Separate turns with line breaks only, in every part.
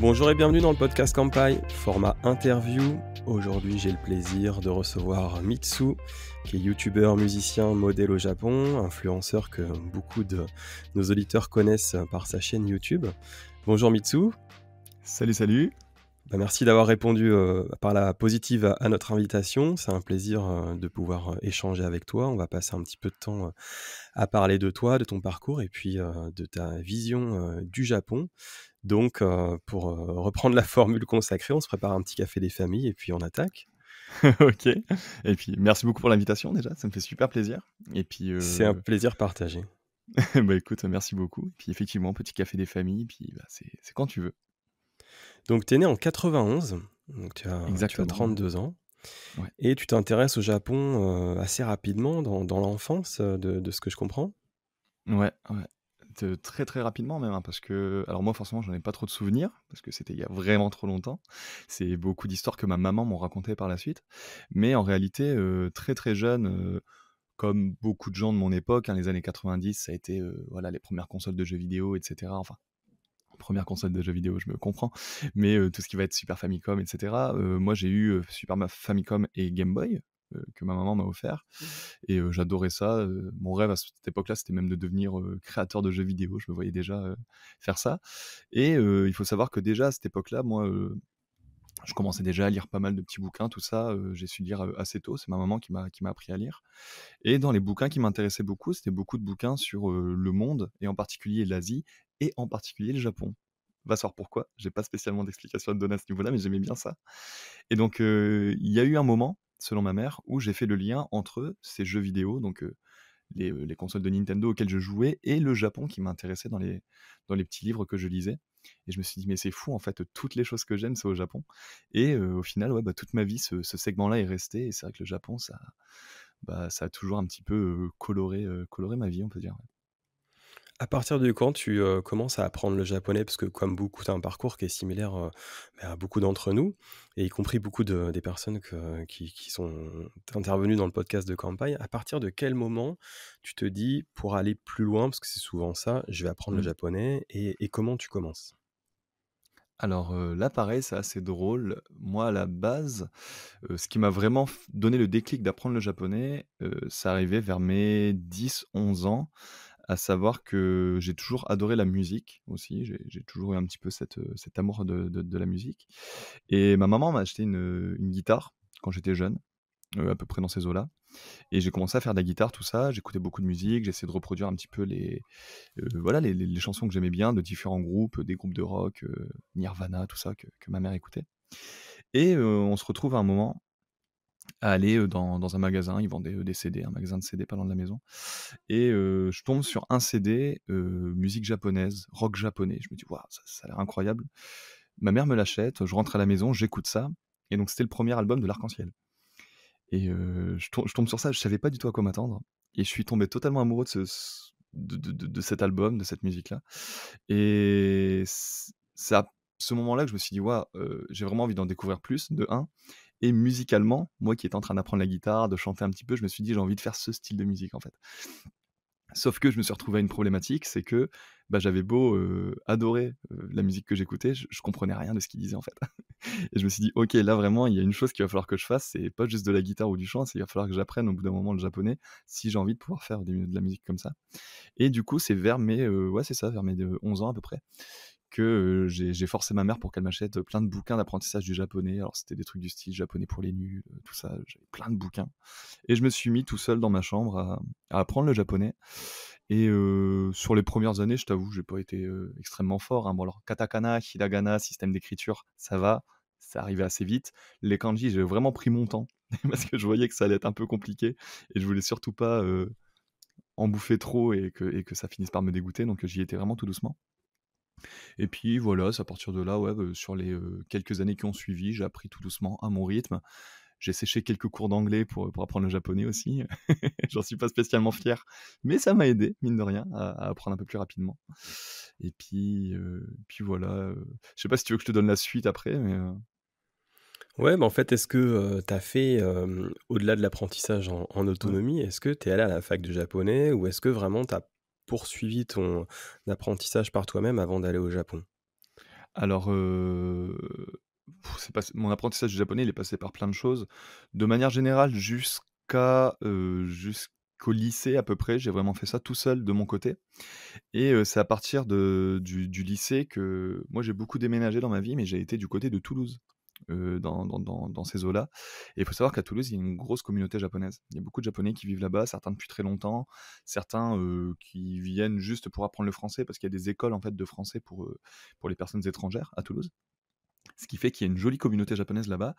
Bonjour et bienvenue dans le podcast Kampai, format interview. Aujourd'hui, j'ai le plaisir de recevoir Mitsu, qui est youtubeur, musicien, modèle au Japon, influenceur que beaucoup de nos auditeurs connaissent par sa chaîne YouTube. Bonjour Mitsu.
Salut.
Merci d'avoir répondu par la positive à notre invitation. C'est un plaisir de pouvoir échanger avec toi. On va passer un petit peu de temps à parler de toi, de ton parcours et puis de ta vision du Japon. Donc, pour reprendre la formule consacrée, on se prépare un petit café des familles et puis on attaque.
Ok. Et puis, merci beaucoup pour l'invitation déjà, ça me fait super plaisir. Et puis,
C'est un plaisir partagé.
bah écoute, merci beaucoup. Et puis effectivement, petit café des familles, puis bah, c'est quand tu veux.
Donc, tu es né en 91, donc tu as
Exactement.
32 ans,
Ouais.
et tu t'intéresses au Japon assez rapidement dans l'enfance, de ce que je comprends.
Ouais. Très très rapidement même, hein, parce que, alors moi forcément j'en ai pas trop de souvenirs, parce que c'était il y a vraiment trop longtemps. C'est beaucoup d'histoires que ma maman m'ont racontées par la suite. Mais en réalité, très très jeune, comme beaucoup de gens de mon époque, hein, les années 90, ça a été voilà, les premières consoles de jeux vidéo, etc. Enfin, première console de jeux vidéo, je me comprends, mais tout ce qui va être Super Famicom, etc. Moi, j'ai eu Super Famicom et Game Boy que ma maman m'a offert, et j'adorais ça. Mon rêve à cette époque-là, c'était même de devenir créateur de jeux vidéo. Je me voyais déjà faire ça. Et il faut savoir que déjà à cette époque-là, moi, je commençais déjà à lire pas mal de petits bouquins, tout ça. J'ai su lire assez tôt. C'est ma maman qui m'a appris à lire. Et dans les bouquins qui m'intéressaient beaucoup, c'était beaucoup de bouquins sur le monde, et en particulier l'Asie, et en particulier le Japon. Va savoir pourquoi, j'ai pas spécialement d'explication à te donner à ce niveau-là, mais j'aimais bien ça. Et donc, il y a eu un moment, selon ma mère, où j'ai fait le lien entre ces jeux vidéo, donc les consoles de Nintendo auxquelles je jouais, et le Japon qui m'intéressait dans les petits livres que je lisais. Et je me suis dit, mais c'est fou, en fait, toutes les choses que j'aime, c'est au Japon. Et au final, ouais, bah, toute ma vie, ce segment-là est resté. Et c'est vrai que le Japon, ça a toujours un petit peu coloré ma vie, on peut dire.
À partir de quand tu commences à apprendre le japonais? Parce que comme beaucoup, tu as un parcours qui est similaire à beaucoup d'entre nous, et y compris beaucoup des personnes qui sont intervenues dans le podcast de Kampai. À partir de quel moment tu te dis, pour aller plus loin, parce que c'est souvent ça, je vais apprendre le
Mm.
japonais, et comment tu commences?
Alors là, pareil, c'est assez drôle. Moi, à la base, ce qui m'a vraiment donné le déclic d'apprendre le japonais, ça arrivait vers mes 10-11 ans. À savoir que j'ai toujours adoré la musique aussi. J'ai toujours eu un petit peu cet amour de la musique. Et ma maman m'a acheté une guitare quand j'étais jeune, à peu près dans ces eaux-là. Et j'ai commencé à faire de la guitare, tout ça. J'écoutais beaucoup de musique, j'essayais de reproduire un petit peu voilà, les chansons que j'aimais bien de différents groupes, des groupes de rock, Nirvana, tout ça, que ma mère écoutait. Et on se retrouve à un moment à aller dans un magasin. Ils vendaient des CD, un magasin de CD pas loin de la maison. Et je tombe sur un CD musique japonaise, rock japonais. Je me dis, waouh, ça a l'air incroyable. Ma mère me l'achète, je rentre à la maison, j'écoute ça. Et donc, c'était le premier album de l'Arc-en-Ciel. Et je tombe sur ça, je savais pas du tout à quoi m'attendre. Et je suis tombé totalement amoureux de cet album, de cette musique-là. Et c'est à ce moment-là que je me suis dit, waouh, j'ai vraiment envie d'en découvrir plus, de un. Et musicalement, moi qui étais en train d'apprendre la guitare, de chanter un petit peu, je me suis dit: «J'ai envie de faire ce style de musique, en fait». Sauf que je me suis retrouvé à une problématique, c'est que, bah, j'avais beau, adorer, la musique que j'écoutais, je comprenais rien de ce qu'ils disaient, en fait. Et je me suis dit: «OK, là vraiment, il y a une chose qu'il va falloir que je fasse, c'est pas juste de la guitare ou du chant, c'est il va falloir que j'apprenne au bout d'un moment le japonais, si j'ai envie de pouvoir faire de la musique comme ça». Et du coup, c'est vers mes, ouais, c'est ça, vers mes, 11 ans à peu près, que j'ai forcé ma mère pour qu'elle m'achète plein de bouquins d'apprentissage du japonais. Alors c'était des trucs du style japonais pour les nuls, tout ça, j'avais plein de bouquins. Et je me suis mis tout seul dans ma chambre à apprendre le japonais. Et sur les premières années, je t'avoue, j'ai pas été extrêmement fort, hein. Bon, alors katakana, hiragana, système d'écriture, ça va, ça arrivait assez vite. Les kanji, j'ai vraiment pris mon temps parce que je voyais que ça allait être un peu compliqué, et je voulais surtout pas en bouffer trop et que ça finisse par me dégoûter, donc j'y étais vraiment tout doucement. Et puis voilà, c'est à partir de là, ouais, sur les quelques années qui ont suivi, j'ai appris tout doucement à mon rythme. J'ai séché quelques cours d'anglais pour apprendre le japonais aussi. J'en suis pas spécialement fier, mais ça m'a aidé, mine de rien, à apprendre un peu plus rapidement. Et puis voilà, je sais pas si tu veux que je te donne la suite après, mais
Ouais, en fait, est-ce que tu as fait, au-delà de l'apprentissage en
ouais.
autonomie, est-ce que tu es allé à la fac de japonais, ou est-ce que vraiment tu as poursuivi ton apprentissage par toi-même avant d'aller au Japon?
Alors, c'est pas mon apprentissage du japonais, il est passé par plein de choses. De manière générale, jusqu'au lycée à peu près, j'ai vraiment fait ça tout seul de mon côté et c'est à partir du lycée que moi j'ai beaucoup déménagé dans ma vie, mais j'ai été du côté de Toulouse, dans ces eaux-là et il faut savoir qu'à Toulouse, il y a une grosse communauté japonaise. Il y a beaucoup de Japonais qui vivent là-bas, certains depuis très longtemps, certains, qui viennent juste pour apprendre le français parce qu'il y a des écoles en fait de français pour les personnes étrangères à Toulouse. Ce qui fait qu'il y a une jolie communauté japonaise là-bas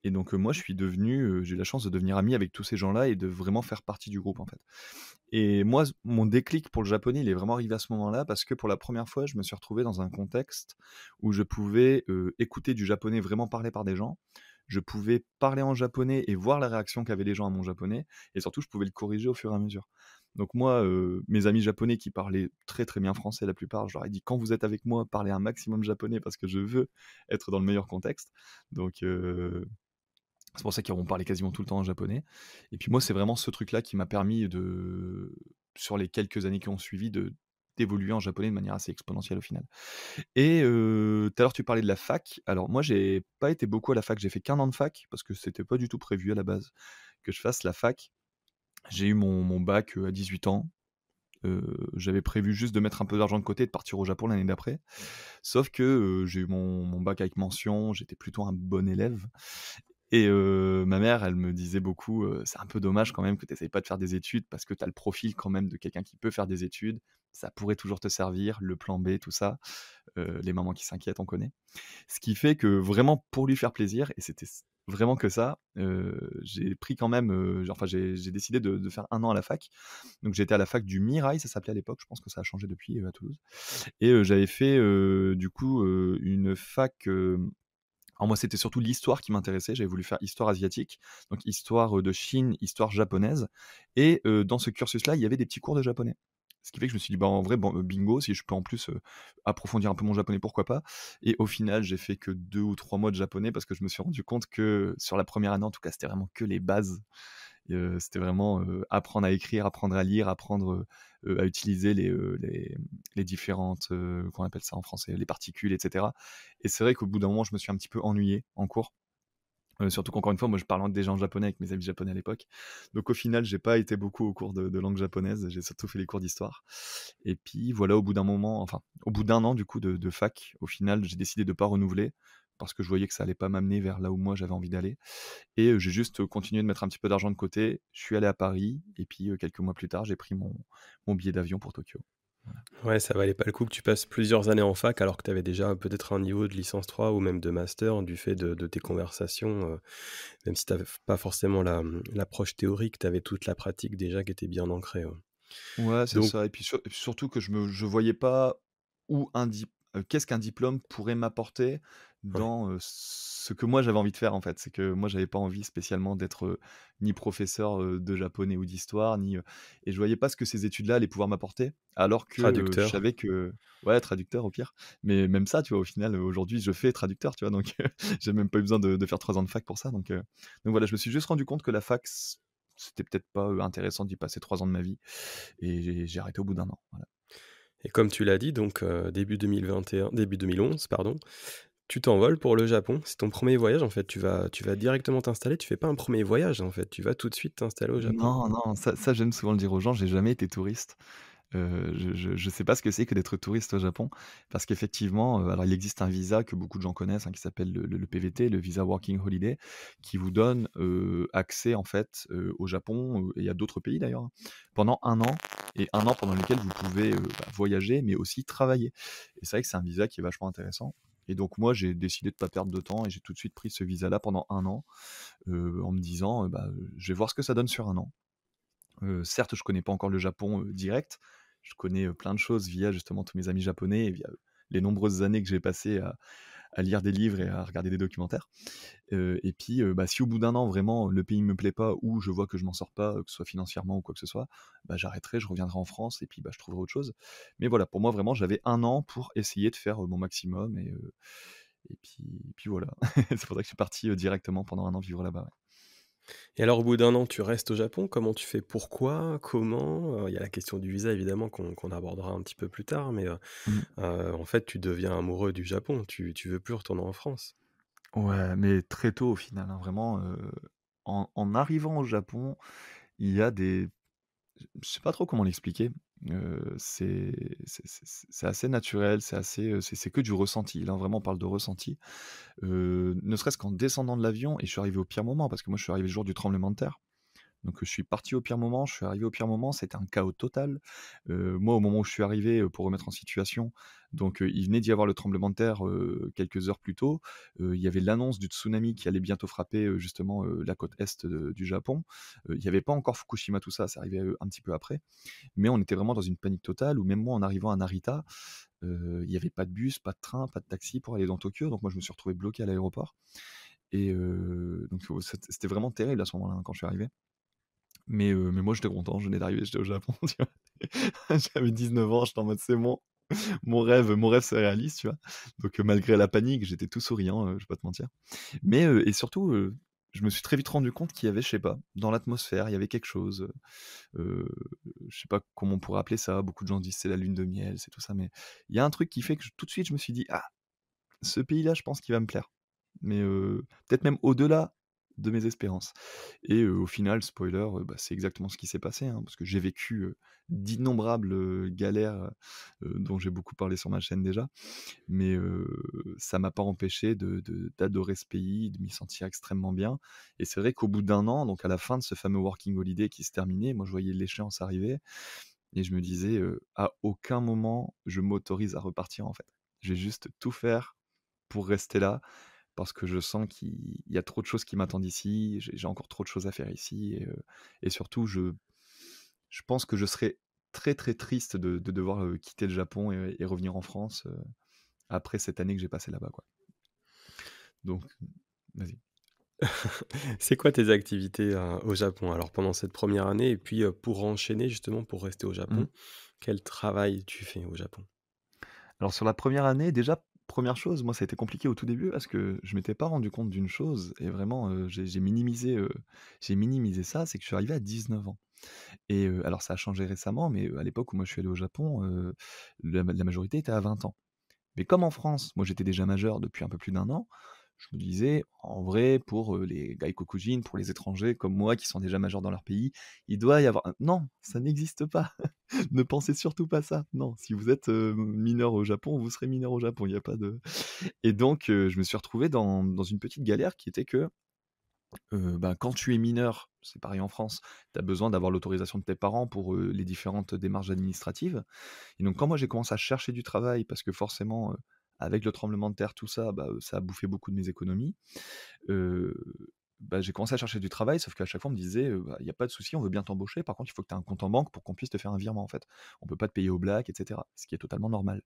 et donc moi je suis devenu, j'ai eu la chance de devenir ami avec tous ces gens-là et de vraiment faire partie du groupe, en fait. Et moi, mon déclic pour le japonais, il est vraiment arrivé à ce moment-là parce que pour la première fois, je me suis retrouvé dans un contexte où je pouvais, écouter du japonais vraiment parlé par des gens. Je pouvais parler en japonais et voir la réaction qu'avaient les gens à mon japonais et surtout je pouvais le corriger au fur et à mesure. Donc moi, mes amis japonais qui parlaient très, très bien français la plupart, je leur ai dit: «Quand vous êtes avec moi, parlez un maximum japonais parce que je veux être dans le meilleur contexte». Donc c'est pour ça qu'ils vont parler quasiment tout le temps en japonais. Et puis moi, c'est vraiment ce truc-là qui m'a permis sur les quelques années qui ont suivi, d'évoluer en japonais de manière assez exponentielle au final. Et tout à l'heure, tu parlais de la fac. Alors moi, j'ai pas été beaucoup à la fac. J'ai fait qu'1 an de fac parce que c'était pas du tout prévu à la base que je fasse la fac. J'ai eu mon bac, à 18 ans. J'avais prévu juste de mettre un peu d'argent de côté et de partir au Japon l'année d'après. Sauf que, j'ai eu mon bac avec mention, j'étais plutôt un bon élève et ma mère, elle me disait beaucoup, «C'est un peu dommage quand même que tu essayes pas de faire des études parce que tu as le profil quand même de quelqu'un qui peut faire des études. Ça pourrait toujours te servir, le plan B, tout ça». Les mamans qui s'inquiètent, on connaît. Ce qui fait que vraiment pour lui faire plaisir et c'était vraiment que ça, j'ai pris quand même, enfin j'ai décidé de faire 1 an à la fac. Donc j'étais à la fac du Mirail, ça s'appelait à l'époque, je pense que ça a changé depuis, à Toulouse et j'avais fait, du coup, une fac, alors moi, c'était surtout l'histoire qui m'intéressait. J'avais voulu faire histoire asiatique, donc histoire, de Chine, histoire japonaise et dans ce cursus-là, il y avait des petits cours de japonais. Ce qui fait que je me suis dit: «Bah, en vrai, bon, bingo, si je peux en plus, approfondir un peu mon japonais, pourquoi pas?» Et au final, j'ai fait que 2 ou 3 mois de japonais parce que je me suis rendu compte que sur la première année, en tout cas, c'était vraiment que les bases. C'était vraiment, apprendre à écrire, apprendre à lire, apprendre, à utiliser les différentes, comment on appelle ça en français? Les particules et cetera et c'est vrai qu'au bout d'un moment, je me suis un petit peu ennuyé en cours, surtout qu'encore une fois, moi, je parlais déjà en japonais avec mes amis japonais à l'époque. Donc au final, j'ai pas été beaucoup aux cours de langue japonaise, j'ai surtout fait les cours d'histoire et puis voilà, au bout d'un moment, enfin, au bout d'1 an du coup de fac, au final, j'ai décidé de pas renouveler parce que je voyais que ça allait pas m'amener vers là où moi j'avais envie d'aller et j'ai juste, continué de mettre un petit peu d'argent de côté. Je suis allé à Paris et puis, quelques mois plus tard, j'ai pris mon billet d'avion pour Tokyo. Voilà.
Ouais, ça valait pas le coup que tu passes plusieurs années en fac alors que tu avais déjà peut-être un niveau de licence 3 ou même de master du fait de tes conversations, même si tu avais pas forcément l'approche théorique, tu avais toute la pratique déjà qui était bien ancrée, ouais.
Ouais, c'est
Donc
ça et puis surtout que je voyais pas qu'est-ce qu'un diplôme pourrait m'apporter
ouais,
dans, ce que moi j'avais envie de faire, en fait. C'est que moi j'avais pas envie spécialement d'être, ni professeur, de japonais ou d'histoire, ni, et je voyais pas ce que ces études-là allaient pouvoir m'apporter. Alors que, je
traducteur.
savais que ouais, traducteur au pire, mais même ça, tu vois, au final, aujourd'hui, je fais traducteur, tu vois? Donc j'ai même pas eu besoin de faire 3 ans de fac pour ça, donc voilà, je me suis juste rendu compte que la fac, c'était peut-être pas, intéressant d'y passer 3 ans de ma vie et j'ai arrêté au bout d'1 an, voilà.
Et comme tu l'as dit donc début 2011 pardon, tu t'envoles pour le Japon. C'est ton premier voyage en fait, tu vas directement t'installer, tu fais pas un premier voyage en fait, tu vas tout de suite t'installer au Japon?
Non, non, ça j'aime souvent le dire aux gens, j'ai jamais été touriste. Je sais pas ce que c'est que d'être touriste au Japon parce qu'effectivement, alors il existe un visa que beaucoup de gens connaissent, hein, qui s'appelle le PVT, le Visa Working Holiday, qui vous donne, accès en fait, au Japon, et à d'autres pays d'ailleurs, hein, pendant 1 an et 1 an pendant lequel vous pouvez, voyager mais aussi travailler et c'est vrai que c'est un visa qui est vachement intéressant et donc moi j'ai décidé de pas perdre de temps et j'ai tout de suite pris ce visa-là pendant 1 an, en me disant, «Je vais voir ce que ça donne sur 1 an». Certes, je connais pas encore le Japon, direct. Je connais, plein de choses via justement tous mes amis japonais et via, les nombreuses années que j'ai passées à lire des livres et à regarder des documentaires. Et puis, si au bout d'1 an vraiment le pays me plaît pas ou je vois que je m'en sors pas, que ce soit financièrement ou quoi que ce soit, j'arrêterai, je reviendrai en France et puis, je trouverai autre chose. Mais voilà, pour moi vraiment j'avais 1 an pour essayer de faire, mon maximum et puis voilà. C'est pour ça que je suis parti, directement pendant 1 an vivre là-bas, ouais.
Et alors au bout d'1 an, tu restes au Japon? Comment tu fais? Pourquoi? Comment? Il y a la question du visa évidemment qu'on abordera un petit peu plus tard, mais
Mmh.
en fait, tu deviens amoureux du Japon, tu veux plus retourner en France?
Ouais, mais très tôt au final, hein, vraiment, en arrivant au Japon, il y a des je sais pas trop comment l'expliquer, c'est assez naturel, c'est assez, c'est que du ressenti. Là, vraiment, on parle de ressenti. Ne serait-ce qu'en descendant de l'avion et je suis arrivé au pire moment parce que moi, je suis arrivé le jour du tremblement de terre. Donc, je suis parti au pire moment, je suis arrivé au pire moment, c'était un chaos total. Moi, au moment où je suis arrivé, pour remettre en situation, donc, il venait d'y avoir le tremblement de terre, quelques heures plus tôt. Il y avait l'annonce du tsunami qui allait bientôt frapper, justement, la côte est, du Japon. Il y avait pas encore Fukushima, tout ça, c'est arrivé, un petit peu après. Mais on était vraiment dans une panique totale où même moi, en arrivant à Narita, il y avait pas de bus, pas de train, pas de taxi pour aller dans Tokyo. Donc moi, je me suis retrouvé bloqué à l'aéroport et donc c'était vraiment terrible à ce moment-là, hein, quand je suis arrivé. Mais moi j'étais content, je venais d'arriver, j'étais au Japon, tu vois? J'avais 19 ans, j'étais en mode: «C'est bon, mon rêve se réalise», tu vois? Donc malgré la panique, j'étais tout souriant, je vais pas te mentir. Mais et surtout, je me suis très vite rendu compte qu'il y avait, je sais pas, dans l'atmosphère, il y avait quelque chose, je sais pas comment on pourrait appeler ça, beaucoup de gens disent: «C'est la lune de miel», c'est tout ça, mais il y a un truc qui fait que tout de suite je me suis dit: «Ah, ce pays-là, je pense qu'il va me plaire». Mais peut-être même au-delà de mes espérances et au final, spoiler, bah, c'est exactement ce qui s'est passé, hein, parce que j'ai vécu, d'innombrables, galères, dont j'ai beaucoup parlé sur ma chaîne déjà. Mais ça m'a pas empêché d'adorer ce pays, de m'y sentir extrêmement bien et c'est vrai qu'au bout d'1 an, donc à la fin de ce fameux working holiday qui se terminait, moi je voyais l'échéance arriver et je me disais, «À aucun moment je m'autorise à repartir en fait. Je vais juste tout faire pour rester là parce que je sens qu'il y a trop de choses qui m'attendent ici, j'ai encore trop de choses à faire ici et surtout je pense que je serais très, très triste de devoir, quitter le Japon et revenir en France, après cette année que j'ai passée là-bas, quoi. Donc vas-y.
C'est quoi tes activités, au Japon? Alors pendant cette première année et puis, pour enchaîner justement, pour rester au
Mmh.
Japon, quel travail tu fais au Japon?
Alors sur la première année, déjà, première chose, moi ça a été compliqué au tout début parce que je m'étais pas rendu compte d'une chose et vraiment, j'ai minimisé ça, c'est que je suis arrivé à 19 ans et alors ça a changé récemment, mais à l'époque où moi je suis allé au Japon, la majorité était à 20 ans. Mais comme en France, moi j'étais déjà majeur depuis un peu plus d'1 an, je me disais: «En vrai, pour, les gaikokujin, pour les étrangers comme moi qui sont déjà majeurs dans leur pays, il doit y avoir» non, ça n'existe pas! Ne pensez surtout pas ça. Non, si vous êtes, mineur au Japon, vous serez mineur au Japon, il y a pas de et donc je me suis retrouvé dans une petite galère qui était que, bah, quand tu es mineur, c'est pareil en France, tu as besoin d'avoir l'autorisation de tes parents pour, les différentes démarches administratives et donc quand moi j'ai commencé à chercher du travail parce que forcément, avec le tremblement de terre, tout ça, bah, ça a bouffé beaucoup de mes économies. Heu, Bah, j'ai commencé à chercher du travail, sauf qu'à chaque fois on me disait, «Bah, il y a pas de souci, on veut bien t'embaucher, par contre il faut que tu aies un compte en banque pour qu'on puisse te faire un virement en fait. On peut pas te payer au black et cetera», ce qui est totalement normal.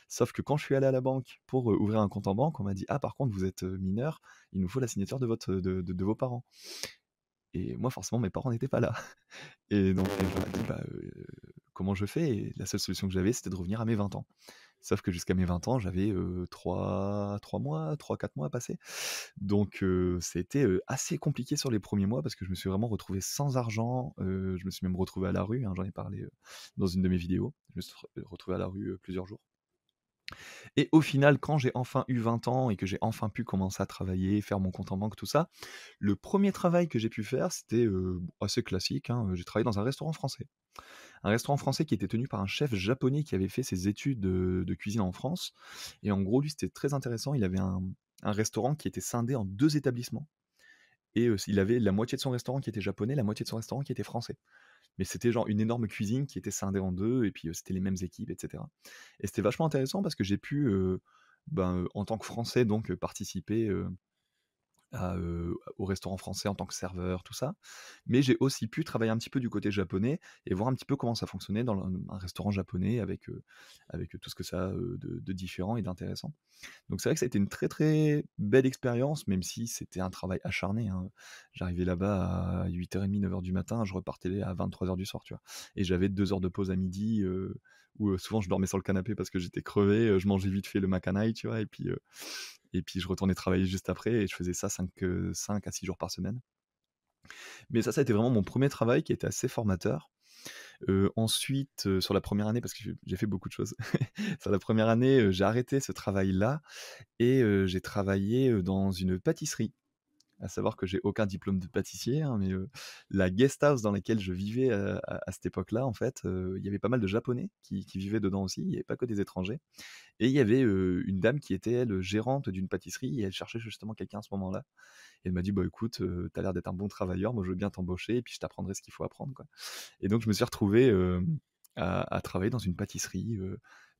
Sauf que quand je suis allé à la banque pour, ouvrir un compte en banque, on m'a dit: «Ah par contre vous êtes, mineur, il nous faut la signature de votre de vos parents» et moi forcément mes parents n'étaient pas là et donc je leur ai dit: «Bah, comment je fais?» et la seule solution que j'avais, c'était de revenir à mes 20 ans. Sauf que jusqu'à mes 20 ans, j'avais, 3 mois, 3-4 mois à passer. Donc c'était, assez compliqué sur les premiers mois parce que je me suis vraiment retrouvé sans argent, je me suis même retrouvé à la rue, hein, j'en ai parlé, dans une de mes vidéos. Je me suis retrouvé à la rue, plusieurs jours. Et au final, quand j'ai enfin eu 20 ans et que j'ai enfin pu commencer à travailler, faire mon compte en banque, tout ça, le premier travail que j'ai pu faire, c'était, assez classique, hein, j'ai travaillé dans un restaurant français. Un restaurant français qui était tenu par un chef japonais qui avait fait ses études, de cuisine en France et en gros, lui, c'était très intéressant. Il avait un restaurant qui était scindé en 2 établissements et il avait la moitié de son restaurant qui était japonais, la moitié de son restaurant qui était français. Mais c'était genre une énorme cuisine qui était scindée en 2 et puis, c'était les mêmes équipes et cetera et c'était vachement intéressant parce que j'ai pu, en tant que Français donc, participer, au restaurant français en tant que serveur, tout ça. Mais j'ai aussi pu travailler un petit peu du côté japonais et voir un petit peu comment ça fonctionnait dans un restaurant japonais avec tout ce que ça a, de différent et d'intéressant. Donc c'est vrai que ça a été une très, très belle expérience, même si c'était un travail acharné, hein. J'arrivais là-bas à 8h30, 9h du matin, je repartais à 23h du soir, tu vois? Et j'avais 2 heures de pause à midi, où, souvent je dormais sur le canapé parce que j'étais crevé, je mangeais vite fait le makanai, tu vois? Et puis je retournais travailler juste après et je faisais ça 5 à 6 jours par semaine. Mais ça a été vraiment mon premier travail qui était assez formateur. Ensuite, sur la première année, parce que j'ai fait beaucoup de choses. Sur la première année, j'ai arrêté ce travail-là et j'ai travaillé, dans une pâtisserie. À savoir que j'ai aucun diplôme de pâtissier, hein, mais la guest house dans laquelle je vivais, à cette époque-là, en fait, il y avait pas mal de Japonais qui vivaient dedans aussi, il y avait pas que des étrangers et il y avait, une dame qui était, elle, gérante d'une pâtisserie et elle cherchait justement quelqu'un à ce moment-là et elle m'a dit: «Bah, écoute, tu as l'air d'être un bon travailleur, moi je veux bien t'embaucher et puis je t'apprendrai ce qu'il faut apprendre, quoi». Et donc je me suis retrouvé, à travailler dans une pâtisserie,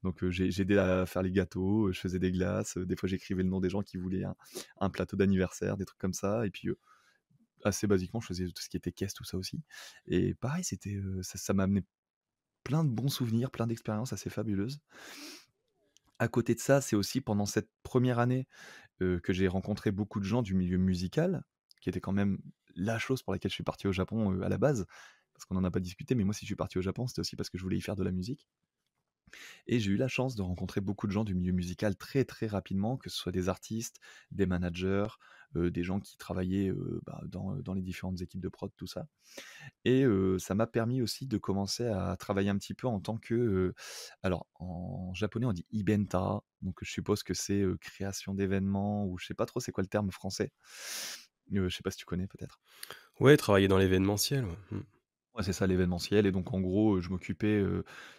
donc j'ai aidé à faire les gâteaux, je faisais des glaces, des fois j'écrivais le nom des gens qui voulaient un plateau d'anniversaire, des trucs comme ça et puis, assez basiquement, je faisais tout ce qui était caisse, tout ça aussi et pareil, ça m'a amené plein de bons souvenirs, plein d'expériences assez fabuleuses. À côté de ça, c'est aussi pendant cette première année, que j'ai rencontré beaucoup de gens du milieu musical, qui était quand même la chose pour laquelle je suis parti au Japon, à la base. Parce qu'on en a pas discuté, mais moi, si je suis parti au Japon, c'était aussi parce que je voulais y faire de la musique et j'ai eu la chance de rencontrer beaucoup de gens du milieu musical très, très rapidement, que ce soit des artistes, des managers, des gens qui travaillaient, dans les différentes équipes de prod, tout ça et ça m'a permis aussi de commencer à travailler un petit peu en tant que, alors en japonais on dit ibenta, donc je suppose que c'est, création d'événements ou je sais pas trop c'est quoi le terme français? Je sais pas si tu connais peut-être?
Ouais, travailler dans l'événementiel, ouais. Mmh.
Ouais, c'est ça l'événementiel et donc en gros, je m'occupais,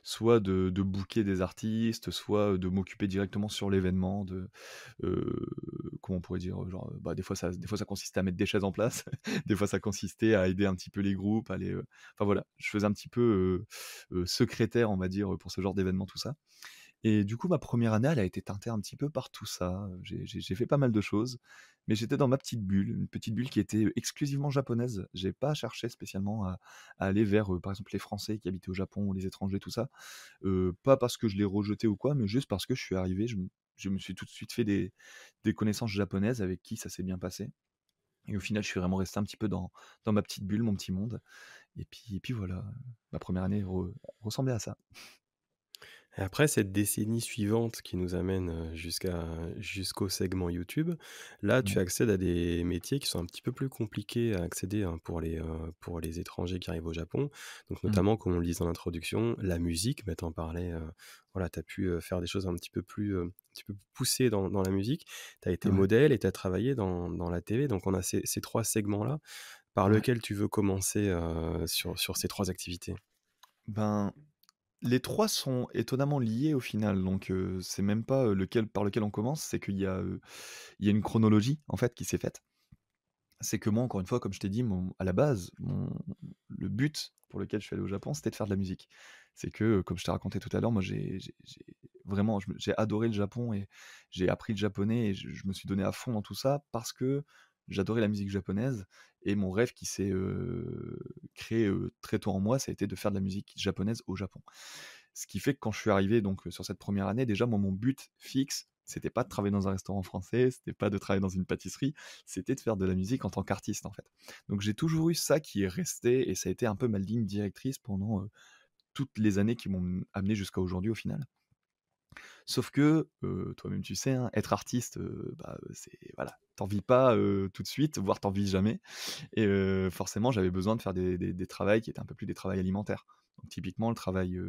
soit de booker des artistes, soit, de m'occuper directement sur l'événement heu, comment on pourrait dire? Genre, des fois ça consistait à mettre des chaises en place, des fois ça consistait à aider un petit peu les groupes, à enfin voilà, je faisais un petit peu, secrétaire on va dire, pour ce genre d'événement tout ça. Et du coup, ma première année, elle a été teintée un petit peu par tout ça, j'ai fait pas mal de choses, mais j'étais dans ma petite bulle, une petite bulle qui était exclusivement japonaise. J'ai pas cherché spécialement à aller vers, par exemple, les Français qui habitaient au Japon ou les étrangers, tout ça. Pas parce que je les rejetais ou quoi, mais juste parce que je suis arrivé, je me suis tout de suite fait des connaissances japonaises avec qui ça s'est bien passé et au final, je suis vraiment resté un petit peu dans ma petite bulle, mon petit monde et puis voilà, ma première année ressemblait à ça.
Et après cette décennie suivante qui nous amène, jusqu'au segment YouTube, là, tu
Ouais.
accèdes à des métiers qui sont un petit peu plus compliqués à accéder, hein, pour les étrangers qui arrivent au Japon. Donc
Mmh.
notamment, comme on le disait dans l'introduction, la musique, bah, tu en parlais, voilà, tu as pu, faire des choses un petit peu poussées dans la musique. Tu as été
Ouais,
modèle et tu as travaillé dans la TV. Donc on a ces 3 segments-là. Par
ouais.
lequel tu veux commencer, sur ces 3 activités?
Ben, les 3 sont étonnamment liés au final, donc c'est même pas, lequel par lequel on commence, c'est qu'il y a une chronologie, en fait, qui s'est faite. C'est que moi, encore une fois, comme je t'ai dit, à la base, le but pour lequel je suis allé au Japon, c'était de faire de la musique. C'est que, comme je t'ai raconté tout à l'heure, moi, j'ai vraiment j'ai adoré le Japon et j'ai appris le japonais et je me suis donné à fond dans tout ça parce que j'adorais la musique japonaise et mon rêve qui s'est, créé, très tôt en moi, ça a été de faire de la musique japonaise au Japon. Ce qui fait que quand je suis arrivé donc, sur cette première année, déjà moi mon but fixe, c'était pas de travailler dans un restaurant français, c'était pas de travailler dans une pâtisserie, c'était de faire de la musique en tant qu'artiste, en fait. Donc j'ai toujours eu ça qui est resté et ça a été un peu ma ligne directrice pendant, toutes les années qui m'ont amené jusqu'à aujourd'hui au final. Sauf que, toi-même tu sais, hein, être artiste, c'est voilà, tu vis pas, tout de suite, voire tu vis jamais et forcément j'avais besoin de faire des travails qui étaient un peu plus des travails alimentaires. Donc typiquement le travail,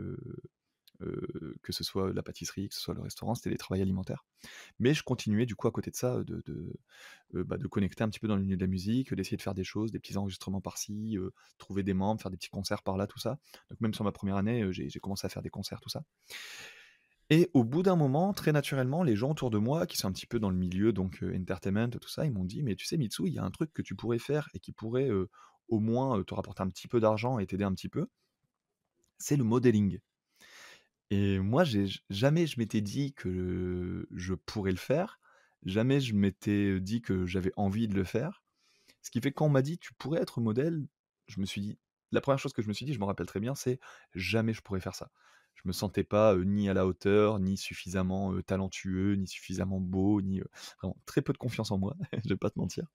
que ce soit la pâtisserie, que ce soit le restaurant, c'était des travails alimentaires. Mais je continuais du coup à côté de ça, de connecter un petit peu dans le milieu de la musique, d'essayer de faire des choses, des petits enregistrements par-ci, trouver des membres, faire des petits concerts par-là, tout ça. Donc même sur ma première année, j'ai commencé à faire des concerts, tout ça. Et au bout d'un moment, très naturellement, les gens autour de moi, qui sont un petit peu dans le milieu donc entertainment, tout ça, ils m'ont dit: «Mais tu sais Mitsu, il y a un truc que tu pourrais faire et qui pourrait, au moins, te rapporter un petit peu d'argent et t'aider un petit peu, c'est le modeling». Et moi, jamais je m'étais dit que je pourrais le faire, jamais je m'étais dit que j'avais envie de le faire. Ce qui fait que quand on m'a dit: «Tu pourrais être modèle», je me suis dit la première chose que je me suis dit, je m'en rappelle très bien, c'est: «Jamais je pourrais faire ça». Je me sentais pas, ni à la hauteur, ni suffisamment, talentueux, ni suffisamment beau, vraiment très peu de confiance en moi, je vais pas te mentir.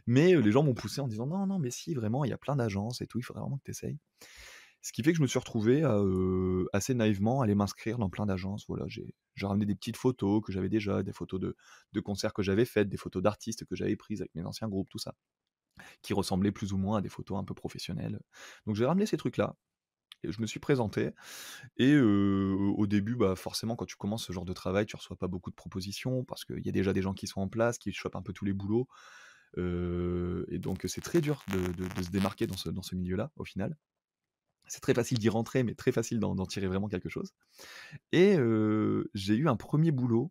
Mais, les gens m'ont poussé en disant: «Non, non, mais si, vraiment, il y a plein d'agences et tout, il faudrait vraiment que tu essayes». Ce qui fait que je me suis retrouvé à, assez naïvement aller m'inscrire dans plein d'agences. Voilà, j'ai ramené des petites photos que j'avais déjà, des photos de concerts que j'avais faites, des photos d'artistes que j'avais prises avec mes anciens groupes, tout ça. qui ressemblaient plus ou moins à des photos un peu professionnelles. Donc j'ai ramené ces trucs-là et je me suis présenté et au début, bah, forcément quand tu commences ce genre de travail, tu reçois pas beaucoup de propositions parce qu'il y a déjà des gens qui sont en place, qui chopent un peu tous les boulots, et donc c'est très dur de se démarquer dans ce milieu-là, au final. C'est très facile d'y rentrer, mais très facile d'en tirer vraiment quelque chose et j'ai eu un premier boulot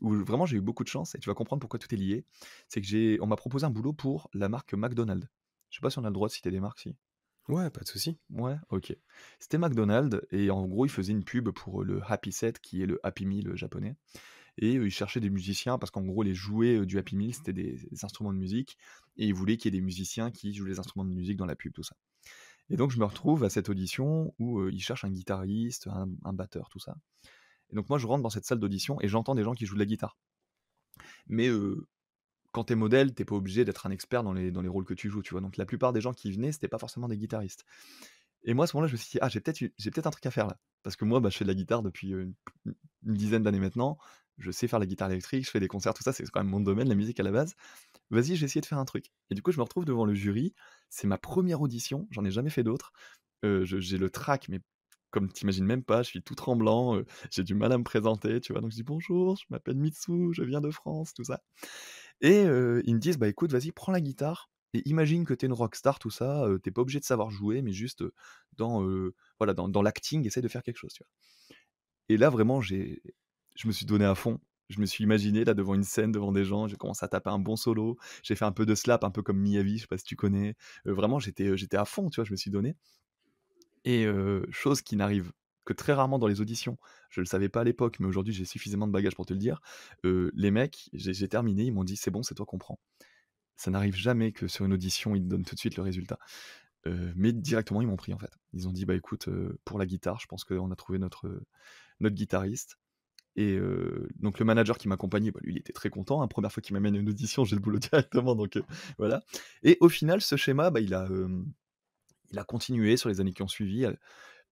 où vraiment j'ai eu beaucoup de chance et tu vas comprendre pourquoi tout est lié. C'est que on m'a proposé un boulot pour la marque McDonald's. Je sais pas si on a le droit de citer des marques, si?
Ouais, pas de souci.
Ouais, OK. C'était McDonald's et en gros, ils faisaient une pub pour, le Happy Set qui est le Happy Meal, japonais et ils cherchaient des musiciens parce qu'en gros les jouets, du Happy Meal, c'était des instruments de musique et ils voulaient qu'il y ait des musiciens qui jouent les instruments de musique dans la pub, tout ça et donc je me retrouve à cette audition où, ils cherchent un guitariste, un batteur, tout ça et donc moi je rentre dans cette salle d'audition et j'entends des gens qui jouent de la guitare mais quand t'es modèle, t'es pas obligé d'être un expert dans les rôles que tu joues, tu vois? Donc la plupart des gens qui venaient, c'était pas forcément des guitaristes. Et moi, à ce moment-là, je me suis dit: «Ah, j'ai peut-être un truc à faire là». Parce que moi, bah, je fais de la guitare depuis, une dizaine d'années maintenant. Je sais faire la guitare électrique, je fais des concerts, tout ça, c'est quand même mon domaine, la musique à la base. Vas-y, je vais essayer de faire un truc. Et du coup, je me retrouve devant le jury. C'est ma première audition, j'en ai jamais fait d'autres. J'ai le trac, mais comme tu imagines même pas, je suis tout tremblant, j'ai du mal à me présenter, tu vois? Donc je dis: «Bonjour, je m'appelle Mitsou, je viens de France», tout ça. Et ils me disent: «Bah, écoute, vas-y, prends la guitare et imagine que tu es une rockstar, tout ça, tu pas obligé de savoir jouer, mais juste, voilà, dans l'acting, essaie de faire quelque chose», tu vois? Et là, vraiment, je me suis donné à fond. Je me suis imaginé là devant une scène, devant des gens, j'ai commencé à taper un bon solo, j'ai fait un peu de slap, un peu comme Miyavi, je sais pas si tu connais. Vraiment, j'étais à fond, tu vois? Je me suis donné et chose qui n'arrive que très rarement dans les auditions. Je le savais pas à l'époque, mais aujourd'hui, j'ai suffisamment de bagages pour te le dire. Les mecs, j'ai terminé, ils m'ont dit: «C'est bon, c'est toi qu'on prend». Ça n'arrive jamais que sur une audition, ils te donnent tout de suite le résultat. Mais directement, ils m'ont pris, en fait. Ils ont dit: «Bah, écoute, pour la guitare, je pense qu'on a trouvé notre guitariste» et donc le manager qui m'accompagnait, bah, lui, il était très content, hein. 1re fois qu'il m'amène à une audition, j'ai le boulot directement donc voilà et au final, ce schéma, bah, il a continué sur les années qui ont suivi.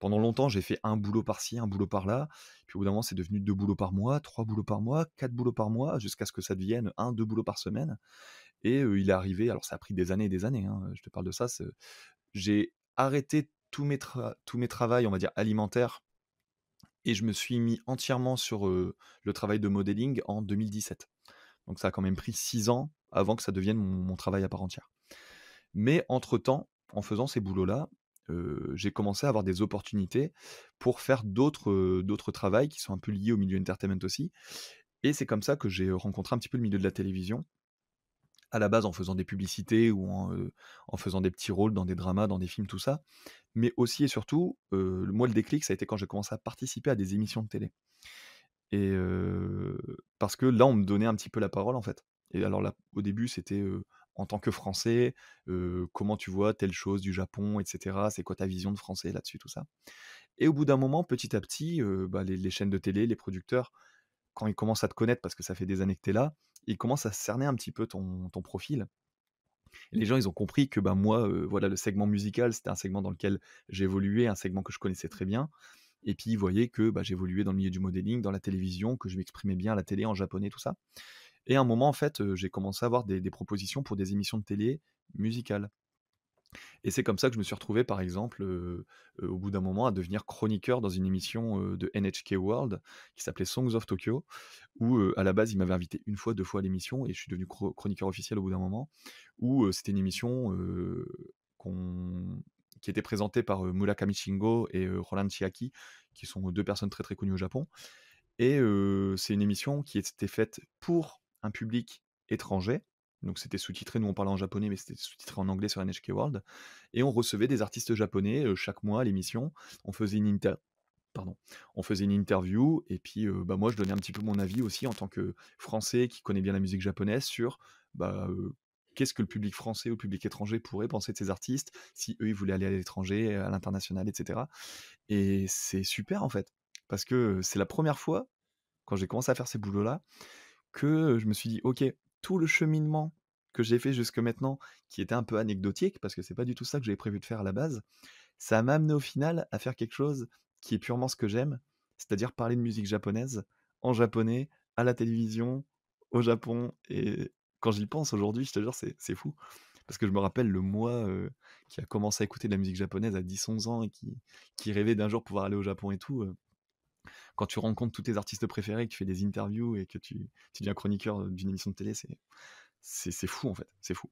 Pendant longtemps, j'ai fait un boulot par-ci, un boulot par-là. Puis au bout d'un moment, c'est devenu 2 boulots par mois, 3 boulots par mois, 4 boulots par mois, jusqu'à ce que ça devienne 1-2 boulots par semaine et il est arrivé alors ça a pris des années et des années, hein, je te parle de ça, j'ai arrêté tous mes travails, on va dire alimentaires et je me suis mis entièrement sur, le travail de modeling en 2017. Donc ça a quand même pris 6 ans avant que ça devienne mon travail à part entière. Mais entre-temps, en faisant ces boulots-là, j'ai commencé à avoir des opportunités pour faire d'autres travails qui sont un peu liés au milieu entertainment aussi et c'est comme ça que j'ai rencontré un petit peu le milieu de la télévision. À la base en faisant des publicités ou en faisant des petits rôles dans des dramas, dans des films, tout ça. Mais aussi et surtout, moi le déclic, ça a été quand j'ai commencé à participer à des émissions de télé. Et parce que là, on me donnait un petit peu la parole, en fait. Et alors là, au début, c'était, en tant que Français, comment tu vois telle chose du Japon et cetera? C'est quoi ta vision de Français là-dessus, tout ça? Et au bout d'un moment, petit à petit, bah, les chaînes de télé, les producteurs, quand ils commencent à te connaître parce que ça fait des années que tu es là, ils commencent à cerner un petit peu ton profil. Et les gens, ils ont compris que, bah, moi, voilà, le segment musical, c'était un segment dans lequel j'évoluais, un segment que je connaissais très bien et puis ils voyaient que, bah, j'évoluais dans le milieu du modeling, dans la télévision, que je m'exprimais bien à la télé en japonais, tout ça et à un moment, en fait, j'ai commencé à avoir des propositions pour des émissions de télé musicales et c'est comme ça que je me suis retrouvé, par exemple, au bout d'un moment, à devenir chroniqueur dans une émission, de NHK World qui s'appelait Songs of Tokyo où, à la base, ils m'avaient invité une fois, 2 fois à l'émission et je suis devenu chroniqueur officiel au bout d'un moment où, c'était une émission, qu'on qui était présentée par, Murakami Shingo et Roland Chiaki, qui sont 2 personnes très, très connues au Japon et c'est une émission qui était faite pour un public étranger, donc c'était sous-titré, nous on parlait en japonais, mais c'était sous-titré en anglais sur NHK World et on recevait des artistes japonais, chaque mois à l'émission. On faisait une inter Pardon. On faisait une interview et puis, bah, moi je donnais un petit peu mon avis aussi en tant que Français qui connaît bien la musique japonaise sur, bah, qu'est-ce que le public français ou le public étranger pourrait penser de ces artistes, si eux ils voulaient aller à l'étranger, à l'international et cetera et c'est super en fait, parce que, c'est la première fois, quand j'ai commencé à faire ces boulots-là, que, je me suis dit: «OK, tout le cheminement que j'ai fait jusque maintenant, qui était un peu anecdotique, parce que c'est pas du tout ça que j'avais prévu de faire à la base, ça m'a amené au final à faire quelque chose qui est purement ce que j'aime, c'est-à-dire parler de musique japonaise, en japonais, à la télévision, au Japon et quand j'y pense aujourd'hui, je te jure, c'est fou. Parce que je me rappelle le moi, qui a commencé à écouter de la musique japonaise à 10 11 ans et qui rêvait d'un jour pouvoir aller au Japon et tout, quand tu rencontres tous tes artistes préférés, que tu fais des interviews et que tu deviens chroniqueur, d'une émission de télé, c'est fou, en fait, c'est fou.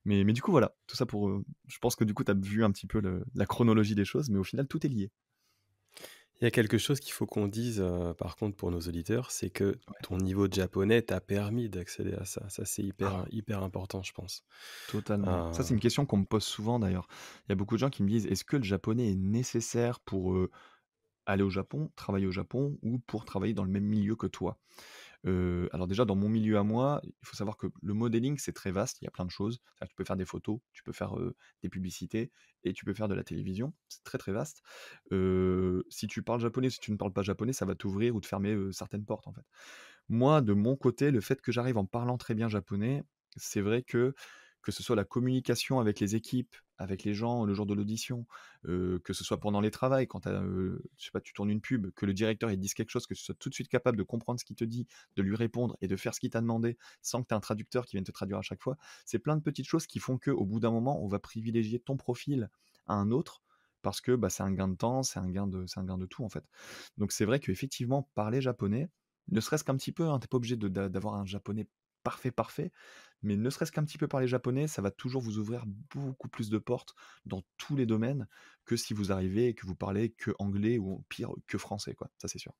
Mais du coup, voilà, tout ça pour, je pense que du coup, tu as vu un petit peu la chronologie des choses, mais au final, tout est lié.
Il y a quelque chose qu'il faut qu'on dise, par contre pour nos auditeurs, c'est que
Ouais.
ton niveau de japonais t'a permis d'accéder à ça. Ça, c'est hyper,
Ah,
hyper important, je pense.
totalement. Ça,
Heu,
c'est une question qu'on me pose souvent d'ailleurs. Il y a beaucoup de gens qui me disent: «Est-ce que le japonais est nécessaire pour, aller au Japon, travailler au Japon ou pour travailler dans le même milieu que toi?» Alors déjà dans mon milieu à moi, il faut savoir que le modeling c'est très vaste, il y a plein de choses. C'est-à-dire que tu peux faire des photos, tu peux faire, des publicités et tu peux faire de la télévision. C'est très, très vaste. Si tu parles japonais, si tu ne parles pas japonais, ça va t'ouvrir ou te fermer, certaines portes, en fait. Moi, de mon côté, le fait que j'arrive en parlant très bien japonais, c'est vrai que ce soit la communication avec les équipes, avec les gens le jour de l'audition, que ce soit pendant les travails quand tu je sais pas, tu tournes une pub, que le directeur il te dise quelque chose, que tu sois tout de suite capable de comprendre ce qu'il te dit, de lui répondre et de faire ce qu'il t'a demandé sans que tu aies un traducteur qui vienne te traduire à chaque fois. C'est plein de petites choses qui font qu'au bout d'un moment, on va privilégier ton profil à un autre parce que, bah, c'est un gain de temps, c'est un gain de tout, en fait. Donc c'est vrai qu'effectivement, parler japonais, ne serait-ce qu'un petit peu, hein, tu pas obligé d'avoir un japonais parfait, parfait, mais ne serait-ce qu'un petit peu parler japonais, ça va toujours vous ouvrir beaucoup plus de portes dans tous les domaines que si vous arrivez et que vous parlez que anglais ou pire que français, quoi. Ça, c'est sûr.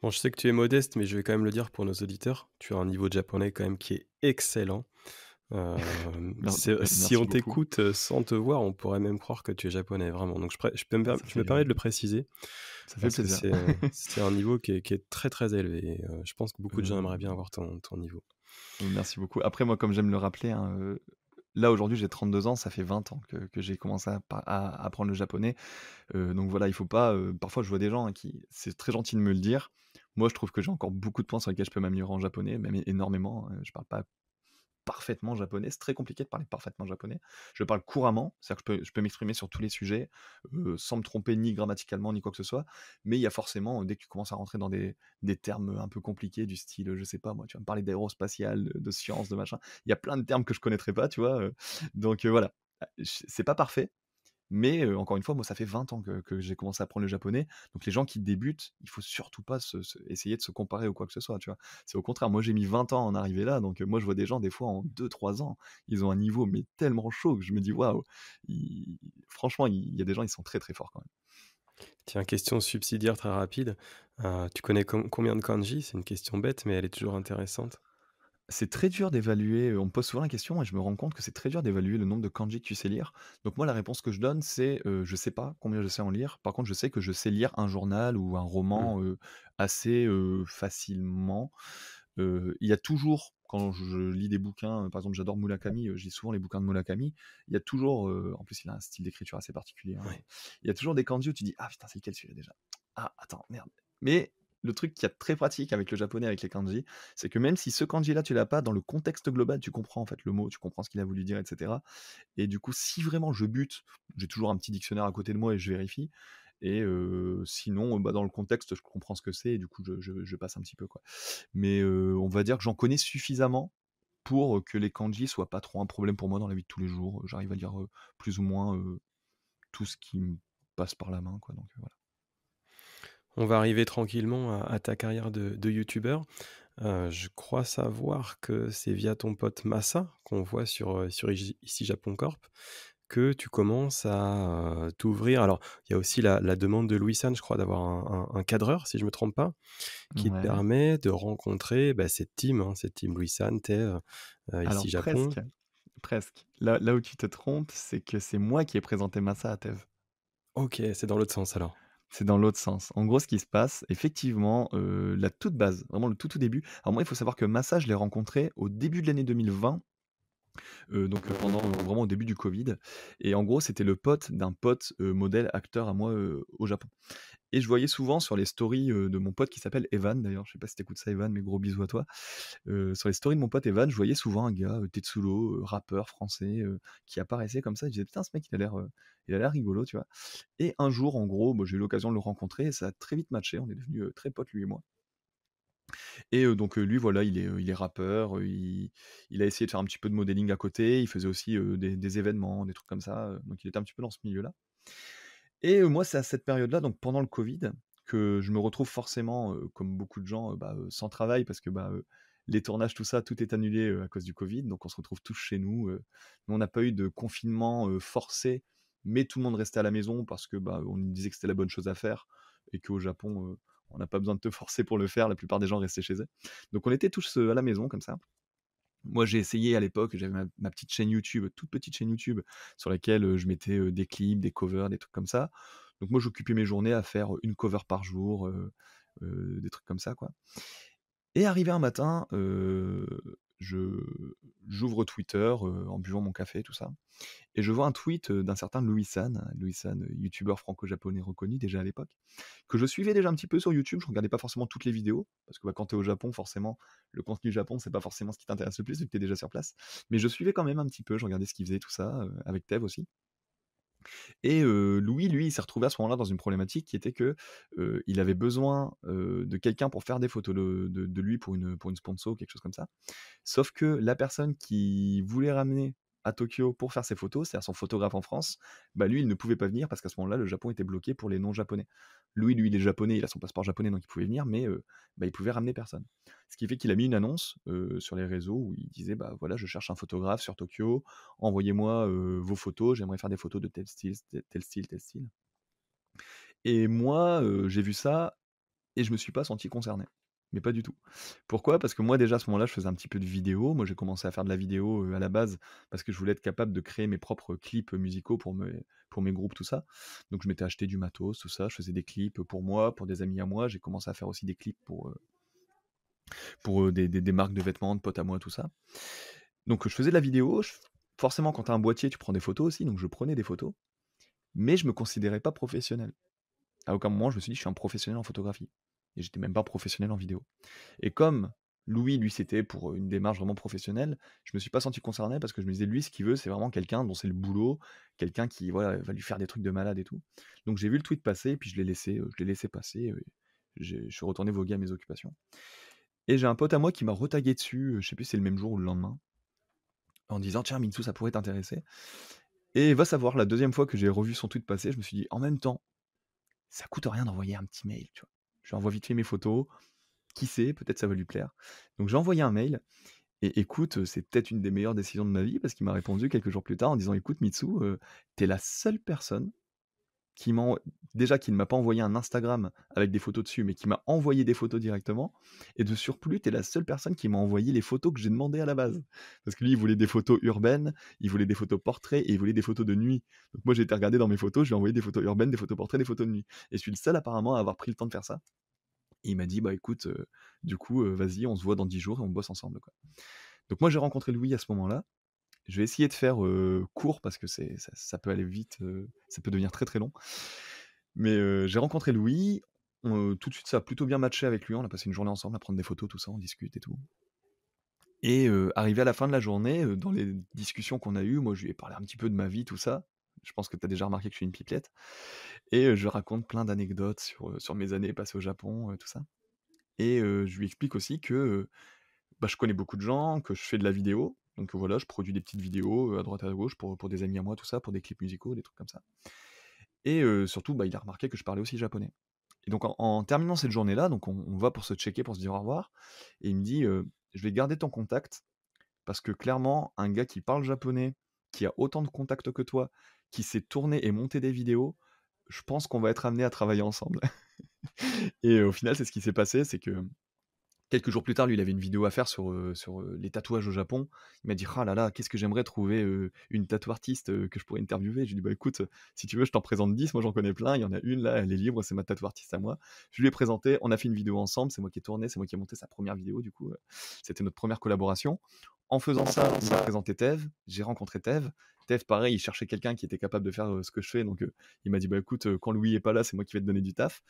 bon, je sais que tu es modeste, mais je vais quand même le dire pour nos auditeurs. Tu as un niveau de japonais quand même qui est excellent. Si
Merci
on
beaucoup.
t'écoute, sans te voir, on pourrait même croire que tu es japonais, vraiment. Donc
Ah, ça
je me
fait,
permets de le préciser
ça fait
parce que
plaisir.
c'est un niveau qui est très, très élevé et je pense que beaucoup de gens
Heu,
aimeraient bien avoir ton niveau.
merci beaucoup. Après moi, comme j'aime le rappeler, hein, là aujourd'hui j'ai 32 ans, ça fait 20 ans que j'ai commencé à apprendre le japonais. Donc voilà, il faut pas, parfois je vois des gens, hein, qui c'est très gentil de me le dire. Moi, je trouve que j'ai encore beaucoup de points sur lesquels je peux m'améliorer en japonais, même énormément, je parle pas parfaitement japonais. C'est très compliqué de parler parfaitement japonais. Je parle couramment, c'est-à-dire que je peux m'exprimer sur tous les sujets, sans me tromper ni grammaticalement ni quoi que ce soit. Mais il y a forcément, dès que tu commences à rentrer dans des termes un peu compliqués du style, je sais pas moi, tu vas me parler d'aérospatial, de sciences, de machin. Il y a plein de termes que je connaîtrais pas, tu vois? Donc voilà. C'est pas parfait, mais encore une fois, moi, ça fait 20 ans que j'ai commencé à apprendre le japonais. Donc les gens qui débutent, il faut surtout pas essayer de se comparer ou quoi que ce soit, tu vois? C'est au contraire, moi, j'ai mis 20 ans à en arriver là, donc moi, je vois des gens, des fois, en 2 3 ans, ils ont un niveau, mais tellement chaud que je me dis: «Waouh!» ils franchement, il y a des gens, ils sont très, très forts quand même.
Tiens, question subsidiaire très rapide. Tu connais combien de kanji? C'est une question bête, mais elle est toujours intéressante.
C'est très dur d'évaluer, on me pose souvent la question et je me rends compte que c'est très dur d'évaluer le nombre de kanji que tu sais lire. Donc moi, la réponse que je donne, c'est, je sais pas combien je sais en lire. Par contre, je sais que je sais lire un journal ou un
Mmh.
roman, assez, facilement. Il y a toujours, quand je lis des bouquins, par exemple, j'adore Murakami, je lis souvent les bouquins de Murakami. Il y a toujours, en plus, il a un style d'écriture assez particulier, hein.
Ouais.
Il y a toujours des kanji où tu dis: «Ah putain, c'est lequel celui-là déjà? Ah attends, merde». Mais le truc qui est très pratique avec le japonais, avec les kanji, c'est que même si ce kanji-là, tu l'as pas, dans le contexte global, tu comprends en fait le mot, tu comprends ce qu'il a voulu dire, et cetera. Et du coup, si vraiment je bute, j'ai toujours un petit dictionnaire à côté de moi et je vérifie. Et sinon, bah, dans le contexte, je comprends ce que c'est et du coup, je passe un petit peu, quoi. Mais on va dire que j'en connais suffisamment pour que les kanji soient pas trop un problème pour moi dans la vie de tous les jours. J'arrive à lire, plus ou moins, tout ce qui me passe par la main, quoi, donc voilà.
On va arriver tranquillement à ta carrière de youtubeur. Je crois savoir que c'est via ton pote Massa qu'on voit sur Ici Japon Corp que tu commences à, t'ouvrir. Alors, il y a aussi la demande de Louis-San, je crois, d'avoir un cadreur, si je me trompe pas, qui te
Ouais.
permet de rencontrer, bah, cette team Louis-San, tu
Alors
Ici Japon.
presque, presque. Là où tu te trompes, c'est que c'est moi qui ai présenté Massa à Thèves.
OK, c'est dans l'autre sens alors.
C'est dans l'autre sens. En gros, ce qui se passe, effectivement, la toute base, vraiment le tout, tout début. Alors moi, il faut savoir que Massa, je l'ai rencontré au début de l'année 2020, donc pendant, vraiment au début du covid. Et en gros, c'était le pote d'un pote, modèle, acteur à moi, au Japon. Et je voyais souvent sur les stories, de mon pote qui s'appelle Evan d'ailleurs, je sais pas si tu écoutes ça Evan, mais gros bisous à toi. Sur les stories de mon pote Evan, je voyais souvent un gars, Tetsulo, rappeur français, qui apparaissait comme ça. Je disais: «Putain, ce mec il a l'air rigolo», tu vois? Et un jour, en gros, bah, j'ai eu l'occasion de le rencontrer et ça a très vite matché. On est devenus, très potes lui et moi. Et donc lui voilà, il est rappeur, il a essayé de faire un petit peu de modeling à côté, il faisait aussi, des événements, des trucs comme ça, donc il était un petit peu dans ce milieu-là. Et moi, c'est à cette période-là, donc pendant le covid, que je me retrouve forcément, comme beaucoup de gens, sans travail parce que, les tournages, tout ça, tout est annulé, à cause du covid. Donc on se retrouve tous chez nous, nous on n'a pas eu de confinement, forcé, mais tout le monde restait à la maison parce que, on nous disait que c'était la bonne chose à faire et qu'au Japon, on n'a pas besoin de te forcer pour le faire, la plupart des gens restaient chez eux. Donc on était tous, à la maison comme ça. Moi, j'ai essayé à l'époque, j'avais ma petite chaîne YouTube, toute petite chaîne YouTube sur laquelle, je mettais, des clips, des covers, des trucs comme ça. Donc moi, j'occupais mes journées à faire, une cover par jour, des trucs comme ça, quoi. Et arrivé un matin, je j'ouvre Twitter, en buvant mon café, tout ça, et je vois un tweet, d'un certain Louis San, youtubeur franco-japonais reconnu déjà à l'époque, que je suivais déjà un petit peu sur YouTube. Je regardais pas forcément toutes les vidéos, parce que, quand tu es au Japon, forcément, le contenu Japon, c'est pas forcément ce qui t'intéresse le plus, vu que tu es déjà sur place. Mais je suivais quand même un petit peu, je regardais ce qu'il faisait, tout ça, avec Tev aussi. Et Louis, lui, il s'est retrouvé à ce moment-là dans une problématique qui était que, il avait besoin, de quelqu'un pour faire des photos de lui pour une sponsor ou quelque chose comme ça. Sauf que la personne qui voulait ramener à Tokyo pour faire ses photos, c'est-à-dire son photographe en France, lui, il ne pouvait pas venir parce qu'à ce moment-là, le Japon était bloqué pour les non-japonais. Lui, il est japonais, il a son passeport japonais, donc il pouvait venir, mais il pouvait ramener personne. Ce qui fait qu'il a mis une annonce sur les réseaux où il disait, voilà, je cherche un photographe sur Tokyo, envoyez-moi vos photos, j'aimerais faire des photos de tel style, tel style, tel style. Et moi, j'ai vu ça et je me suis pas senti concerné, mais pas du tout. Pourquoi? Parce que moi déjà à ce moment-là, je faisais un petit peu de vidéo. Moi, j'ai commencé à faire de la vidéo, à la base parce que je voulais être capable de créer mes propres clips, musicaux pour mes groupes, tout ça. Donc je m'étais acheté du matos, tout ça. Je faisais des clips, pour moi, pour des amis à moi. J'ai commencé à faire aussi des clips pour des marques de vêtements, de potes à moi, tout ça. Donc je faisais de la vidéo, forcément quand tu as un boîtier, tu prends des photos aussi, donc je prenais des photos, mais je me considérais pas professionnel. À aucun moment je me suis dit: «Je suis un professionnel en photographie» et j'étais même pas professionnel en vidéo. Et comme Louis, lui, c'était pour une démarche vraiment professionnelle, je me suis pas senti concerné parce que je me disais: «Lui, ce qu'il veut, c'est vraiment quelqu'un dont c'est le boulot, quelqu'un qui, voilà, va lui faire des trucs de malade et tout». Donc j'ai vu le tweet passer et puis je l'ai laissé passer, je suis retourné voguer à mes occupations. Et j'ai un pote à moi qui m'a retagué dessus, je sais plus si c'est le même jour ou le lendemain, en disant: «Tiens Mitsou, ça pourrait t'intéresser». Et va savoir, la deuxième fois que j'ai revu son tweet passer, je me suis dit: «En même temps, ça coûte rien d'envoyer un petit mail», tu vois? Je lui envoie vite fait mes photos, qui sait, peut-être ça va lui plaire. Donc j'ai envoyé un mail et écoute, c'est peut-être une des meilleures décisions de ma vie parce qu'il m'a répondu quelques jours plus tard en disant: «Écoute Mitsou, tu la seule personne qui m'a déjà qui ne m'a pas envoyé un Instagram avec des photos dessus, mais qui m'a envoyé des photos directement, et de surplus, tu es la seule personne qui m'a envoyé les photos que j'ai demandées à la base». Parce que lui, il voulait des photos urbaines, il voulait des photos portraits et il voulait des photos de nuit. Donc moi, j'ai été regarder dans mes photos, je lui ai envoyé des photos urbaines, des photos portraits, des photos de nuit, et je suis le seul apparemment à avoir pris le temps de faire ça. Et il m'a dit: «Bah écoute, du coup, vas-y, on se voit dans 10 jours et on bosse ensemble, quoi». Donc moi, j'ai rencontré Louis à ce moment-là. Je vais essayer de faire, court parce que ça peut aller vite, ça peut devenir très, très long. Mais, j'ai rencontré Louis, tout de suite ça a plutôt bien matché avec lui, on a passé une journée ensemble à prendre des photos, tout ça, on discute et tout. Et arrivé à la fin de la journée, dans les discussions qu'on a eues, moi je lui ai parlé un petit peu de ma vie, tout ça. Je pense que tu as déjà remarqué que je suis une pipelette, et je raconte plein d'anecdotes sur mes années passées au Japon, tout ça. Et je lui explique aussi que, je connais beaucoup de gens, que je fais de la vidéo, donc voilà, je produis des petites vidéos, à droite à gauche pour des amis à moi, tout ça, pour des clips musicaux, des trucs comme ça. Et surtout, il a remarqué que je parlais aussi japonais. Et donc en terminant cette journée-là, donc on va pour se checker, pour se dire au revoir, et il me dit, «Je vais garder ton contact parce que clairement, un gars qui parle japonais, qui a autant de contacts que toi, qui sait tourner et monter des vidéos, je pense qu'on va être amenés à travailler ensemble». Et au final, c'est ce qui s'est passé, c'est que quelques jours plus tard, lui, il avait une vidéo à faire sur les tatouages au Japon. Il m'a dit: «Ah là là, qu'est-ce que j'aimerais trouver, une tattoo artiste, que je pourrais interviewer». Je lui ai dit: «Bah écoute, si tu veux, je t'en présente 10, moi j'en connais plein, il y en a une là, elle est libre, c'est ma tattoo artiste à moi». Je lui ai présenté, on a fait une vidéo ensemble, c'est moi qui ai tourné, c'est moi qui ai monté sa première vidéo du coup, c'était notre première collaboration. En faisant ça, il m'a présenté Tev, j'ai rencontré Tev. Tev pareil, il cherchait quelqu'un qui était capable de faire, ce que je fais, donc il m'a dit: «Bah écoute, quand Louis est pas là, c'est moi qui vais te donner du taf».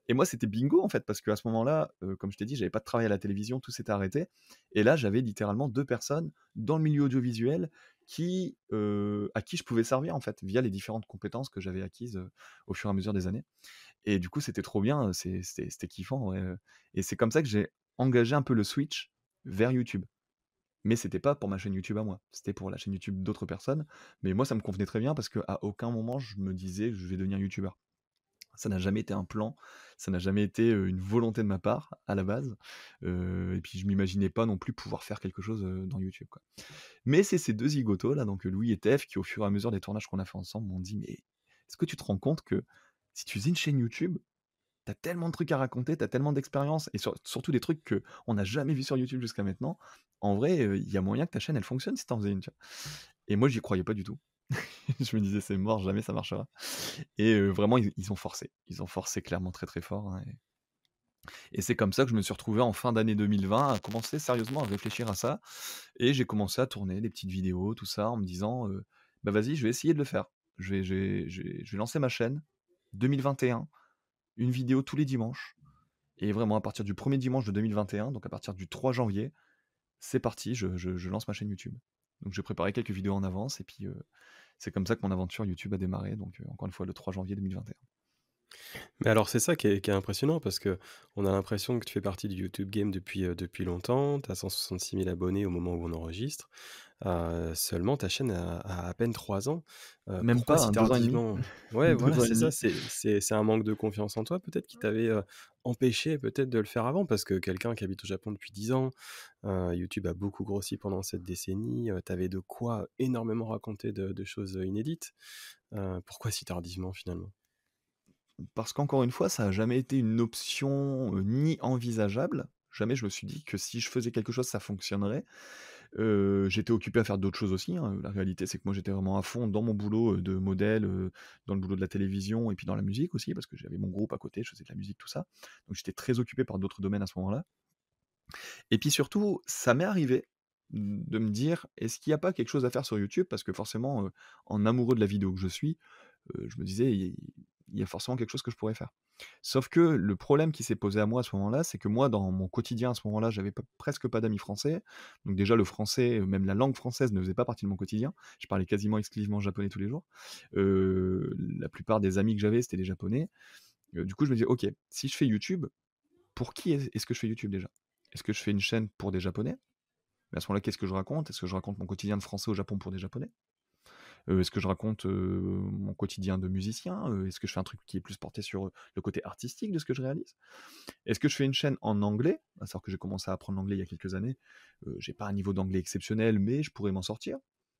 Et moi, c'était bingo en fait, parce qu'à ce moment-là, comme je t'ai dit, j'avais pas de travail à la télévision, tout s'était arrêté. Et là, j'avais littéralement 2 personnes dans le milieu audiovisuel à qui je pouvais servir en fait, via les différentes compétences que j'avais acquises, au fur et à mesure des années. Et du coup, c'était trop bien, c'était kiffant, ouais, et c'est comme ça que j'ai engagé un peu le switch vers YouTube. Mais c'était pas pour ma chaîne YouTube à moi, c'était pour la chaîne YouTube d'autres personnes. Mais moi, ça me convenait très bien parce qu'à aucun moment je me disais: «Je vais devenir youtubeur». Ça n'a jamais été un plan, ça n'a jamais été, une volonté de ma part à la base, et puis je m'imaginais pas non plus pouvoir faire quelque chose, dans YouTube, quoi. Mais c'est ces 2 zigotos là, donc Louis et Tef, qui au fur et à mesure des tournages qu'on a fait ensemble m'ont dit: «Mais est-ce que tu te rends compte que si tu faisais une chaîne YouTube, t'as tellement de trucs à raconter, t'as tellement d'expérience et surtout des trucs qu'on n'a jamais vus sur YouTube jusqu'à maintenant. En vrai, il y a moyen que ta chaîne elle fonctionne si tu faisais une», tu vois? Et moi j'y croyais pas du tout. Je me disais: «C'est mort, jamais ça marchera», et vraiment ils ont forcé. Ils ont forcé clairement très, très fort, hein, et c'est comme ça que je me suis retrouvé en fin d'année 2020 à commencer sérieusement à réfléchir à ça, et j'ai commencé à tourner des petites vidéos, tout ça, en me disant, «Bah, vas-y, je vais essayer de le faire. Je vais lancer ma chaîne 2021, une vidéo tous les dimanches». Et vraiment à partir du premier dimanche de 2021, donc à partir du 3 janvier, c'est parti, je lance ma chaîne YouTube. Donc j'ai préparé quelques vidéos en avance et puis, c'est comme ça que mon aventure YouTube a démarré, donc encore une fois le 3 janvier 2021.
Mais alors c'est ça qui est impressionnant parce que on a l'impression que tu fais partie du YouTube game depuis longtemps. Tu as 166 000 abonnés au moment où on enregistre. Seulement ta chaîne a à peine 3 ans.
Même
Pourquoi
pas,
si
hein, 2 ans et demi.
tardivement? Ouais,
2
voilà,
ans et
c'est ça,
demi.
c'est un manque de confiance en toi peut-être qui t'avait, empêché peut-être de le faire avant? Parce que quelqu'un qui habite au Japon depuis 10 ans, YouTube a beaucoup grossi pendant cette décennie, tu de quoi énormément raconter de choses, inédites. Pourquoi si tardivement finalement?
Parce qu'encore une fois, ça a jamais été une option, ni envisageable. Jamais je me suis dit que si je faisais quelque chose, ça fonctionnerait. J'étais occupé à faire d'autres choses aussi, hein. La réalité, c'est que moi, j'étais vraiment à fond dans mon boulot, de modèle, dans le boulot de la télévision et puis dans la musique aussi, parce que j'avais mon groupe à côté, je faisais de la musique, tout ça. Donc j'étais très occupé par d'autres domaines à ce moment-là. Et puis surtout, ça m'est arrivé de me dire: «Est-ce qu'il n'y a pas quelque chose à faire sur YouTube?» Parce que forcément, en amoureux de la vidéo que je suis, je me disais: «Il y a forcément quelque chose que je pourrais faire». Sauf que le problème qui s'est posé à moi à ce moment-là, c'est que moi, dans mon quotidien à ce moment-là, j'avais presque pas d'amis français. Donc déjà le français, même la langue française ne faisait pas partie de mon quotidien. Je parlais quasiment exclusivement japonais tous les jours. La plupart des amis que j'avais, c'était des japonais. Du coup, je me disais: «OK, si je fais YouTube, pour qui est-ce que je fais YouTube déjà? Est-ce que je fais une chaîne pour des japonais? Mais à ce moment-là, qu'est-ce que je raconte? Est-ce que je raconte mon quotidien de français au Japon pour des japonais? Est-ce que je raconte, mon quotidien de musicien? Est-ce que je fais un truc qui est plus porté sur, le côté artistique de ce que je réalise? Est-ce que je fais une chaîne en anglais? À savoir que j'ai commencé à apprendre l'anglais il y a quelques années. J'ai pas un niveau d'anglais exceptionnel, mais je pourrais m'en sortir.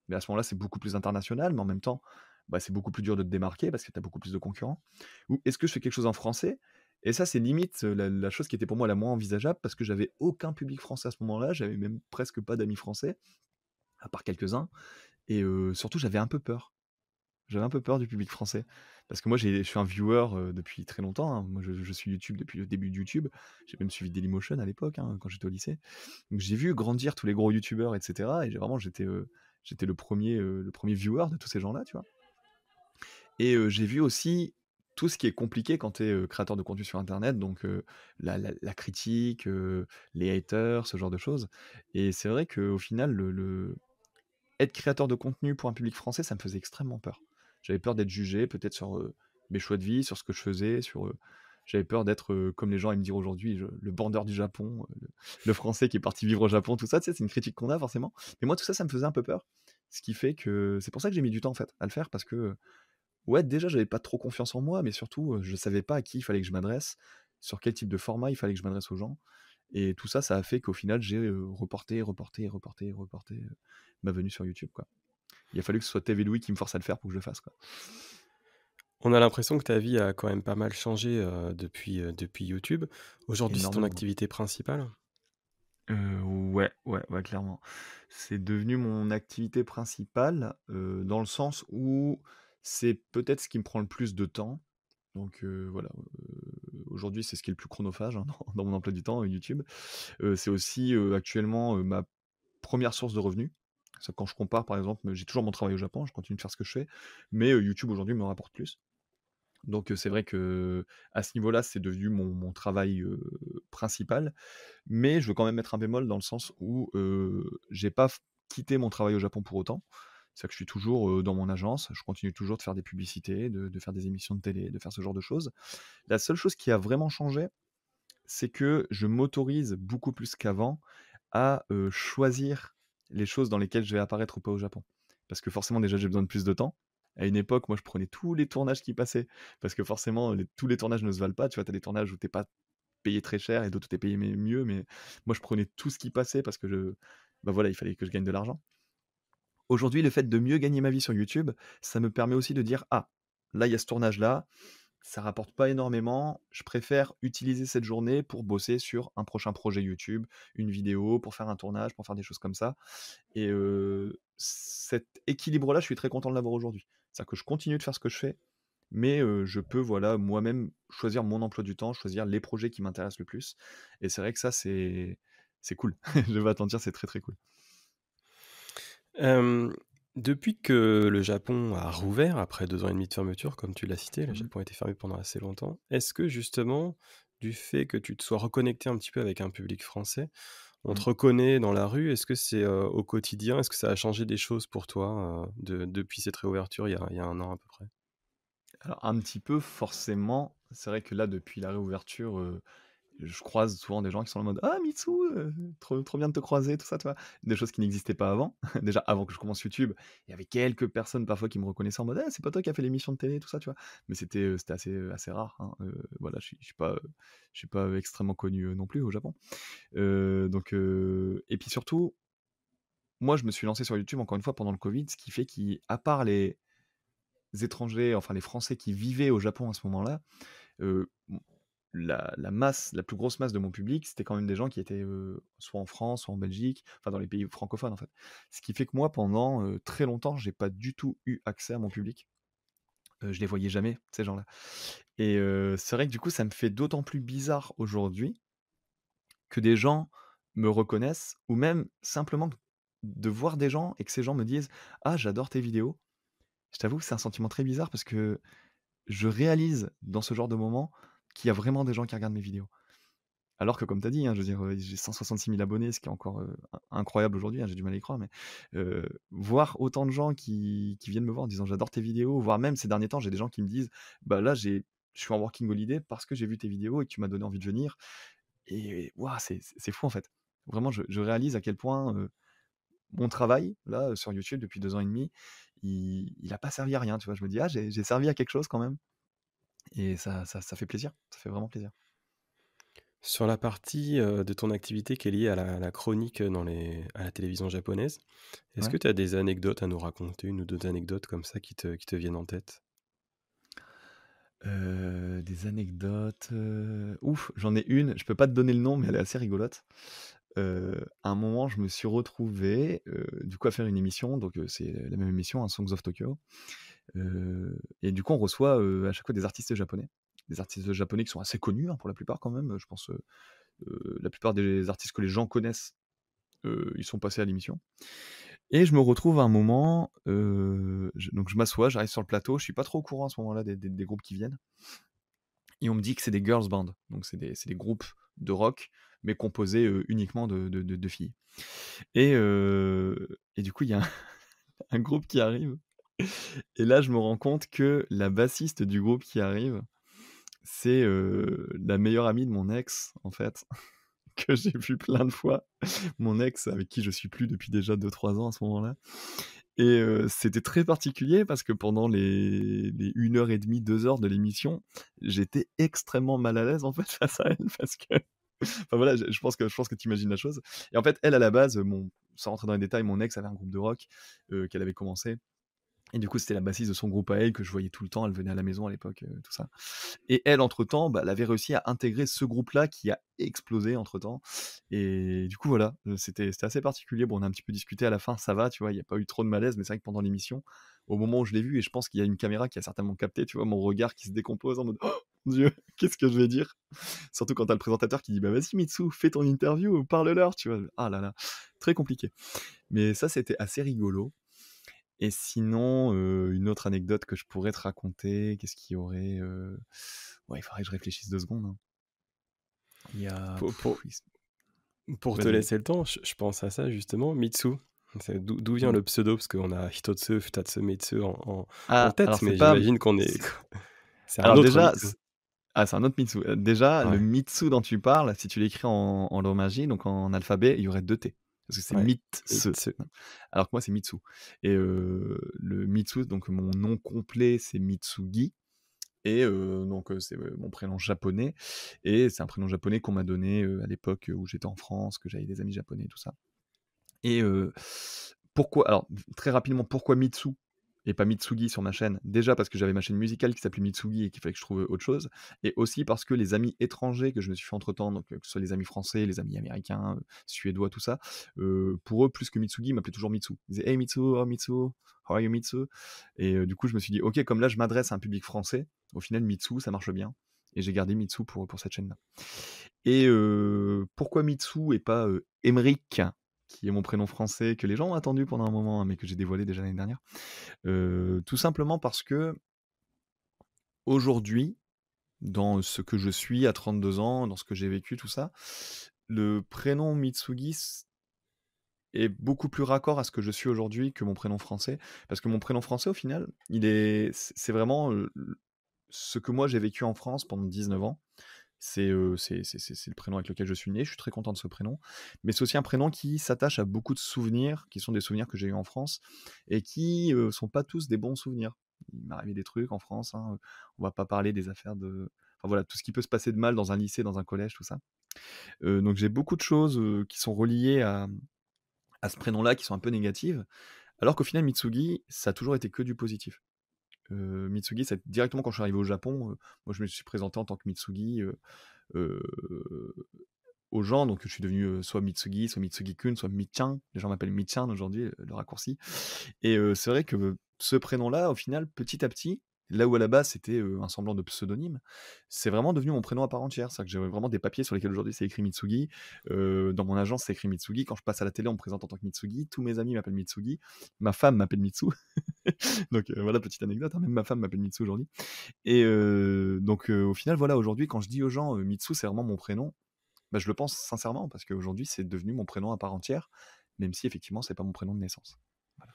Mais à ce moment-là, c'est beaucoup plus international, mais en même temps, bah, c'est beaucoup plus dur de te démarquer parce que tu as beaucoup plus de concurrents. Ou est-ce que je fais quelque chose en français? Et ça, c'est limite, la chose qui était pour moi la moins envisageable parce que j'avais aucun public français à ce moment-là, j'avais même presque pas d'amis français, à part quelques-uns, et surtout j'avais un peu peur. J'avais un peu peur du public français. Parce que moi, je suis un viewer, depuis très longtemps, hein. Moi, je suis YouTube depuis le début de YouTube. J'ai même suivi Dailymotion à l'époque, hein, quand j'étais au lycée. Donc j'ai vu grandir tous les gros youtubeurs et cetera, et j'étais le premier viewer de tous ces gens-là, tu vois? Et j'ai vu aussi tout ce qui est compliqué quand tu es, créateur de contenu sur internet, donc la critique, les haters, ce genre de choses. Et c'est vrai qu'au final, le être créateur de contenu pour un public français, ça me faisait extrêmement peur. J'avais peur d'être jugé, peut-être sur, mes choix de vie, sur ce que je faisais, j'avais peur d'être, comme les gens aiment dire aujourd'hui, le bandeur du Japon, le Français qui est parti vivre au Japon, tout ça, tu sais? C'est une critique qu'on a forcément. Mais moi, tout ça, ça me faisait un peu peur. Ce qui fait que c'est pour ça que j'ai mis du temps, en fait, à le faire parce que, ouais, déjà, j'avais pas trop confiance en moi, mais surtout, je savais pas à qui il fallait que je m'adresse, sur quel type de format il fallait que je m'adresse aux gens. Et tout ça, ça a fait qu'au final, j'ai, reporté, ma venue sur YouTube, quoi. Il a fallu que ce soit TV Louis qui me force à le faire pour que je le fasse, quoi.
On a l'impression que ta vie a quand même pas mal changé, depuis YouTube. Aujourd'hui, c'est ton
Énormément.
activité principale?
Ouais, ouais, ouais, clairement. C'est devenu mon activité principale, dans le sens où c'est peut-être ce qui me prend le plus de temps. Donc voilà, aujourd'hui, c'est ce qui est le plus chronophage, hein, dans mon emploi du temps, YouTube. C'est aussi, actuellement, ma première source de revenus. Ça, quand je compare, par exemple, j'ai toujours mon travail au Japon, je continue de faire ce que je fais, mais YouTube aujourd'hui me rapporte plus. Donc c'est vrai que à ce niveau-là, c'est devenu mon travail, principal. Mais je veux quand même mettre un bémol dans le sens où, j'ai pas quitté mon travail au Japon pour autant. C'est-à-dire que je suis toujours, dans mon agence, je continue toujours de faire des publicités, de faire des émissions de télé, de faire ce genre de choses. La seule chose qui a vraiment changé, c'est que je m'autorise beaucoup plus qu'avant à, choisir les choses dans lesquelles je vais apparaître ou pas au Japon. Parce que forcément déjà j'ai besoin de plus de temps. À une époque, moi je prenais tous les tournages qui passaient, parce que forcément tous les tournages ne se valent pas, tu vois? Tu as des tournages où tu es pas payé très cher et d'autres où tu es payé mieux, mais moi je prenais tout ce qui passait parce que bah voilà, il fallait que je gagne de l'argent. Aujourd'hui, le fait de mieux gagner ma vie sur YouTube, ça me permet aussi de dire: «Ah, là, il y a ce tournage-là, ça rapporte pas énormément, je préfère utiliser cette journée pour bosser sur un prochain projet YouTube, une vidéo, pour faire un tournage, pour faire des choses comme ça», et cet équilibre-là, je suis très content de l'avoir aujourd'hui. C'est-à-dire que je continue de faire ce que je fais, mais je peux, voilà, moi-même choisir mon emploi du temps, choisir les projets qui m'intéressent le plus, et c'est vrai que ça, c'est cool. Je vais pas te mentir, c'est très, très cool.
Hem, Depuis que le Japon a rouvert, après 2 ans et demi de fermeture, comme tu l'as cité, le
Mmh.
Japon a été fermé pendant assez longtemps. Est-ce que justement, du fait que tu te sois reconnecté un petit peu avec un public français, on te
Mmh.
reconnaît dans la rue? Est-ce que c'est, au quotidien? Est-ce que ça a changé des choses pour toi, depuis cette réouverture il y a 1 an à peu près?
Alors un petit peu forcément, c'est vrai que là depuis la réouverture, je croise souvent des gens qui sont en mode: «Ah Mitsou, trop trop bien de te croiser», tout ça, tu vois? Des choses qui n'existaient pas avant. Déjà avant que je commence YouTube, il y avait quelques personnes parfois qui me reconnaissaient en mode: «Ah c'est pas toi qui as fait l'émission de télé?» tout ça, tu vois? Mais c'était assez, assez rare, hein, voilà, je suis pas extrêmement connu, non plus au Japon. Et puis surtout, moi je me suis lancé sur YouTube encore une fois pendant le Covid, ce qui fait qu'à part les étrangers, enfin les Français qui vivaient au Japon à ce moment-là, m la masse, la plus grosse masse de mon public, c'était quand même des gens qui étaient, soit en France, soit en Belgique, enfin dans les pays francophones, en fait. Ce qui fait que moi, pendant, très longtemps, j'ai pas du tout eu accès à mon public. Je les voyais jamais, ces gens-là, et c'est vrai que du coup, ça me fait d'autant plus bizarre aujourd'hui que des gens me reconnaissent, ou même simplement de voir des gens et que ces gens me disent: «Ah j'adore tes vidéos». Je t'avoue que c'est un sentiment très bizarre parce que je réalise dans ce genre de moment qu'il y a vraiment des gens qui regardent mes vidéos. Alors que comme tu as dit, hein, je veux dire, j'ai 166 000 abonnés, ce qui est encore, incroyable aujourd'hui, hein, j'ai du mal à y croire, mais voir autant de gens qui viennent me voir en disant: «J'adore tes vidéos», voire même ces derniers temps, j'ai des gens qui me disent: «Bah, là, je suis en working holiday parce que j'ai vu tes vidéos et que tu m'as donné envie de venir», et waouh, c'est fou, en fait. Vraiment, je réalise à quel point, mon travail, là, sur YouTube depuis 2 ans et demi, il a pas servi à rien, tu vois? Je me dis: «Ah, j'ai servi à quelque chose quand même», et ça fait plaisir, ça fait vraiment plaisir.
Sur la partie, de ton activité qui est liée à la chronique, à la télévision japonaise, est-ce
Ouais.
que tu as des anecdotes à nous raconter, 1 ou 2 anecdotes comme ça qui te viennent en tête?
Des anecdotes, ouf, j'en ai une, je peux pas te donner le nom, mais elle est assez rigolote. À un moment, je me suis retrouvé, du coup, à faire une émission, donc c'est la même émission, hein, Songs of Tokyo, et du coup, on reçoit, à chaque fois des artistes japonais. Des artistes japonais qui sont assez connus, hein, pour la plupart quand même, je pense, la plupart des artistes que les gens connaissent, ils sont passés à l'émission, et je me retrouve à un moment, donc je m'assois, j'arrive sur le plateau, je suis pas trop au courant à ce moment-là des groupes qui viennent. Et on me dit que c'est des girls band, donc c'est des groupes de rock, mais composés, uniquement de filles. Et du coup, il y a un un groupe qui arrive, et là, je me rends compte que la bassiste du groupe qui arrive, c'est, la meilleure amie de mon ex, en fait, que j'ai vu plein de fois. Mon ex avec qui je suis plus depuis déjà 2-3 ans à ce moment-là, et c'était très particulier parce que pendant les 1 heure et demie, 2 heures de l'émission, j'étais extrêmement mal à l'aise, en fait, face à elle parce que enfin voilà, je pense que tu imagines la chose, et en fait, elle, à la base, sans rentrer dans les détails, mon ex avait un groupe de rock, qu'elle avait commencé, et du coup, c'était la bassiste de son groupe à elle que je voyais tout le temps. Elle venait à la maison à l'époque, tout ça, et elle, entre-temps, bah, elle avait réussi à intégrer ce groupe-là qui a explosé entre-temps, et du coup, voilà, c'était assez particulier. Bon, on a un petit peu discuté à la fin, ça va, tu vois? Il y a pas eu trop de malaise, mais c'est vrai que pendant l'émission, au moment où je l'ai vue, et je pense qu'il y a une caméra qui a certainement capté, tu vois? Mon regard qui se décompose en mode: «Oh mon Dieu, qu'est-ce que je vais dire?» Surtout quand tu as le présentateur qui dit: «Bah, vas-y Mitsu, fais ton interview, parle-leur», tu vois? Ah là là, très compliqué. Mais ça, c'était assez rigolo, et sinon, une autre anecdote que je pourrais te raconter, qu'est-ce qu'il y aurait? Ouais, il faudrait que je réfléchisse 2 secondes, hein. Il y a
Pour pour
il s
pour te
Vas-y, vas-y.
laisser le temps, je pense à ça justement, Mitsu, c'est d'où vient
Mmh.
le pseudo? Parce qu'on a Hitotsu, Futatsu, Metsu en
Ah,
tête,
alors c'est
mais
pas
j'imagine qu'on est
c
c'est un
alors
autre
déjà,
Mitsu.
Ah, c'est un autre Mitsu. Déjà, le
Ouais,
Mitsu dont tu parles, si tu l'écris en romaji, donc en alphabet, il y aurait 2 T. Parce que c'est
ouais.
Mitse.
Mitsu.
Alors que moi, c'est Mitsu. Et le Mitsu, donc mon nom complet, c'est Mitsugi. Et donc c'est, mon prénom japonais et c'est un prénom japonais qu'on m'a donné, à l'époque, où j'étais en France, que j'avais des amis japonais et tout ça. Et pourquoi alors très rapidement, pourquoi Mitsu et pas Mitsugi sur ma chaîne? Déjà parce que j'avais ma chaîne musicale qui s'appelait Mitsugi et qu'il fallait que je trouve, autre chose et aussi parce que les amis étrangers que je me suis fait entre temps, donc que ce soit les amis français, les amis américains, suédois, tout ça, pour eux, plus que Mitsugi, ils m'appelaient toujours Mitsu. Ils disaient: «Hey Mitsu, oh Mitsu, how are you Mitsu?» Et du coup, je me suis dit: «OK, comme là, je m'adresse à un public français, au final Mitsu, ça marche bien» et j'ai gardé Mitsu pour cette chaîne-là. Et pourquoi Mitsu et pas, Aymeric, qui est mon prénom français, que les gens ont attendu pendant un moment, hein, mais que j'ai dévoilé déjà l'année dernière? Tout simplement parce qu'aujourd'hui, dans ce que je suis à 32 ans, dans ce que j'ai vécu, tout ça, le prénom Mitsugi est beaucoup plus raccord à ce que je suis aujourd'hui que mon prénom français. Parce que mon prénom français, au final, c'est vraiment, ce que moi j'ai vécu en France pendant 19 ans. C'est le prénom avec lequel je suis né, je suis très content de ce prénom. Mais c'est aussi un prénom qui s'attache à beaucoup de souvenirs, qui sont des souvenirs que j'ai eus en France et qui, sont pas tous des bons souvenirs. Il m'est arrivé des trucs en France, hein, on va pas parler des affaires de enfin voilà, tout ce qui peut se passer de mal dans un lycée, dans un collège, tout ça. Donc j'ai beaucoup de choses, qui sont reliées à ce prénom-là, qui sont un peu négatives, alors qu'au final Mitsugi, ça a toujours été que du positif. Mitsugi, c'est directement quand je suis arrivé au Japon, moi je me suis présenté en tant que Mitsugi, heu, aux gens, donc je suis devenu, soit Mitsugi, soit Mitsugi-kun, soit Michan. Les gens m'appellent Michan aujourd'hui, le raccourci et c'est vrai que ce prénom-là, au final, petit à petit, là où à la base c'était, un semblant de pseudonyme, c'est vraiment devenu mon prénom à part entière. C'est-à-dire que j'ai vraiment des papiers sur lesquels aujourd'hui c'est écrit Mitsugi, dans mon agence c'est écrit Mitsugi. Quand je passe à la télé, on me présente en tant que Mitsugi. Tous mes amis m'appellent Mitsugi. Ma femme m'appelle Mitsu. Donc voilà, petite anecdote, hein, même ma femme m'appelle Mitsu aujourd'hui et donc au final, voilà, aujourd'hui, quand je dis aux gens, Mitsu, c'est vraiment mon prénom, bah, je le pense sincèrement parce qu'aujourd'hui, c'est devenu mon prénom à part entière, même si effectivement, c'est pas mon prénom de naissance. Voilà.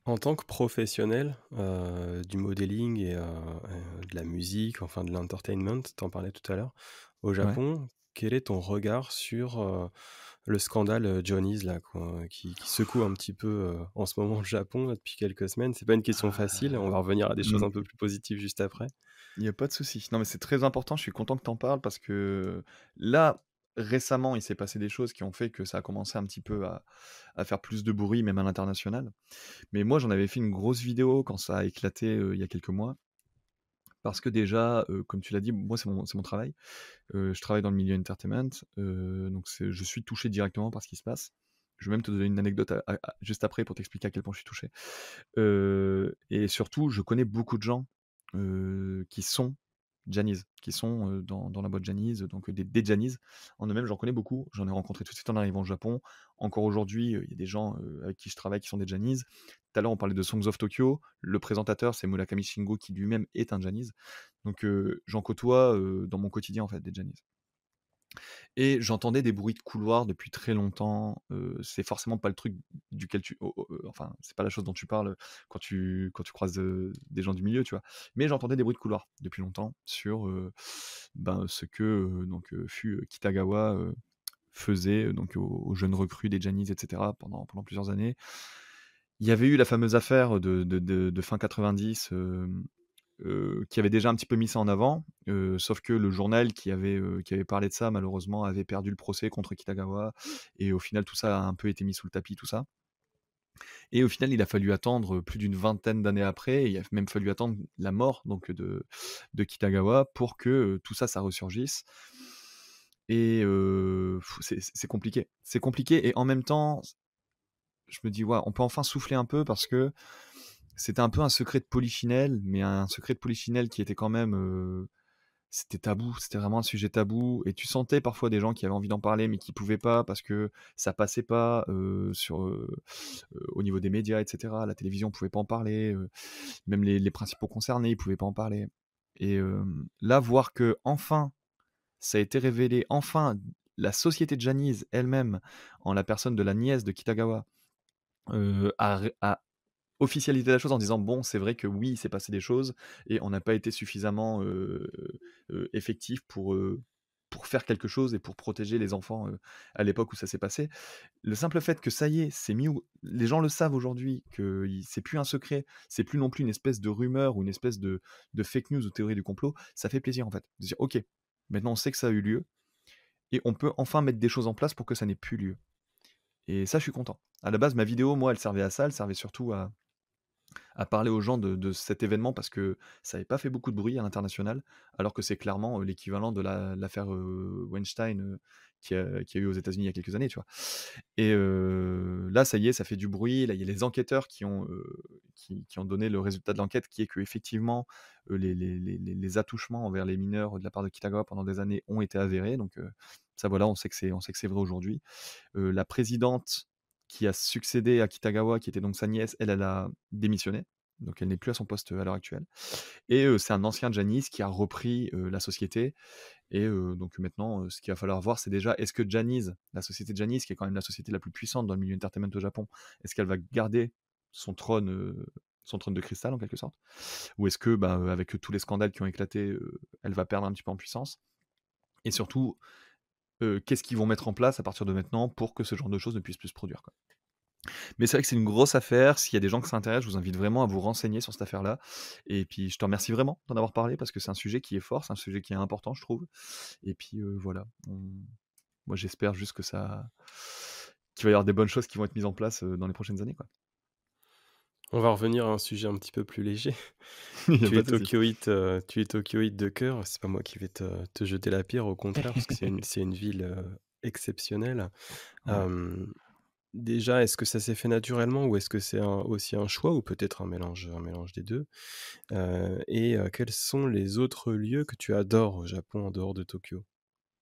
En tant que professionnel, du modeling de la musique, enfin de l'entertainment, tu en parlais tout à l'heure. Au
Ouais.
Japon, quel est ton regard sur, le scandale, Johnny's là quoi, qui secoue un petit peu, en ce moment le Japon là, depuis quelques semaines? C'est pas une question facile, on va revenir à des choses
Mmh.
un peu plus positives juste après.
Il y a pas de souci. Non, mais c'est très important, je suis content que tu en parles parce que là, récemment, il s'est passé des choses qui ont fait que ça a commencé un petit peu à faire plus de bruit, même à l'international. Mais moi, j'en avais fait une grosse vidéo quand ça a éclaté, il y a quelques mois. Parce que déjà, comme tu l'as dit, moi, c'est mon travail. Je travaille dans le milieu entertainment, donc je suis touché directement par ce qui se passe. Je vais même te donner une anecdote juste après pour t'expliquer à quel point je suis touché. Et surtout, je connais beaucoup de gens, qui sont Johnny's, qui sont, dans la boîte Johnny's, donc des Johnny's. En eux-mêmes, j'en connais beaucoup. J'en ai rencontré tout de suite en arrivant au Japon. Encore aujourd'hui, il y a des gens, avec qui je travaille qui sont des Johnny's. Tout à l'heure, on parlait de Songs of Tokyo. Le présentateur, c'est Murakami Shingo qui lui-même est un Johnny's. Donc j'en côtoie, dans mon quotidien, en fait, des Johnny's. Et j'entendais des bruits de couloir depuis très longtemps, c'est forcément pas le truc duquel enfin, c'est pas la chose dont tu parles, quand tu croises, des gens du milieu, tu vois? Mais j'entendais des bruits de couloir depuis longtemps sur, ben, ce que, fut, Kitagawa, faisait, donc aux jeunes recrues des Johnny's et cetera pendant plusieurs années. Il y avait eu la fameuse affaire de fin 90, qui avait déjà un petit peu mis ça en avant, sauf que le journal qui avait parlé de ça, malheureusement, avait perdu le procès contre Kitagawa et au final, tout ça a un peu été mis sous le tapis, tout ça et au final, il a fallu attendre, plus d'une vingtaine d'années après et il a même fallu attendre la mort donc de Kitagawa pour que, tout ça, ça ressurgisse et c'est compliqué. C'est compliqué et en même temps, je me dis: «Waouh, on peut enfin souffler un peu» parce que c'était un peu un secret de polichinelle, mais un secret de polichinelle qui était quand même, c'était tabou, c'était vraiment un sujet tabou et tu sentais parfois des gens qui avaient envie d'en parler, mais qui pouvaient pas parce que ça passait pas, au niveau des médias et cetera. La télévision pouvait pas en parler, même les principaux concernés, ils pouvaient pas en parler et là, voir qu'enfin, ça a été révélé, enfin, la société Johnny's elle-même, en la personne de la nièce de Kitagawa, a officialiser la chose en disant: «Bon, c'est vrai que oui, il s'est passé des choses et on n'a pas été suffisamment, effectifs pour faire quelque chose et pour protéger les enfants, à l'époque où ça s'est passé». Le simple fait que ça y est, c'est mis où les gens le savent aujourd'hui, que i c'est plus un secret, c'est plus non plus une espèce de rumeur ou une espèce de fake news ou théorie du complot, ça fait plaisir en fait. De dire: «OK, maintenant on sait que ça a eu lieu et on peut enfin mettre des choses en place pour que ça n'ait plus lieu» et ça, je suis content. À la base, ma vidéo, moi, elle servait à ça, elle servait surtout à parler aux gens de cet événement parce que ça avait pas fait beaucoup de bruit à l'international, alors que c'est clairement, l'équivalent de l'affaire, Weinstein, qui a eu aux États-Unis il y a quelques années, tu vois? Et là, ça y est, ça fait du bruit. Là, il y a les enquêteurs qui ont donné le résultat de l'enquête qui est qu'effectivement, les attouchements envers les mineurs de la part de Kitagawa pendant des années ont été avérés donc ça voilà, on sait que c'est vrai aujourd'hui. La présidente qui a succédé à Kitagawa, qui était donc sa nièce, elle, elle a démissionné, donc elle n'est plus à son poste, à l'heure actuelle et c'est un ancien Janis qui a repris, la société et donc maintenant, ce qu'il va falloir voir, c'est déjà est-ce que Janis, la société Janis, qui est quand même la société la plus puissante dans le milieu entertainment au Japon, est-ce qu'elle va garder son trône de cristal en quelque sorte? Ou est-ce que, bah, avec tous les scandales qui ont éclaté, elle va perdre un petit peu en puissance? Et surtout, qu'est-ce qu'ils vont mettre en place à partir de maintenant pour que ce genre de choses ne puisse plus se produire, quoi? Mais c'est vrai que c'est une grosse affaire. S'il y a des gens que ça intéresse, je vous invite vraiment à vous renseigner sur cette affaire-là. Et puis, je te remercie vraiment d'en avoir parlé parce que c'est un sujet qui est fort, c'est un sujet qui est important, je trouve. Et puis, voilà. Moi, j'espère juste qu'il va y avoir des bonnes choses qui vont être mises en place dans les prochaines années, quoi.
On va revenir à un sujet un petit peu plus léger.
Il n'y a
Tu
pas
es
de souci.
tokyoïte de cœur, c'est pas moi qui vais te jeter la pierre, au contraire, parce que c'est une ville, exceptionnelle.
Ouais.
Hem, Déjà, est-ce que ça s'est fait naturellement ou est-ce que c'est aussi un choix ou peut-être un mélange des 2. Quels sont les autres lieux que tu adores au Japon en dehors de Tokyo?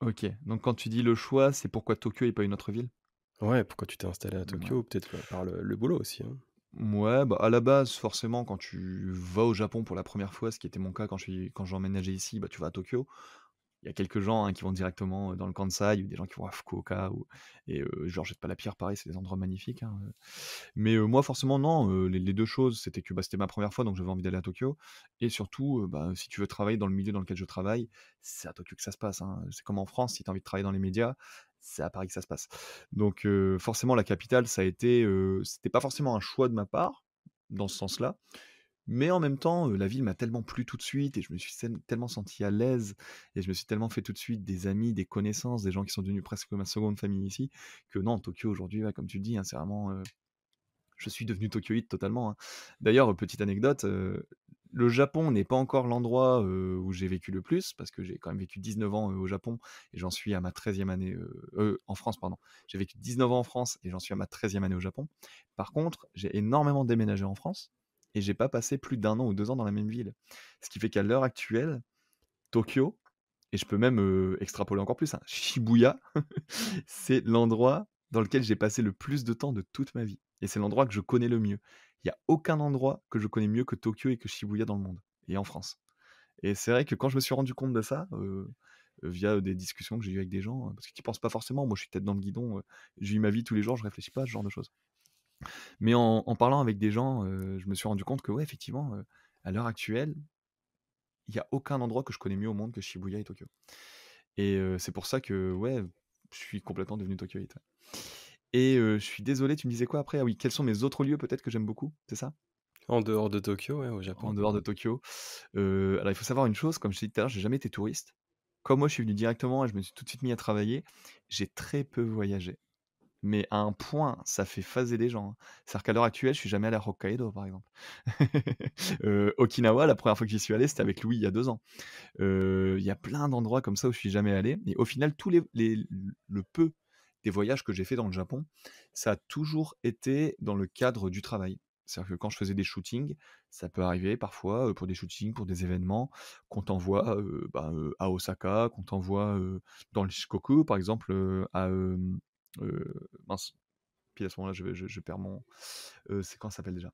Ok. Donc, quand tu dis le choix, c'est pourquoi Tokyo et pas une autre ville?
Ouais, pourquoi tu t'es installé à
Ouais.
Tokyo? Peut-être, par le boulot aussi, hein?
Ouais, bah, à la base, forcément, quand tu vas au Japon pour la première fois, ce qui était mon cas quand j'ai emménagé ici, bah, tu vas à Tokyo. Il y a quelques gens, hein, qui vont directement, dans le Kansai ou des gens qui vont à Fukuoka je leur jette pas la pierre, pareil, c'est des endroits magnifiques, hein, Mais moi forcément non, les 2 choses, c'était que, bah, c'était ma première fois donc j'avais envie d'aller à Tokyo et surtout, bah, si tu veux travailler dans le milieu dans lequel je travaille, c'est à Tokyo que ça se passe, hein. C'est comme en France, si tu as envie de travailler dans les médias, c'est à Paris que ça se passe. Donc forcément la capitale ça a été, c'était pas forcément un choix de ma part, dans ce sens-là, mais en même temps, la ville m'a tellement plu tout de suite et je me suis tellement senti à l'aise et je me suis tellement fait tout de suite des amis, des connaissances, des gens qui sont devenus presque ma seconde famille ici, que non, Tokyo aujourd'hui, ouais, comme tu le dis, hein, c'est vraiment, je suis devenu tokyoïte totalement, hein. D'ailleurs, petite anecdote, le Japon n'est pas encore l'endroit, où j'ai vécu le plus, parce que j'ai quand même vécu 19 ans, au Japon et j'en suis à ma 13e année, en France, pardon. J'ai vécu 19 ans en France et j'en suis à ma 13e année au Japon. Par contre, j'ai énormément déménagé en France et j'ai pas passé plus d'1 an ou 2 ans dans la même ville. Ce qui fait qu'à l'heure actuelle, Tokyo et je peux même, extrapoler encore plus, hein, Shibuya, c'est l'endroit dans lequel j'ai passé le plus de temps de toute ma vie et c'est l'endroit que je connais le mieux. Il y a aucun endroit que je connais mieux que Tokyo et que Shibuya dans le monde et en France et c'est vrai que quand je me suis rendu compte de ça, via des discussions que j'ai eues avec des gens, parce que tu y penses pas forcément, moi je suis tête dans le guidon, je vis ma vie tous les jours, je réfléchis pas à ce genre de choses. Mais en parlant avec des gens, je me suis rendu compte que ouais, effectivement, à l'heure actuelle, il y a aucun endroit que je connais mieux au monde que Shibuya et Tokyo. Et c'est pour ça que, ouais, je suis complètement devenu tokyoïte, ouais. Et je suis désolé, tu me disais quoi après? Ah oui, quels sont mes autres lieux peut-être que j'aime beaucoup, c'est ça?
En dehors de Tokyo, ouais, au
En
Japon?
dehors de Tokyo? Alors il faut savoir une chose, comme je t'ai dit tout à l'heure, j'ai jamais été touriste. Comme moi je suis venu directement et je me suis tout de suite mis à travailler, j'ai très peu voyagé. Mais à un point, ça fait phaser les gens, hein. C'est-à-dire qu'à l'heure actuelle, je suis jamais allé à Hokkaido, par exemple. Okinawa, la première fois que j'y suis allé, c'était avec Louis il y a 2 ans. Il y a plein d'endroits comme ça où je suis jamais allé et au final tous le peu des voyages que j'ai fait dans le Japon, ça a toujours été dans le cadre du travail. C'est-à-dire que quand je faisais des shootings, ça peut arriver parfois, pour des shootings, pour des événements, qu'on t'envoie, à Osaka, qu'on t'envoie, dans le Shikoku par exemple, mince, puis à ce moment-là je perds mon, c'est comment ça s'appelle déjà?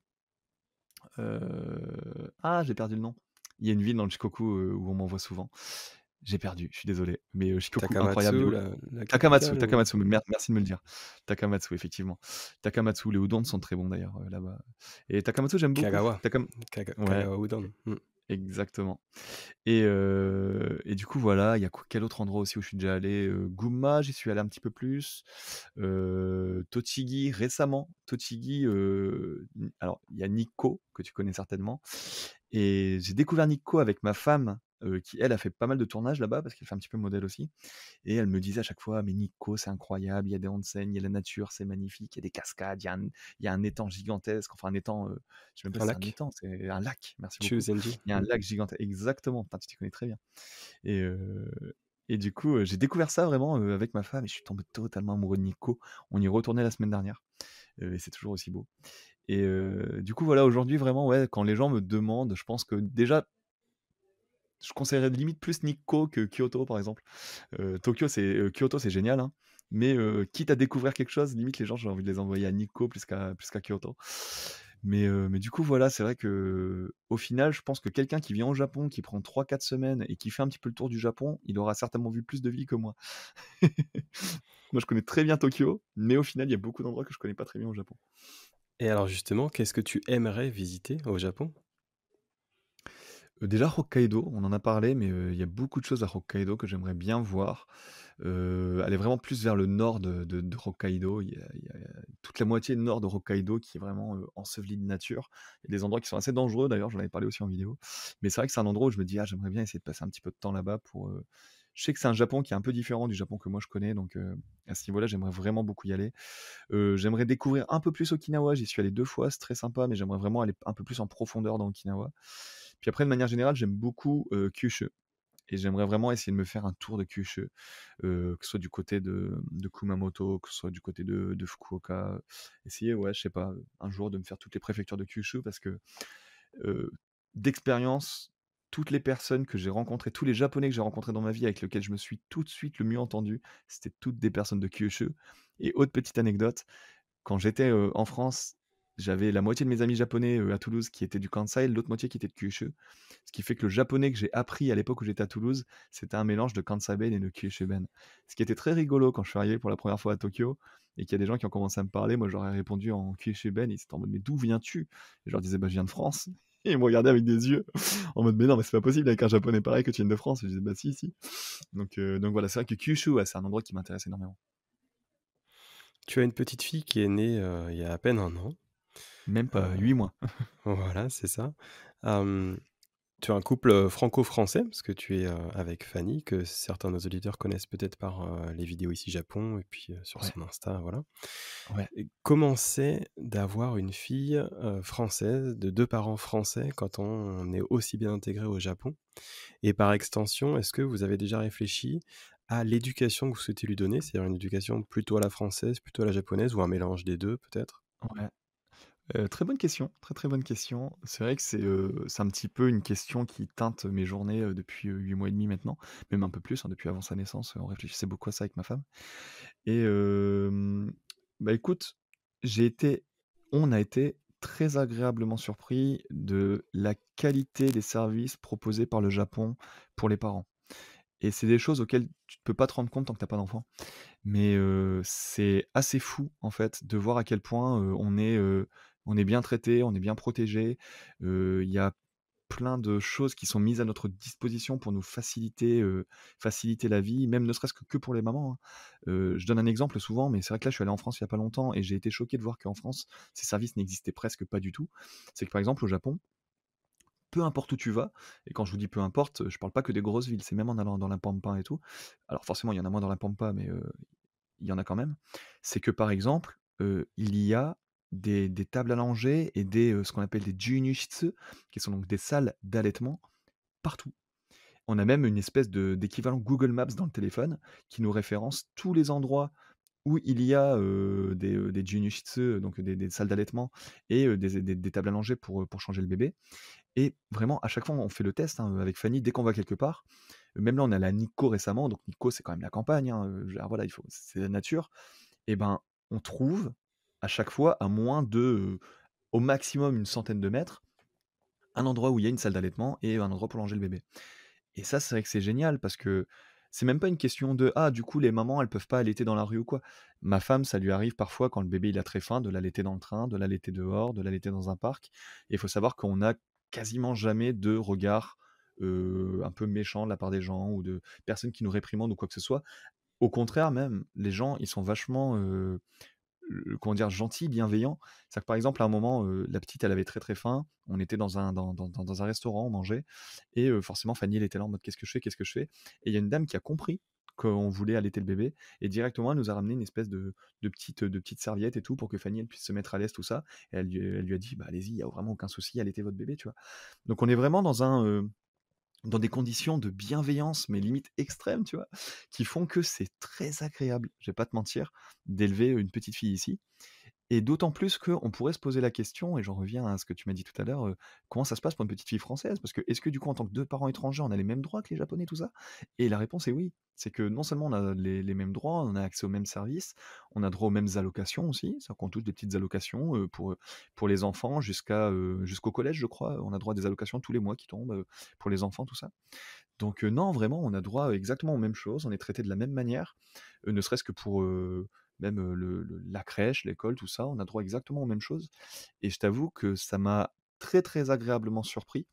J'ai perdu le nom. Il y a une ville dans le Shikoku, où on m'envoie souvent. J'ai perdu, je suis désolé, mais Shikoku incroyable, les
Takamatsu,
u
la
Takamatsu,
capitale ou?
Takamatsu, merci de me le dire. Takamatsu, effectivement. Takamatsu, les udon sont très bons d'ailleurs, là-bas et Takamatsu, j'aime beaucoup.
Kagawa,
Ouais,
Kagawa Udon.
exactement et du coup, voilà, il y a quel autre endroit aussi où je suis déjà allé? Gunma, j'y suis allé un petit peu plus, Tochigi récemment. Tochigi, alors il y a Nikko, que tu connais certainement et j'ai découvert Nikko avec ma femme, qui elle a fait pas mal de tournages là-bas parce qu'elle fait un petit peu modèle aussi et elle me disait à chaque fois: «Mais Nikko, c'est incroyable, il y a des onsen, il y a la nature, c'est magnifique, il y a des cascades, il y a un étang gigantesque», enfin un étang, je sais même pas
Un
si c'est un
lac?
étang, c'est un lac, merci beaucoup.
Chuzenji.
Il y a un lac gigantesque exactement, putain, tu t'y connais très bien et heu et du coup, j'ai découvert ça vraiment, avec ma femme et je suis tombé totalement amoureux de Nikko. On y retournait la semaine dernière, et c'est toujours aussi beau et du coup, voilà, aujourd'hui, vraiment, ouais, quand les gens me demandent, je pense que déjà, je conseillerais limite plus Nikko que Kyoto, par exemple. Kyoto, c'est génial, hein, mais quitte à découvrir quelque chose, limite les gens, j'ai envie de les envoyer à Nikko plus qu'à Kyoto. Mais du coup, voilà, c'est vrai qu'au final, je pense que quelqu'un qui vient au Japon, qui prend 3 4 semaines et qui fait un petit peu le tour du Japon, il aura certainement vu plus de villes que moi. Moi, je connais très bien Tokyo, mais au final, il y a beaucoup d'endroits que je connais pas très bien au Japon.
Et alors justement, qu'est-ce que tu aimerais visiter au Japon?
Déjà Hokkaido, on en a parlé, mais il y a beaucoup de choses à Hokkaido que j'aimerais bien voir. Aller vraiment plus vers le nord de Hokkaido. Il y a toute la moitié nord de Hokkaido qui est vraiment, ensevelie de nature. Il y a des endroits qui sont assez dangereux d'ailleurs, j'en avais parlé aussi en vidéo. Mais c'est vrai que c'est un endroit où je me dis: «Ah, j'aimerais bien essayer de passer un petit peu de temps là-bas pour, je sais que c'est un Japon qui est un peu différent du Japon que moi je connais, donc à ce niveau-là, j'aimerais vraiment beaucoup y aller. J'aimerais découvrir un peu plus Okinawa, j'y suis allé 2 fois, c'est très sympa, mais j'aimerais vraiment aller un peu plus en profondeur dans Okinawa. Puis après, de manière générale, j'aime beaucoup, Kyushu et j'aimerais vraiment essayer de me faire un tour de Kyushu, que ce soit du côté de Kumamoto, que ce soit du côté de Fukuoka. Essayer, ouais, je sais pas, un jour de me faire toutes les préfectures de Kyushu parce que, heu, d'expérience, toutes les personnes que j'ai rencontrées, tous les Japonais que j'ai rencontrés dans ma vie avec lesquels je me suis tout de suite le mieux entendu, c'était toutes des personnes de Kyushu et autre petite anecdote, quand j'étais, en France, j'avais la moitié de mes amis japonais, à Toulouse qui étaient du Kansai, l'autre moitié qui était de Kyushu. Ce qui fait que le japonais que j'ai appris à l'époque où j'étais à Toulouse, c'était un mélange de Kansai-ben et de Kyushu-ben. Ce qui était très rigolo quand je suis arrivé pour la première fois à Tokyo et qu'il y a des gens qui ont commencé à me parler, moi j'aurais répondu en Kyushu-ben, ils étaient en mode: «Mais d'où viens-tu?» Et je leur disais: «Bah, je viens de France». Et ils me regardaient avec des yeux en mode: «Mais non, mais c'est pas possible avec un japonais pareil que tu viennes de France». Et je disais: «Bah si, si». Donc voilà, c'est vrai que Kyushu, ouais, c'est un endroit qui m'intéresse énormément.
Tu as une petite fille qui est née, il y a à peine 1 an.
Même pas
Heu,
8 mois.
voilà, c'est ça. Hem, Tu as un couple, franco-français, parce que tu es, avec Fanny, que certains de nos auditeurs connaissent peut-être par, les vidéos Ici Japon et puis, sur
Ouais,
son Insta, voilà.
ouais.
Et comment c'est d'avoir une fille, française, de 2 parents français quand on est aussi bien intégré au Japon? Et par extension, est-ce que vous avez déjà réfléchi à l'éducation que vous souhaitez lui donner? C'est-à-dire une éducation plutôt à la française, plutôt à la japonaise ou un mélange des 2 peut-être?
Ouais. Très bonne question, très, très bonne question. C'est vrai que c'est un petit peu une question qui teinte mes journées, depuis, 8 mois et demi maintenant, même un peu plus, hein, depuis avant sa naissance, on réfléchissait beaucoup à ça avec ma femme et bah, écoute, j'ai été on a été très agréablement surpris de la qualité des services proposés par le Japon pour les parents et c'est des choses auxquelles tu ne peux pas te rendre compte tant que tu as pas d'enfant. Mais c'est assez fou, en fait, de voir à quel point, on est bien traité, on est bien protégé. Il y a plein de choses qui sont mises à notre disposition pour nous faciliter la vie, même ne serait-ce que pour les mamans, hein. Je donne un exemple souvent, mais c'est vrai que là, je suis allé en France il y a pas longtemps et j'ai été choqué de voir qu'en France, ces services n'existaient presque pas du tout. C'est que, par exemple, au Japon, peu importe où tu vas et quand je vous dis peu importe, je parle pas que des grosses villes, c'est même en allant dans la pampa et tout. Alors forcément, il y en a moins dans la pampa, mais il y en a quand même, c'est que par exemple, il y a des tables à langer et ce qu'on appelle des Junushitsu, qui sont donc des salles d'allaitement partout. On a même une espèce d'équivalent Google Maps dans le téléphone qui nous référence tous les endroits où il y a, des Junushitsu, donc des salles d'allaitement et des tables à langer pour changer le bébé et vraiment à chaque fois on fait le test, hein, avec Fanny dès qu'on va quelque part. Même là on est allé à Nikko récemment, donc Nikko c'est quand même la campagne, hein, je veux dire voilà, c'est la nature et ben, on trouve à chaque fois à moins de, au maximum une centaine de mètres, un endroit où il y a une salle d'allaitement et un endroit pour longer le bébé Et ça, c'est vrai que c'est génial parce que c'est même pas une question de: «Ah, du coup, les mamans, elles peuvent pas allaiter dans la rue ou quoi». Ma femme, ça lui arrive parfois quand le bébé, il a très faim, de l'allaiter dans le train, de l'allaiter dehors, de l'allaiter dans un parc. Et il faut savoir qu'on a quasiment jamais de regard, un peu méchant de la part des gens ou de personnes qui nous réprimandent ou quoi que ce soit. Au contraire même, les gens, ils sont vachement, comment dire? Gentils, bienveillants. C'est-à-dire que, par exemple, à un moment, la petite, elle avait très, très faim. On était dans un restaurant, on mangeait et forcément Fanny, elle était là en mode: «Qu'est-ce que je fais? Qu'est-ce que je fais?» Et il y a une dame qui a compris qu'on voulait allaiter le bébé et directement, elle nous a ramené une espèce de petite serviette et tout pour que Fanny, elle puisse se mettre à l'aise, tout ça. Et elle lui a dit: «Bah, allez-y, il y a vraiment aucun souci, allaitez votre bébé», tu vois? Donc on est vraiment dans des conditions de bienveillance, mais limite extrêmes, tu vois? Qui font que c'est très agréable, je vais pas te mentir, d'élever une petite fille ici. Et d'autant plus qu'on pourrait se poser la question, et j'en reviens à ce que tu m'as dit tout à l'heure, comment ça se passe pour une petite fille française? Parce que est-ce que du coup, en tant que 2 parents étrangers, on a les mêmes droits que les Japonais, tout ça? Et la réponse est oui. C'est que non seulement on a les mêmes droits, on a accès aux mêmes services, on a droit aux mêmes allocations aussi, c'est-à-dire qu'on touche des petites allocations, pour les enfants jusqu'au collège, je crois. On a droit à des allocations tous les mois qui tombent, pour les enfants, tout ça. Donc non, vraiment, on a droit exactement aux mêmes choses, on est traité de la même manière, ne serait-ce que pour, même, la crèche, l'école, tout ça, on a droit exactement aux mêmes choses. Et je t'avoue que ça m'a très, très agréablement surpris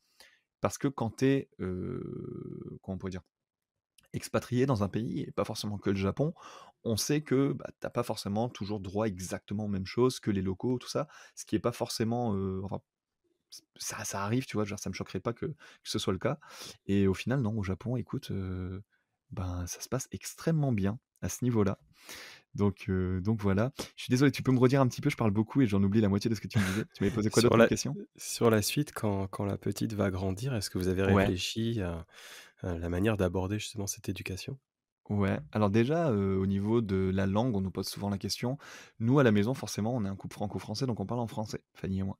parce que quand tu es, comment on pourrait dire? Expatrié dans un pays et pas forcément que le Japon, on sait que, bah, tu pas forcément toujours droit exactement aux mêmes choses que les locaux, tout ça. Ce qui est pas forcément, enfin, ça arrive, tu vois? Genre ça me choquerait pas que ce soit le cas. Et au final, non, au Japon, écoute, ben, ça se passe extrêmement bien à ce niveau-là. Donc voilà. Je suis désolé, tu peux me redire un petit peu? Je parle beaucoup et j'en oublie la moitié de ce que tu me disais. Tu m'avais posé quoi d'autre
Sur
comme
la
question?
sur la suite, quand la petite va grandir, est-ce que vous avez
Ouais.
réfléchi à la manière d'aborder justement cette éducation?
Ouais, alors déjà, au niveau de la langue, on nous pose souvent la question. Nous, à la maison, forcément, on est un couple franco-français, donc on parle en français, Fanny et moi.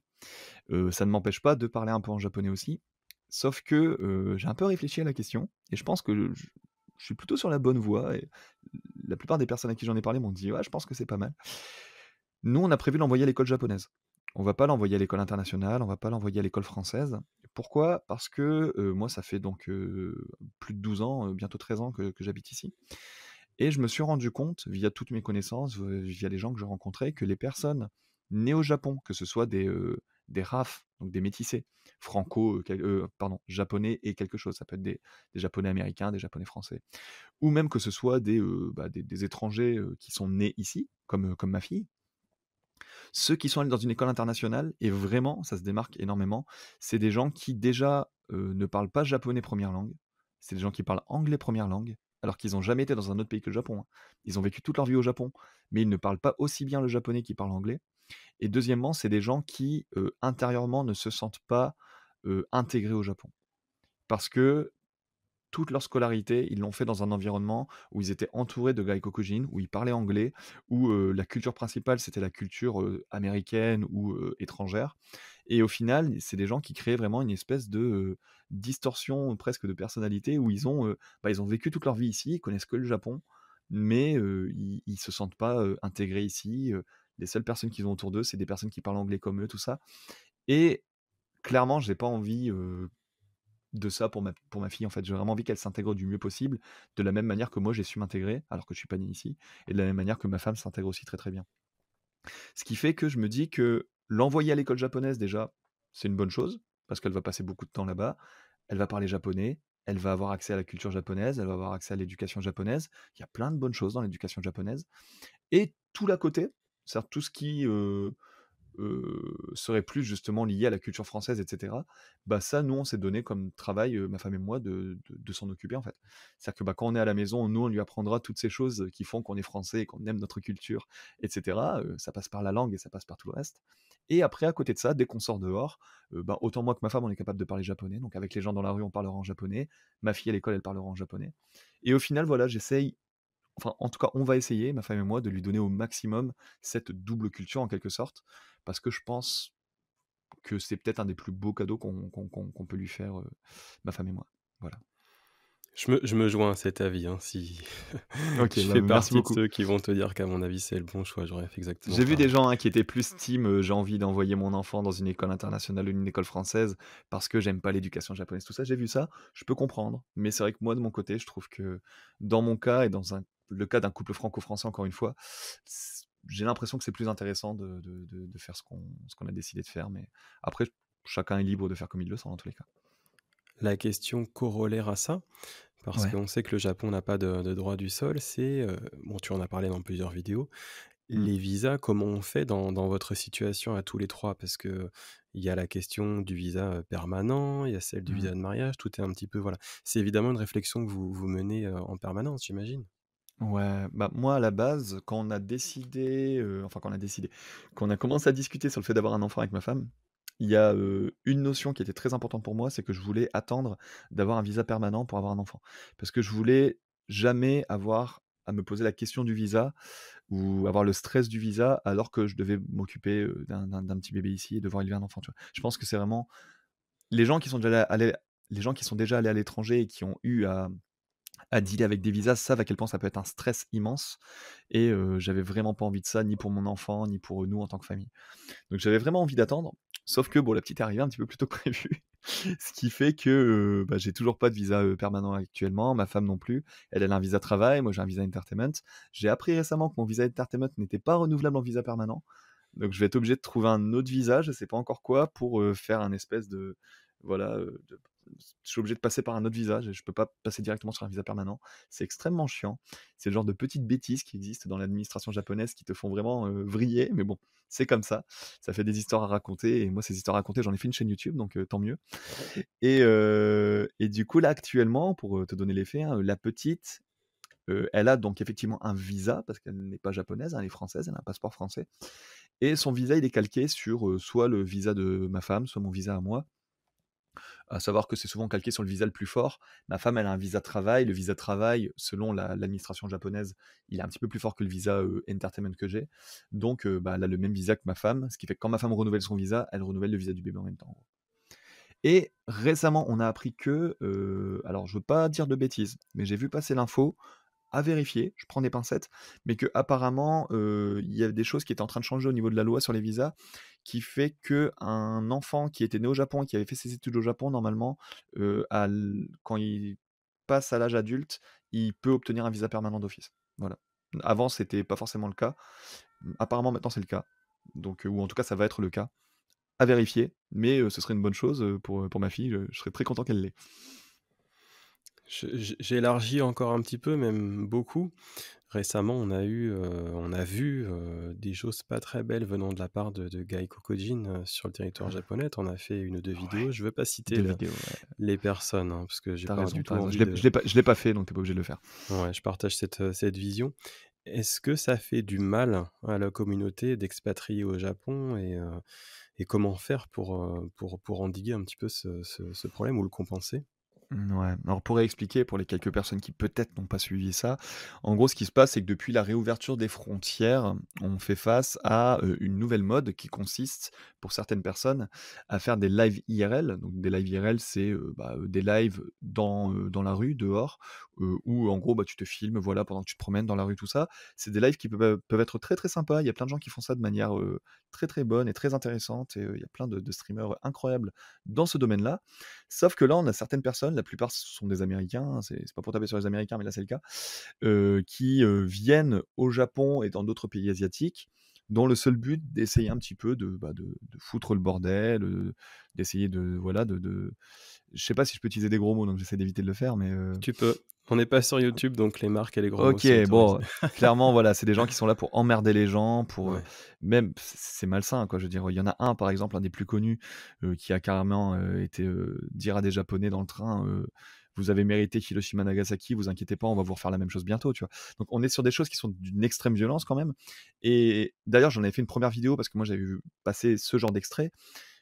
Ça ne m'empêche pas de parler un peu en japonais aussi, sauf que, j'ai un peu réfléchi à la question et je pense que je suis plutôt sur la bonne voie. Et la plupart des personnes à qui j'en ai parlé m'ont dit: «Ouais, je pense que c'est pas mal». Nous, on a prévu de l'envoyer à l'école japonaise. On va pas l'envoyer à l'école internationale, on va pas l'envoyer à l'école française. Pourquoi? Parce que, moi, ça fait donc, plus de 12 ans, bientôt 13 ans que j'habite ici. Et je me suis rendu compte, via toutes mes connaissances, via les gens que je rencontrais, que les personnes nées au Japon, que ce soit des RAF, donc des métissés, franco, pardon, japonais et quelque chose, ça peut être des japonais américains, des japonais français, ou même que ce soit des étrangers, qui sont nés ici, comme ma fille. Ceux qui sont allés dans une école internationale, et vraiment, ça se démarque énormément, c'est des gens qui déjà, ne parlent pas japonais première langue. C'est des gens qui parlent anglais première langue, alors qu'ils ont jamais été dans un autre pays que le Japon, hein. Ils ont vécu toute leur vie au Japon, mais ils ne parlent pas aussi bien le japonais qu'ils parlent anglais. Et deuxièmement, c'est des gens qui, intérieurement, ne se sentent pas, intégrés au Japon. Parce que toute leur scolarité, ils l'ont fait dans un environnement où ils étaient entourés de gaikokujin, où ils parlaient anglais, où, la culture principale, c'était la culture, américaine ou, étrangère. Et au final, c'est des gens qui créent vraiment une espèce de, distorsion presque de personnalité où ils ont vécu toute leur vie ici, ils connaissent que le Japon, mais, ils se sentent pas, intégrés ici. Les seules personnes qu'ils ont autour d'eux, c'est des personnes qui parlent anglais comme eux, tout ça. Et clairement, j'ai pas envie, de ça pour ma fille, en fait. J'ai vraiment envie qu'elle s'intègre du mieux possible, de la même manière que moi j'ai su m'intégrer, alors que je suis pas né ici, et de la même manière que ma femme s'intègre aussi très, très bien. Ce qui fait que je me dis que l'envoyer à l'école japonaise déjà, c'est une bonne chose, parce qu'elle va passer beaucoup de temps là-bas, elle va parler japonais, elle va avoir accès à la culture japonaise, elle va avoir accès à l'éducation japonaise. Il y a plein de bonnes choses dans l'éducation japonaise. Et tout l'à côté, c'est-à-dire tout ce qui, serait plus justement lié à la culture française et cetera, bah, ça, nous, on s'est donné comme travail, ma femme et moi, de s'en occuper, en fait. C'est-à-dire que, bah, quand on est à la maison, nous, on lui apprendra toutes ces choses qui font qu'on est français et qu'on aime notre culture et cetera. Ça passe par la langue et ça passe par tout le reste. Et après, à côté de ça, dès qu'on sort dehors, bah, autant moi que ma femme, on est capable de parler japonais. Donc avec les gens dans la rue, on parlera en japonais. Ma fille à l'école, elle parlera en japonais. Et au final, voilà, j'essaye, enfin, en tout cas, on va essayer, ma femme et moi, de lui donner au maximum cette double culture en quelque sorte, parce que je pense que c'est peut-être un des plus beaux cadeaux qu'on peut lui faire, ma femme et moi. Voilà.
Je me joins à cet avis, hein, si
OK,
je
bah,
fais
merci
partie de
beaucoup.
ceux qui vont te dire qu'à mon avis, c'est le bon choix, j'aurais fait exactement
J'ai vu des
pareil.
gens, hein, qui étaient plus team, j'ai envie d'envoyer mon enfant dans une école internationale ou une école française parce que j'aime pas l'éducation japonaise, tout ça, j'ai vu ça, je peux comprendre. Mais c'est vrai que moi, de mon côté, je trouve que dans mon cas et dans le cas d'un couple franco-français, encore une fois, j'ai l'impression que c'est plus intéressant de faire ce qu'on a décidé de faire. Mais après, chacun est libre de faire comme il le sent, dans tous les cas.
La question corollaire à ça, parce
Ouais.
qu'on sait que le Japon n'a pas de droit du sol, c'est, bon, tu en as parlé dans plusieurs vidéos,
Mmh.
les visas, comment on fait dans votre situation à tous les 3? Parce qu'il y a la question du visa, permanent, il y a celle du
Mmh.
visa de mariage, tout est un petit peu voilà. C'est évidemment une réflexion que vous menez, en permanence, j'imagine?
Ouais, bah, moi, à la base, quand on a décidé, enfin, quand on a commencé à discuter sur le fait d'avoir un enfant avec ma femme, il y a, une notion qui était très importante pour moi, c'est que je voulais attendre d'avoir un visa permanent pour avoir un enfant. Parce que je voulais jamais avoir à me poser la question du visa ou avoir le stress du visa alors que je devais m'occuper, d'un petit bébé ici et devoir élever un enfant, tu vois? Je pense que c'est vraiment les gens qui sont déjà allés les gens qui sont déjà allés à l'étranger et qui ont eu à dealer avec des visas savent à quel point ça peut être un stress immense et j'avais vraiment pas envie de ça, ni pour mon enfant, ni pour, nous en tant que famille. Donc j'avais vraiment envie d'attendre, sauf que bon, la petite est arrivée un petit peu plus tôt que prévu, ce qui fait que, bah, j'ai toujours pas de visa, permanent actuellement, ma femme non plus. Elle, elle a un visa travail, moi j'ai un visa entertainment. J'ai appris récemment que mon visa entertainment n'était pas renouvelable en visa permanent, donc je vais être obligé de trouver un autre visa, je sais pas encore quoi, pour, faire un espèce de voilà, je suis obligé de passer par un autre visa, je peux pas passer directement sur un visa permanent. C'est extrêmement chiant. C'est le genre de petites bêtises qui existent dans l'administration japonaise qui te font vraiment, vriller, mais bon, c'est comme ça. Ça fait des histoires à raconter et moi ces histoires à raconter, j'en ai fait une chaîne YouTube donc tant mieux et du coup là actuellement pour, te donner les faits, hein, la petite, elle a donc effectivement un visa parce qu'elle n'est pas japonaise, hein, elle est française, elle a un passeport français et son visa il est calqué sur, soit le visa de ma femme, soit mon visa à moi. À savoir que c'est souvent calqué sur le visa le plus fort. Ma femme, elle a un visa travail. Le visa travail, selon l'administration japonaise, il est un petit peu plus fort que le visa, entertainment que j'ai. Donc, bah, elle a le même visa que ma femme, ce qui fait que quand ma femme renouvelle son visa, elle renouvelle le visa du bébé en même temps, en gros. Et récemment, on a appris que, alors je veux pas dire de bêtises, mais j'ai vu passer l'info, à vérifier, je prends des pincettes, mais qu'apparemment, il y a des choses qui étaient en train de changer au niveau de la loi sur les visas, qui fait qu'un enfant qui était né au Japon et qui avait fait ses études au Japon, normalement, à l quand il passe à l'âge adulte, il peut obtenir un visa permanent d'office. Voilà. Avant, c'était pas forcément le cas. Apparemment, maintenant, c'est le cas. Donc, ou en tout cas, ça va être le cas. À vérifier, mais ce serait une bonne chose, pour ma fille, je serais très content qu'elle l'ait.
J'élargis encore un petit peu, même beaucoup. Récemment, on a vu, des choses pas très belles venant de la part de Gai Kokojin, sur le territoire japonais. Tu en as fait 1 ou 2
Ouais,
vidéos. Je veux pas citer
2 vidéos, ouais.
les personnes, hein, parce que j'ai
Tu
pas
raison,
du
tu
tout
raison.
envie de
Je l'ai pas fait, donc tu pas obligé de le faire.
ouais, je partage cette vision. Est-ce que ça fait du mal à la communauté d'expatriés au Japon et comment faire pour endiguer un petit peu ce problème ou le compenser?
Ouais. Alors pour expliquer pour les quelques personnes qui peut-être n'ont pas suivi ça, en gros ce qui se passe c'est que depuis la réouverture des frontières, on fait face à, une nouvelle mode qui consiste, pour certaines personnes, à faire des lives IRL. Donc des lives IRL c'est, bah, des lives dans la rue, dehors, où en gros, bah, tu te filmes, voilà, pendant que tu te promènes dans la rue, tout ça. C'est des lives qui peuvent être très, très sympas. Il y a plein de gens qui font ça de manière, très, très bonne et très intéressante et il y a plein de streamers incroyables dans ce domaine-là. Sauf que là, on a certaines personnes, la plupart ce sont des Américains, hein, c'est pas pour taper sur les Américains, mais là c'est le cas, qui, viennent au Japon et dans d'autres pays asiatiques, dans le seul but d'essayer un petit peu de foutre le bordel, d'essayer de voilà, je sais pas si je peux utiliser des gros mots, donc j'essaie d'éviter de le faire, mais
Tu peux. On n'est pas sur YouTube, donc les marques et les gros mots
OK,
sont autorisés.
bon, clairement, voilà, c'est des gens qui sont là pour emmerder les gens, pour,
Ouais.
même c'est malsain, quoi. Je veux dire, il y en a un, par exemple, un des plus connus, qui a carrément, été, dire à des Japonais dans le train, «Vous avez mérité Hiroshima, Nagasaki, vous inquiétez pas, on va vous refaire la même chose bientôt», tu vois? Donc on est sur des choses qui sont d'une extrême violence quand même et d'ailleurs, j'en avais fait une première vidéo parce que moi, j'avais vu passer ce genre d'extrait.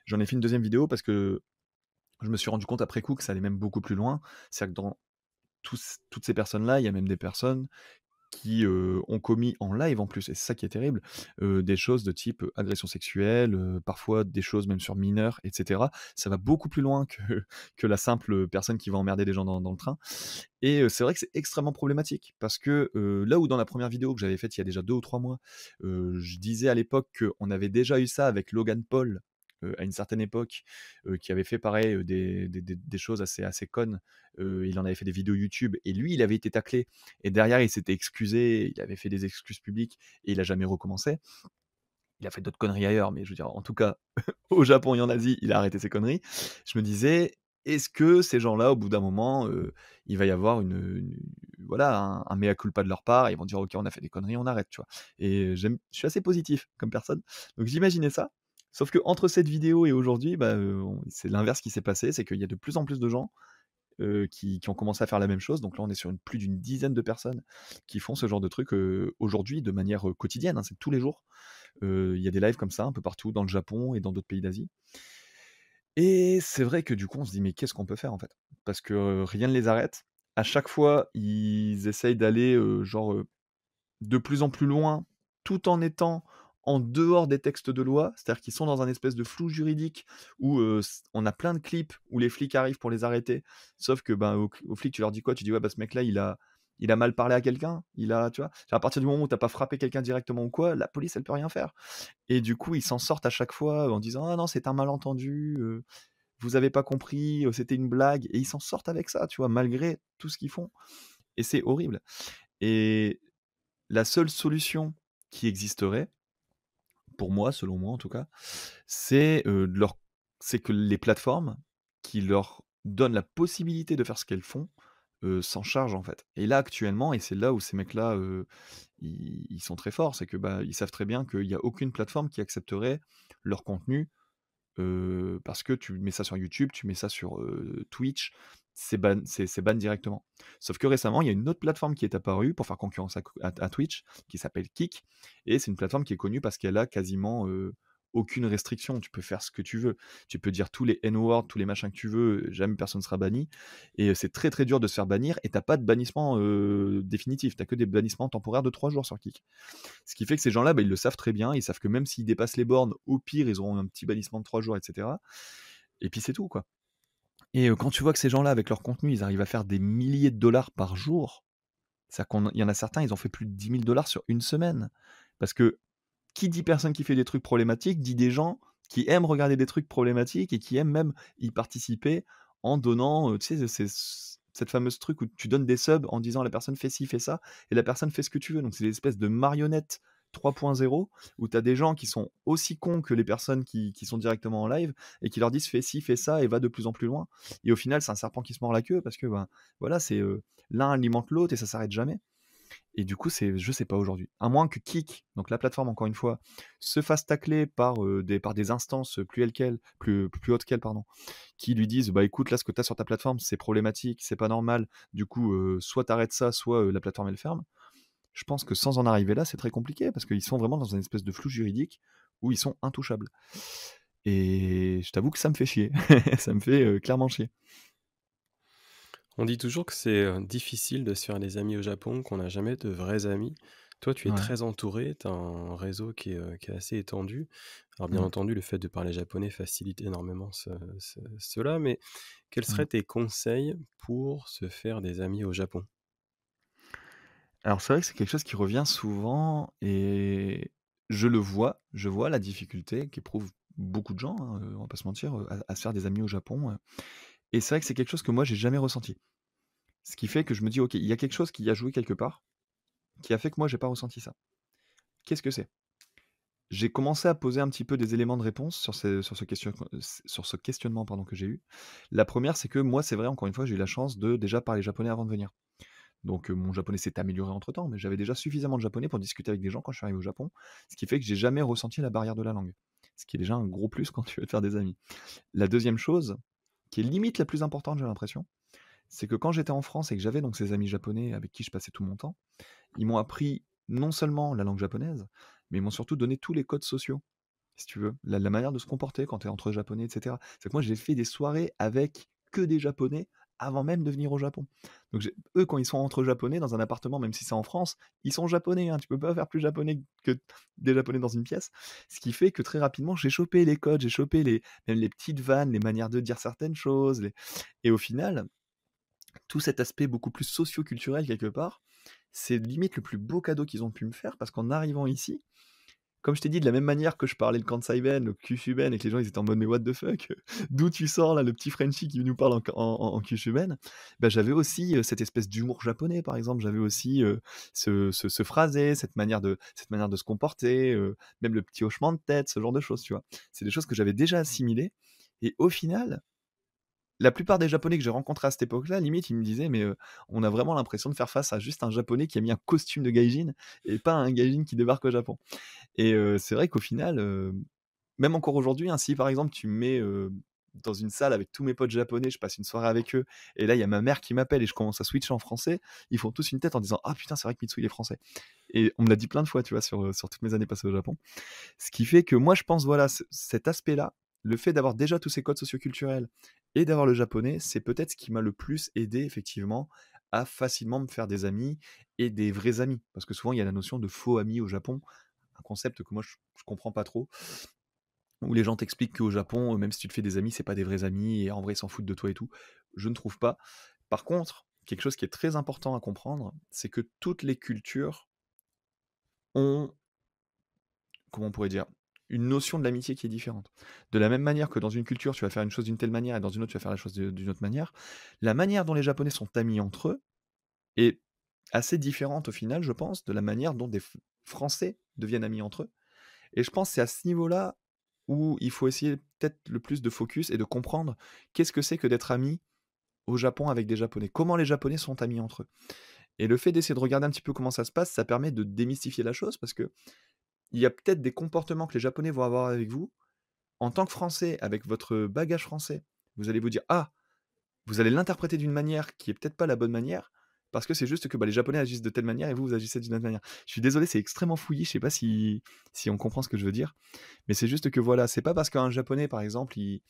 J'en ai fait une deuxième vidéo parce que je me suis rendu compte après coup que ça allait même beaucoup plus loin. C'est-à-dire que dans toutes ces personnes-là, il y a même des personnes qui, ont commis en live en plus et c'est ça qui est terrible, des choses de type, agression sexuelle, parfois des choses même sur mineurs et cetera. Ça va beaucoup plus loin que que la simple, personne qui va emmerder des gens dans le train et c'est vrai que c'est extrêmement problématique parce que, là où dans la première vidéo que j'avais faite il y a déjà 2 ou 3 mois, je disais à l'époque qu'on avait déjà eu ça avec Logan Paul, à une certaine époque, qui avait fait pareil, des choses assez connes. Il en avait fait des vidéos YouTube et lui, il avait été taclé et derrière il s'était excusé, il avait fait des excuses publiques et il a jamais recommencé. Il a fait d'autres conneries ailleurs, mais je veux dire, en tout cas, au Japon et en Asie, il a arrêté ses conneries. Je me disais: «Est-ce que ces gens-là, au bout d'un moment, il va y avoir voilà, un mea culpa de leur part?» Ils vont dire: «OK, on a fait des conneries, on arrête», tu vois? Et je suis assez positif comme personne, donc j'imaginais ça. Sauf qu'entre cette vidéo et aujourd'hui, bah, on c'est l'inverse qui s'est passé, c'est qu'il y a de plus en plus de gens, qui ont commencé à faire la même chose. Donc là, on est sur plus d'une dizaine de personnes qui font ce genre de truc, aujourd'hui de manière, quotidienne, hein, c'est tous les jours. Il y a des lives comme ça un peu partout dans le Japon et dans d'autres pays d'Asie et c'est vrai que du coup, on se dit: «Mais qu'est-ce qu'on peut faire, en fait?» Parce que, rien ne les arrête. À chaque fois, ils essayent d'aller, de plus en plus loin, tout en étant en dehors des textes de loi. C'est-à-dire qu'ils sont dans un espèce de flou juridique où, on a plein de clips où les flics arrivent pour les arrêter. Sauf que, ben, aux flics, tu leur dis quoi? Tu dis: «Ouais, bah, ce mec-là, il a mal parlé à quelqu'un, il a» tu vois? À partir du moment où tu as pas frappé quelqu'un directement ou quoi, la police, elle peut rien faire et du coup, ils s'en sortent à chaque fois en disant: «Ah non, c'est un malentendu, vous avez pas compris, c'était une blague» et ils s'en sortent avec ça, tu vois? Malgré tout ce qu'ils font et c'est horrible et la seule solution qui existerait, pour moi, selon moi en tout cas, c'est, c'est que les plateformes qui leur donnent la possibilité de faire ce qu'elles font, s'en chargent en fait. Et là actuellement et c'est là où ces mecs-là, ils sont très forts, c'est que, bah, ils savent très bien qu'il y a aucune plateforme qui accepterait leur contenu. Parce que tu mets ça sur YouTube, tu mets ça sur, Twitch, c'est ban directement. Sauf que récemment, il y a une autre plateforme qui est apparue pour faire concurrence à Twitch, qui s'appelle Kick et c'est une plateforme qui est connue parce qu'elle a quasiment, aucune restriction. Tu peux faire ce que tu veux. Tu peux dire tous les N-words, tous les machins que tu veux, jamais personne ne sera banni et c'est très, très dur de se faire bannir et tu as pas de bannissement, définitif. Tu as que des bannissements temporaires de 3 jours sur Kick. Ce qui fait que ces gens-là, bah, ils le savent très bien, ils savent que même s'ils dépassent les bornes, au pire, ils auront un petit bannissement de 3 jours et cetera et puis c'est tout, quoi et quand tu vois que ces gens-là, avec leur contenu, ils arrivent à faire des milliers de dollars par jour, c'est-à-dire qu'il y en a certains, ils ont fait plus de 10 000 $ sur une semaine. Parce que qui dit personne qui fait des trucs problématiques, dit des gens qui aiment regarder des trucs problématiques et qui aiment même y participer en donnant, tu sais, cette fameuse truc où tu donnes des subs en disant: «La personne fait ci, fait ça» et la personne fait ce que tu veux. Donc c'est des espèces de marionnettes 3.0 où tu as des gens qui sont aussi cons que les personnes qui sont directement en live et qui leur disent: «Fais ci, fais ça et va de plus en plus loin» et au final, c'est un serpent qui se mord la queue parce que, ben, voilà, c'est, l'un alimente l'autre et ça s'arrête jamais. Et du coup, c'est je sais pas aujourd'hui. À moins que Kick, donc la plateforme encore une fois, se fasse tacler par des instances plus hautes qu'elle, pardon, qui lui disent: «Bah écoute, là, ce que tu as sur ta plateforme, c'est problématique, c'est pas normal. Du coup, soit tu arrêtes ça, soit, la plateforme elle ferme». Je pense que sans en arriver là, c'est très compliqué parce qu'ils sont vraiment dans une espèce de flou juridique où ils sont intouchables. Et je t'avoue que ça me fait chier. Ça me fait, clairement chier.
On dit toujours que c'est, difficile de se faire des amis au Japon, qu'on n'a jamais de vrais amis. Toi, tu es
Ouais.
très entouré, tu as un réseau qui est assez étendu. Alors bien
Mmh.
entendu, le fait de parler japonais facilite énormément cela, mais quels
Mmh.
seraient tes conseils pour se faire des amis au Japon?
Alors c'est vrai que c'est quelque chose qui revient souvent et je vois la difficulté qu'éprouvent beaucoup de gens, hein, on va pas se mentir, à se faire des amis au Japon, et c'est vrai que c'est quelque chose que moi j'ai jamais ressenti. Ce qui fait que je me dis: «OK, il y a quelque chose qui a joué quelque part, qui a fait que moi j'ai pas ressenti ça». Qu'est-ce que c'est? J'ai commencé à poser un petit peu des éléments de réponse sur ce questionnement, pardon, que j'ai eu. La première, c'est que moi, c'est vrai, encore une fois, j'ai eu la chance de déjà parler japonais avant de venir. Donc, mon japonais s'est amélioré entre-temps, mais j'avais déjà suffisamment de japonais pour discuter avec des gens quand je suis arrivé au Japon. Ce qui fait que j'ai jamais ressenti la barrière de la langue. Ce qui est déjà un gros plus quand tu veux te faire des amis. La deuxième chose, qui est limite la plus importante, j'ai l'impression, c'est que quand j'étais en France et que j'avais donc ces amis japonais avec qui je passais tout mon temps, ils m'ont appris non seulement la langue japonaise, mais ils m'ont surtout donné tous les codes sociaux, si tu veux, la manière de se comporter quand tu es entre japonais et cetera. C'est que moi, j'ai fait des soirées avec que des Japonais avant même de venir au Japon. Donc eux, quand ils sont entre Japonais dans un appartement, même si c'est en France, ils sont japonais, hein, tu peux pas faire plus japonais que des Japonais dans une pièce. Ce qui fait que très rapidement, j'ai chopé les codes, j'ai chopé même les petites vannes, les manières de dire certaines choses. Et au final, tout cet aspect beaucoup plus socio-culturel quelque part, c'est limite le plus beau cadeau qu'ils ont pu me faire parce qu'en arrivant ici, comme je t'ai dit, de la même manière que je parlais le Kansai-ben, le Kyushu-ben et que les gens ils étaient en mode: «Mais what the fuck? D'où tu sors là, le petit Frenchie qui nous parle en Kyushu-ben?» Bah, j'avais aussi, cette espèce d'humour japonais, par exemple. J'avais aussi, ce phrasé, cette manière de se comporter, même le petit hochement de tête, ce genre de choses, tu vois? C'est des choses que j'avais déjà assimilées et au final, la plupart des Japonais que j'ai rencontrés à cette époque-là, limite, ils me disaient: «Mais, on a vraiment l'impression de faire face à juste un Japonais qui a mis un costume de gaijin et pas un gaijin qui débarque au Japon». Et c'est vrai qu'au final, même encore aujourd'hui, hein, si par exemple tu me mets, dans une salle avec tous mes potes japonais, je passe une soirée avec eux et là il y a ma mère qui m'appelle et je commence à switcher en français, ils font tous une tête en disant: «Ah putain, c'est vrai que Mitsou il est français» et on me l'a dit plein de fois, tu vois, sur toutes mes années passées au Japon. Ce qui fait que moi je pense, voilà, cet aspect-là, le fait d'avoir déjà tous ces codes socioculturels et d'avoir le japonais, c'est peut-être ce qui m'a le plus aidé effectivement à facilement me faire des amis et des vrais amis. Parce que souvent il y a la notion de faux amis au Japon, un concept que moi je comprends pas trop, où les gens t'expliquent qu'au Japon, même si tu te fais des amis, c'est pas des vrais amis et en vrai ils s'en foutent de toi et tout. Je ne trouve pas. Par contre, quelque chose qui est très important à comprendre, c'est que toutes les cultures ont, comment on pourrait dire, une notion de l'amitié qui est différente. De la même manière que dans une culture, tu vas faire une chose d'une telle manière et dans une autre, tu vas faire la chose d'une autre manière, la manière dont les Japonais sont amis entre eux est assez différente au final, je pense, de la manière dont des Français deviennent amis entre eux. Et je pense que c'est à ce niveau-là où il faut essayer peut-être le plus de focus et de comprendre qu'est-ce que c'est que d'être ami au Japon avec des Japonais. Comment les Japonais sont amis entre eux. Et le fait d'essayer de regarder un petit peu comment ça se passe, ça permet de démystifier la chose parce que il y a peut-être des comportements que les Japonais vont avoir avec vous. En tant que Français, avec votre bagage français, vous allez vous dire: «Ah!» Vous allez l'interpréter d'une manière qui est peut-être pas la bonne manière, parce que c'est juste que, bah, les Japonais agissent de telle manière et vous, vous agissez d'une autre manière. Je suis désolé, c'est extrêmement fouillis, je sais pas si on comprend ce que je veux dire, mais c'est juste que voilà, c'est pas parce qu'un Japonais, par exemple, il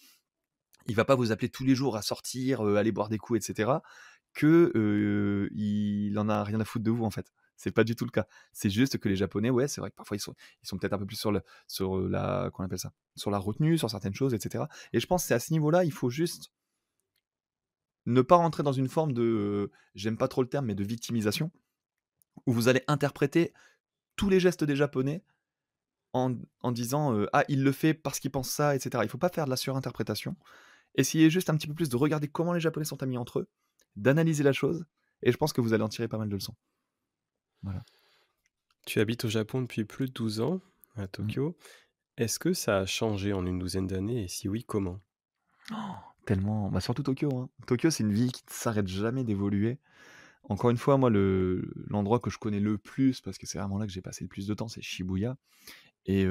va pas vous appeler tous les jours à sortir, aller boire des coups et cetera, que, il en a rien à foutre de vous, en fait. C'est pas du tout le cas. C'est juste que les Japonais, ouais, c'est vrai que parfois ils sont peut-être un peu plus sur la comment on appelle ça? Sur la retenue, sur certaines choses et cetera et je pense que c'est à ce niveau-là, il faut juste ne pas rentrer dans une forme de, j'aime pas trop le terme, mais de victimisation, où vous allez interpréter tous les gestes des Japonais en disant, «Ah, il le fait parce qu'il pense ça» et cetera. Il faut pas faire de la surinterprétation. Essayez juste un petit peu plus de regarder comment les Japonais sont amis entre eux, d'analyser la chose et je pense que vous allez en tirer pas mal de leçons. Voilà.
Tu habites au Japon depuis plus de 12 ans, à
Mmh.
Tokyo. Est-ce que ça a changé en une douzaine d'années et si oui, comment?
Tellement, bah, surtout Tokyo, hein. Tokyo, c'est une ville qui ne s'arrête jamais d'évoluer. Encore une fois, moi, l'endroit que je connais le plus, parce que c'est vraiment là que j'ai passé le plus de temps, c'est Shibuya. Et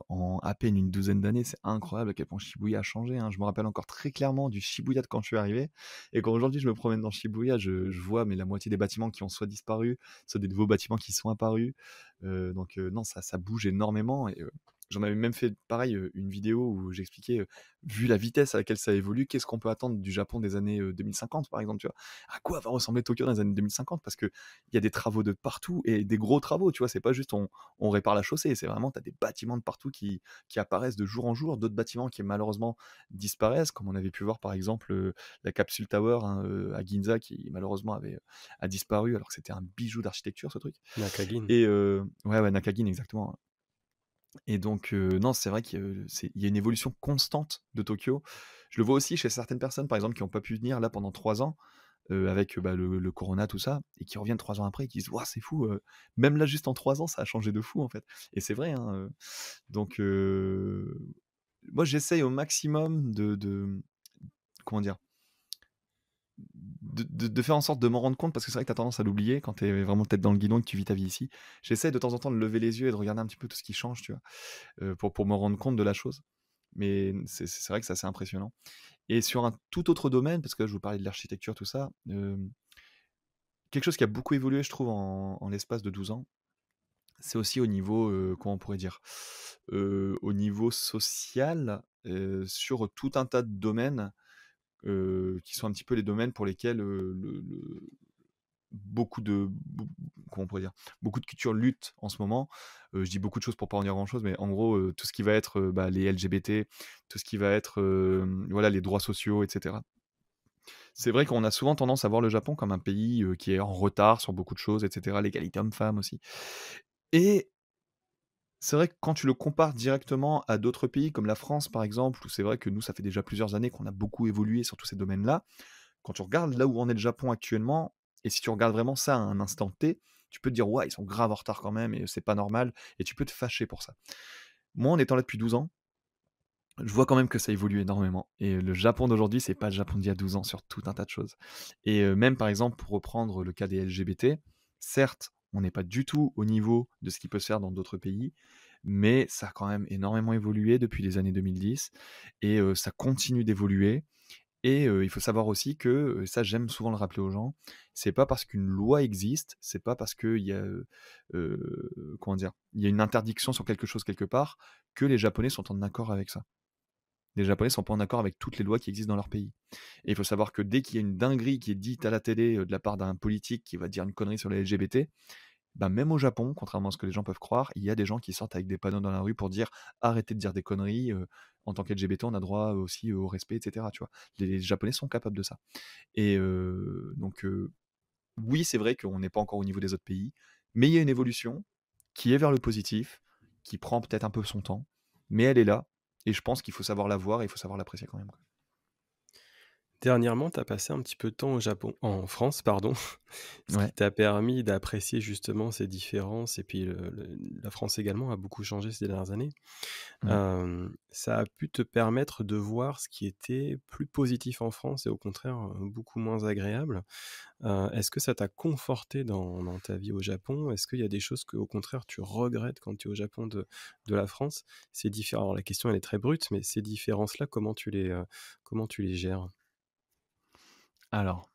en à peine une douzaine d'années, c'est incroyable à quel point Shibuya a changé, hein. Je me rappelle encore très clairement du Shibuya de quand je suis arrivé et quand aujourd'hui je me promène dans Shibuya, je vois mais la moitié des bâtiments qui ont soit disparu, soit des nouveaux bâtiments qui sont apparus. Donc non, ça bouge énormément et j'en avais même fait pareil, une vidéo où j'expliquais, vu la vitesse à laquelle ça évolue, qu'est-ce qu'on peut attendre du Japon des années, 2050 par exemple, tu vois? À quoi va ressembler Tokyo dans les années 2050? Parce qu'il y a des travaux de partout et des gros travaux, tu vois? C'est pas juste on répare la chaussée. C'est vraiment, tu as des bâtiments de partout qui apparaissent de jour en jour, d'autres bâtiments qui malheureusement disparaissent, comme on avait pu voir par exemple la Capsule Tower hein, à Ginza qui malheureusement a disparu alors que c'était un bijou d'architecture ce truc.
Nakagin.
Et ouais, ouais, Nakagin exactement. Et donc, non, c'est vrai qu'il y a une évolution constante de Tokyo. Je le vois aussi chez certaines personnes, par exemple, qui n'ont pas pu venir là pendant 3 ans, avec, bah, le corona, tout ça, et qui reviennent 3 ans après et qui disent: «Waouh, c'est fou, même là, juste en 3 ans, ça a changé de fou, en fait» et c'est vrai, hein, donc moi, j'essaye au maximum de comment dire? De faire en sorte de m'en rendre compte parce que c'est vrai que tu as tendance à l'oublier quand tu es vraiment tête dans le guidon et que tu vis ta vie ici. J'essaie de temps en temps de lever les yeux et de regarder un petit peu tout ce qui change, tu vois? Pour me rendre compte de la chose. Mais c'est vrai que c'est assez impressionnant. Et sur un tout autre domaine, parce que là, je vous parlais de l'architecture, tout ça, quelque chose qui a beaucoup évolué, je trouve, en l'espace de 12 ans, c'est aussi au niveau, comment on pourrait dire? Au niveau social, sur tout un tas de domaines. qui sont un petit peu les domaines pour lesquels, beaucoup de beau comment on pourrait dire? Beaucoup de cultures luttent en ce moment. Je dis beaucoup de choses pour pas en dire grand-chose, mais en gros, tout ce qui va être, bah, les LGBT, tout ce qui va être, voilà, les droits sociaux et cetera. C'est vrai qu'on a souvent tendance à voir le Japon comme un pays, qui est en retard sur beaucoup de choses et cetera, l'égalité homme-femme aussi et c'est vrai que quand tu le compares directement à d'autres pays comme la France, par exemple, où c'est vrai que nous, ça fait déjà plusieurs années qu'on a beaucoup évolué sur tous ces domaines-là. Quand tu regardes là où en est le Japon actuellement et si tu regardes vraiment ça à un instant T, tu peux te dire: «Ouais, ils sont grave en retard quand même et c'est pas normal» et tu peux te fâcher pour ça. Moi, en étant là depuis 12 ans, je vois quand même que ça évolue énormément et le Japon d'aujourd'hui, c'est pas le Japon d'il y a 12 ans sur tout un tas de choses et même, par exemple, pour reprendre le cas des LGBT, certes, on n'est pas du tout au niveau de ce qui peut se faire dans d'autres pays, mais ça a quand même énormément évolué depuis les années 2010 et ça continue d'évoluer et il faut savoir aussi que, ça j'aime souvent le rappeler aux gens, c'est pas parce qu'une loi existe, c'est pas parce qu'il y a, comment dire? Il y a une interdiction sur quelque chose quelque part, que les Japonais sont en accord avec ça. Les Japonais sont pas en accord avec toutes les lois qui existent dans leur pays. Et il faut savoir que dès qu'il y a une dinguerie qui est dite à la télé, de la part d'un politique qui va dire une connerie sur les LGBT, bah, même au Japon, contrairement à ce que les gens peuvent croire, il y a des gens qui sortent avec des panneaux dans la rue pour dire: «Arrêtez de dire des conneries, en tant qu'LGBT, on a droit aussi au respect» et cetera, tu vois? Les Japonais sont capables de ça et donc oui, c'est vrai qu'on n'est pas encore au niveau des autres pays, mais il y a une évolution qui est vers le positif, qui prend peut-être un peu son temps, mais elle est là et je pense qu'il faut savoir la voir et il faut savoir l'apprécier quand même, quoi.
Dernièrement, tu as passé un petit peu de temps au Japon en France, pardon, ce qui
Ouais.
t'a permis d'apprécier justement ces différences et puis la France également a beaucoup changé ces dernières années.
Mmh.
Ça a pu te permettre de voir ce qui était plus positif en France et au contraire, beaucoup moins agréable. Est-ce que ça t'a conforté dans ta vie au Japon? Est-ce qu'il y a des choses que au contraire tu regrettes quand tu es au Japon de la France? Ces différen Alors la question elle est très brute, mais ces différences-là, comment tu les gères?
Alors,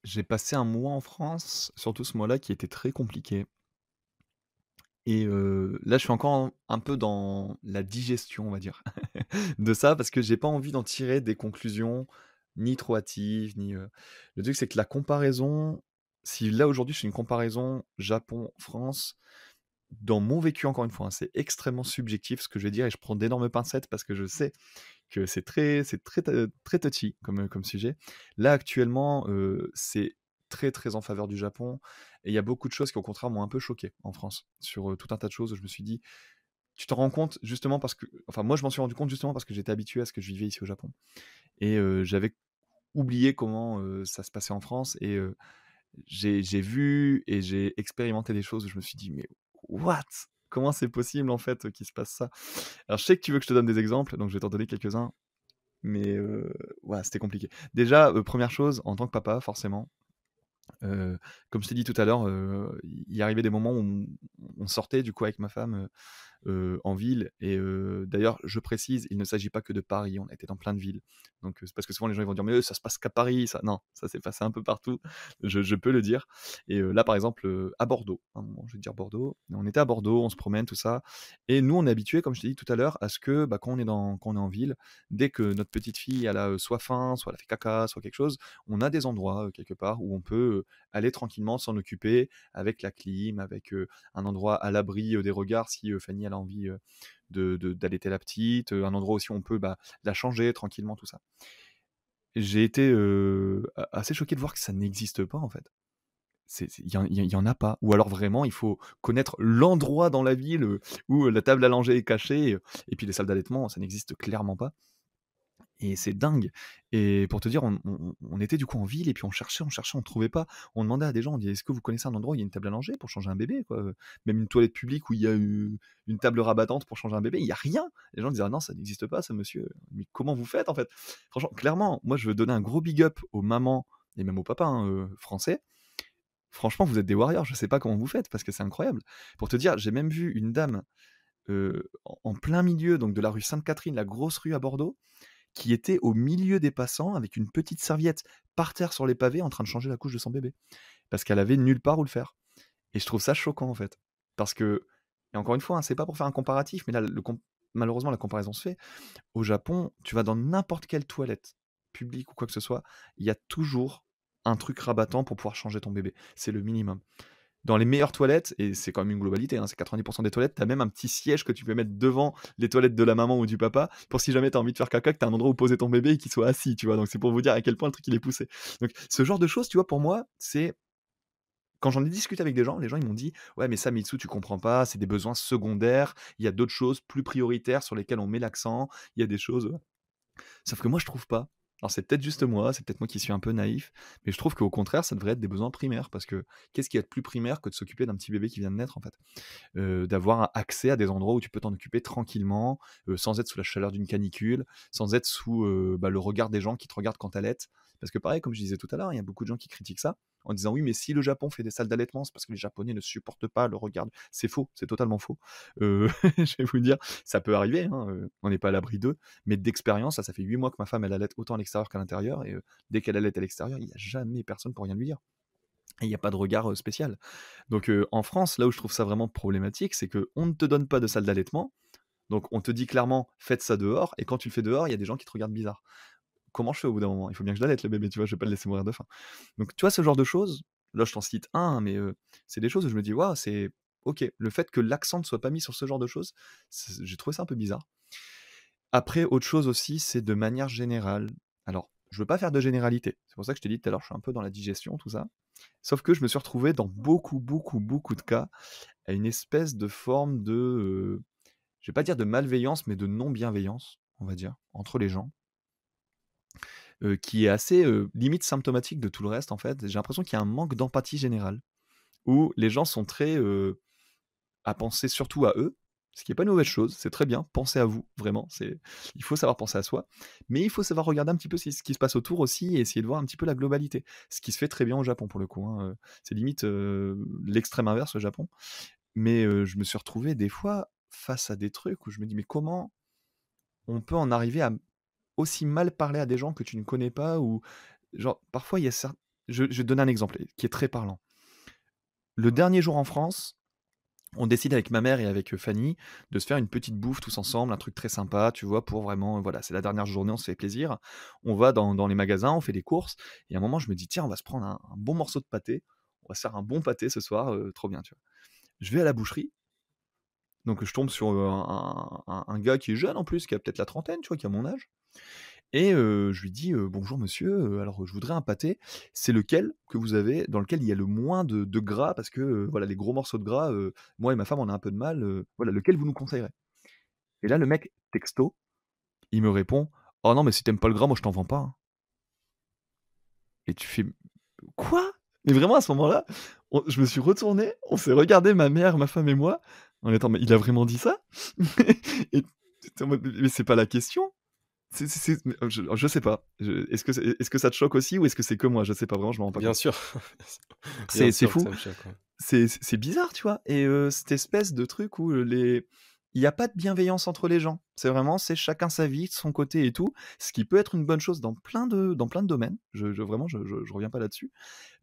j'ai passé un mois en France, surtout ce mois-là qui était très compliqué et là, je suis encore un peu dans la digestion, on va dire, de ça parce que j'ai pas envie d'en tirer des conclusions ni trop hâtives, ni, le truc, c'est que la comparaison, si là, aujourd'hui, je fais une comparaison Japon-France, dans mon vécu, encore une fois, hein, c'est extrêmement subjectif ce que je vais dire et je prends d'énormes pincettes parce que je sais que très touchy comme sujet. Là, actuellement, c'est très, très en faveur du Japon et il y a beaucoup de choses qui, au contraire, m'ont un peu choqué en France sur, tout un tas de choses où je me suis dit: «Tu t'en rends compte justement parce que» enfin, moi, je m'en suis rendu compte justement parce que j'étais habitué à ce que je vivais ici au Japon et j'avais oublié comment, ça se passait en France et j'ai vu et j'ai expérimenté des choses où je me suis dit: «Mais what? Comment c'est possible, en fait, qu'il se passe ça?» Alors, je sais que tu veux que je te donne des exemples, donc je vais t'en donner quelques-uns. Mais ouais, c'était compliqué. Déjà, 1 chose, en tant que papa, forcément, comme je t'ai dit tout à l'heure, il arrivait des moments où on sortait du coup avec ma femme, en ville et d'ailleurs, je précise, il ne s'agit pas que de Paris, on a été dans plein de villes. Donc c'est parce que souvent les gens ils vont dire: «Mais ça se passe qu'à Paris ça». Non, ça s'est passé un peu partout, je peux le dire et là, par exemple, à Bordeaux, à un moment, je vais te dire Bordeaux, on était à Bordeaux, on se promène, tout ça et nous, on est habitués, comme je t'ai dit tout à l'heure, à ce que, bah, quand on est en ville, dès que notre petite fille, elle a, soit faim, soit elle a fait caca, soit quelque chose, on a des endroits, quelque part où on peut, aller tranquillement s'en occuper avec la clim, avec, un endroit à l'abri, des regards si, Fanny elle a envie, de d'allaiter la petite, un endroit aussi où on peut, bah, la changer tranquillement, tout ça. J'ai été, assez choqué de voir que ça n'existe pas en fait. Il y en a pas ou alors vraiment il faut connaître l'endroit dans la ville, où, la table à langer est cachée, et puis les salles d'allaitement, ça n'existe clairement pas. Et c'est dingue et pour te dire, on était du coup en ville et puis on cherchait, on trouvait pas. On demandait à des gens, on dit: «Est-ce que vous connaissez un endroit où il y a une table à langer pour changer un bébé, quoi?» Même une toilette publique où il y a une table rabattante pour changer un bébé, il y a rien. Les gens disaient: «Ah non, ça n'existe pas ça monsieur». Mais comment vous faites en fait? Franchement, clairement, moi je veux donner un gros big up aux mamans et même aux papas, hein, français. Franchement, vous êtes des warriors, je sais pas comment vous faites parce que c'est incroyable. Pour te dire, j'ai même vu une dame, en plein milieu donc de la rue Sainte-Catherine, la grosse rue à Bordeaux, qui était au milieu des passants avec une petite serviette par terre sur les pavés en train de changer la couche de son bébé. Parce qu'elle avait nulle part où le faire et je trouve ça choquant, en fait. Parce que et encore une fois, hein, c'est pas pour faire un comparatif, mais là, malheureusement, la comparaison se fait. Au Japon, tu vas dans n'importe quelle toilette. public ou quoi que ce soit, il y a toujours un truc rabattant pour pouvoir changer ton bébé. C'est le minimum. Dans les meilleures toilettes, et c'est quand même une globalité, hein, c'est 90% des toilettes, tu as même un petit siège que tu peux mettre devant les toilettes de la maman ou du papa pour si jamais tu as envie de faire caca, que tu as un endroit où poser ton bébé et qu'il soit assis, tu vois. Donc c'est pour vous dire à quel point le truc il est poussé. Donc ce genre de choses, tu vois, pour moi, c'est quand j'en ai discuté avec des gens, les gens ils m'ont dit: «Ouais, mais ça Mitsu, tu comprends pas, c'est des besoins secondaires, il y a d'autres choses plus prioritaires sur lesquelles on met l'accent, il y a des choses». Sauf que moi, je trouve pas. Alors c'est peut-être juste moi, c'est peut-être moi qui suis un peu naïf, mais je trouve qu'au contraire, ça devrait être des besoins primaires parce que qu'est-ce qu'il y a de plus primaire que de s'occuper d'un petit bébé qui vient de naître en fait? D'avoir accès à des endroits où tu peux t'en occuper tranquillement, sans être sous la chaleur d'une canicule, sans être sous, le regard des gens qui te regardent quand tu allaites. Parce que pareil, comme je disais tout à l'heure, il y a beaucoup de gens qui critiquent ça, en disant: «Oui, mais si le Japon fait des salles d'allaitement, c'est parce que les Japonais ne supportent pas le regard». C'est faux, c'est totalement faux. Je vais vous dire, ça peut arriver, hein, on n'est pas à l'abri d'eux, mais d'expérience, ça fait 8 mois que ma femme, elle allaite autant à l'extérieur qu'à l'intérieur et dès qu'elle allaite à l'extérieur, il y a jamais personne pour rien lui dire et il y a pas de regard, spécial. Donc en France, là où je trouve ça vraiment problématique, c'est qu'on ne te donne pas de salle d'allaitement, donc on te dit clairement: «Faites ça dehors» et quand tu le fais dehors, il y a des gens qui te regardent bizarre. Comment je fais au bout d'un moment? Il faut bien que je l'allaite le bébé, tu vois? Je vais pas le laisser mourir de faim. Donc tu vois ce genre de choses, là je t'en cite un, hein, mais c'est des choses où je me dis: «Waouh, c'est OK». Le fait que l'accent ne soit pas mis sur ce genre de choses, j'ai trouvé ça un peu bizarre. Après autre chose aussi, c'est de manière générale, alors je veux pas faire de généralité, c'est pour ça que je t'ai dit tout à l'heure, je suis un peu dans la digestion, tout ça. Sauf que je me suis retrouvé dans beaucoup, beaucoup, beaucoup de cas à une espèce de forme de, je vais pas dire de malveillance, mais de non-bienveillance, on va dire, entre les gens, qui est assez, limite symptomatique de tout le reste, en fait. J'ai l'impression qu'il y a un manque d'empathie générale, où les gens sont très, à penser surtout à eux, ce qui est pas une mauvaise chose, c'est très bien, pensez à vous, vraiment, il faut savoir penser à soi, mais il faut savoir regarder un petit peu ce qui se passe autour aussi et essayer de voir un petit peu la globalité. Ce qui se fait très bien au Japon pour le coup, hein, c'est limite, l'extrême inverse au Japon, mais je me suis retrouvé des fois face à des trucs où je me dis: «Mais comment on peut en arriver à aussi mal parler à des gens que tu ne connais pas?» ou genre parfois il y a cer je vais te donner un exemple qui est très parlant. Le dernier jour en France, on décide avec ma mère et avec, Fanny de se faire une petite bouffe tous ensemble, un truc très sympa, tu vois? Pour vraiment, voilà, c'est la dernière journée, on se fait plaisir. On va dans les magasins, on fait des courses et à un moment, je me dis: «Tiens, on va se prendre un bon morceau de pâté. On va se faire un bon pâté ce soir, trop bien», tu vois? Je vais à la boucherie, donc je tombe sur, un gars qui est jeune en plus, qui a peut-être la trentaine, tu vois? Qui a mon âge et je lui dis: «Bonjour monsieur, alors je voudrais un pâté, c'est lequel que vous avez dans lequel il y a le moins de gras? Parce que, voilà, les gros morceaux de gras, moi et ma femme, on a un peu de mal, voilà, lequel vous nous conseillerez?» Et là, le mec, texto, il me répond: «Oh non, mais si tu aimes pas le gras, moi je t'en vends pas, hein». Et tu fais: «Quoi?» Mais vraiment à ce moment-là, je me suis retourné, on s'est regardé ma mère, ma femme et moi, en étant: «Mais il a vraiment dit ça?» Et tu es en mode: «Mais c'est pas la question». Mais je sais pas. Est-ce que ça te choque aussi ou est-ce que c'est que moi? Je sais pas, vraiment, je m'en rends pas
Bien
compte.
sûr, bien
C'est
sûr que
fou.
ça me choque, ouais.
C'est bizarre, tu vois? Et cette espèce de truc où, il y a pas de bienveillance entre les gens. C'est chacun sa vie, de son côté et tout, ce qui peut être une bonne chose dans plein de domaines. Je reviens pas là-dessus.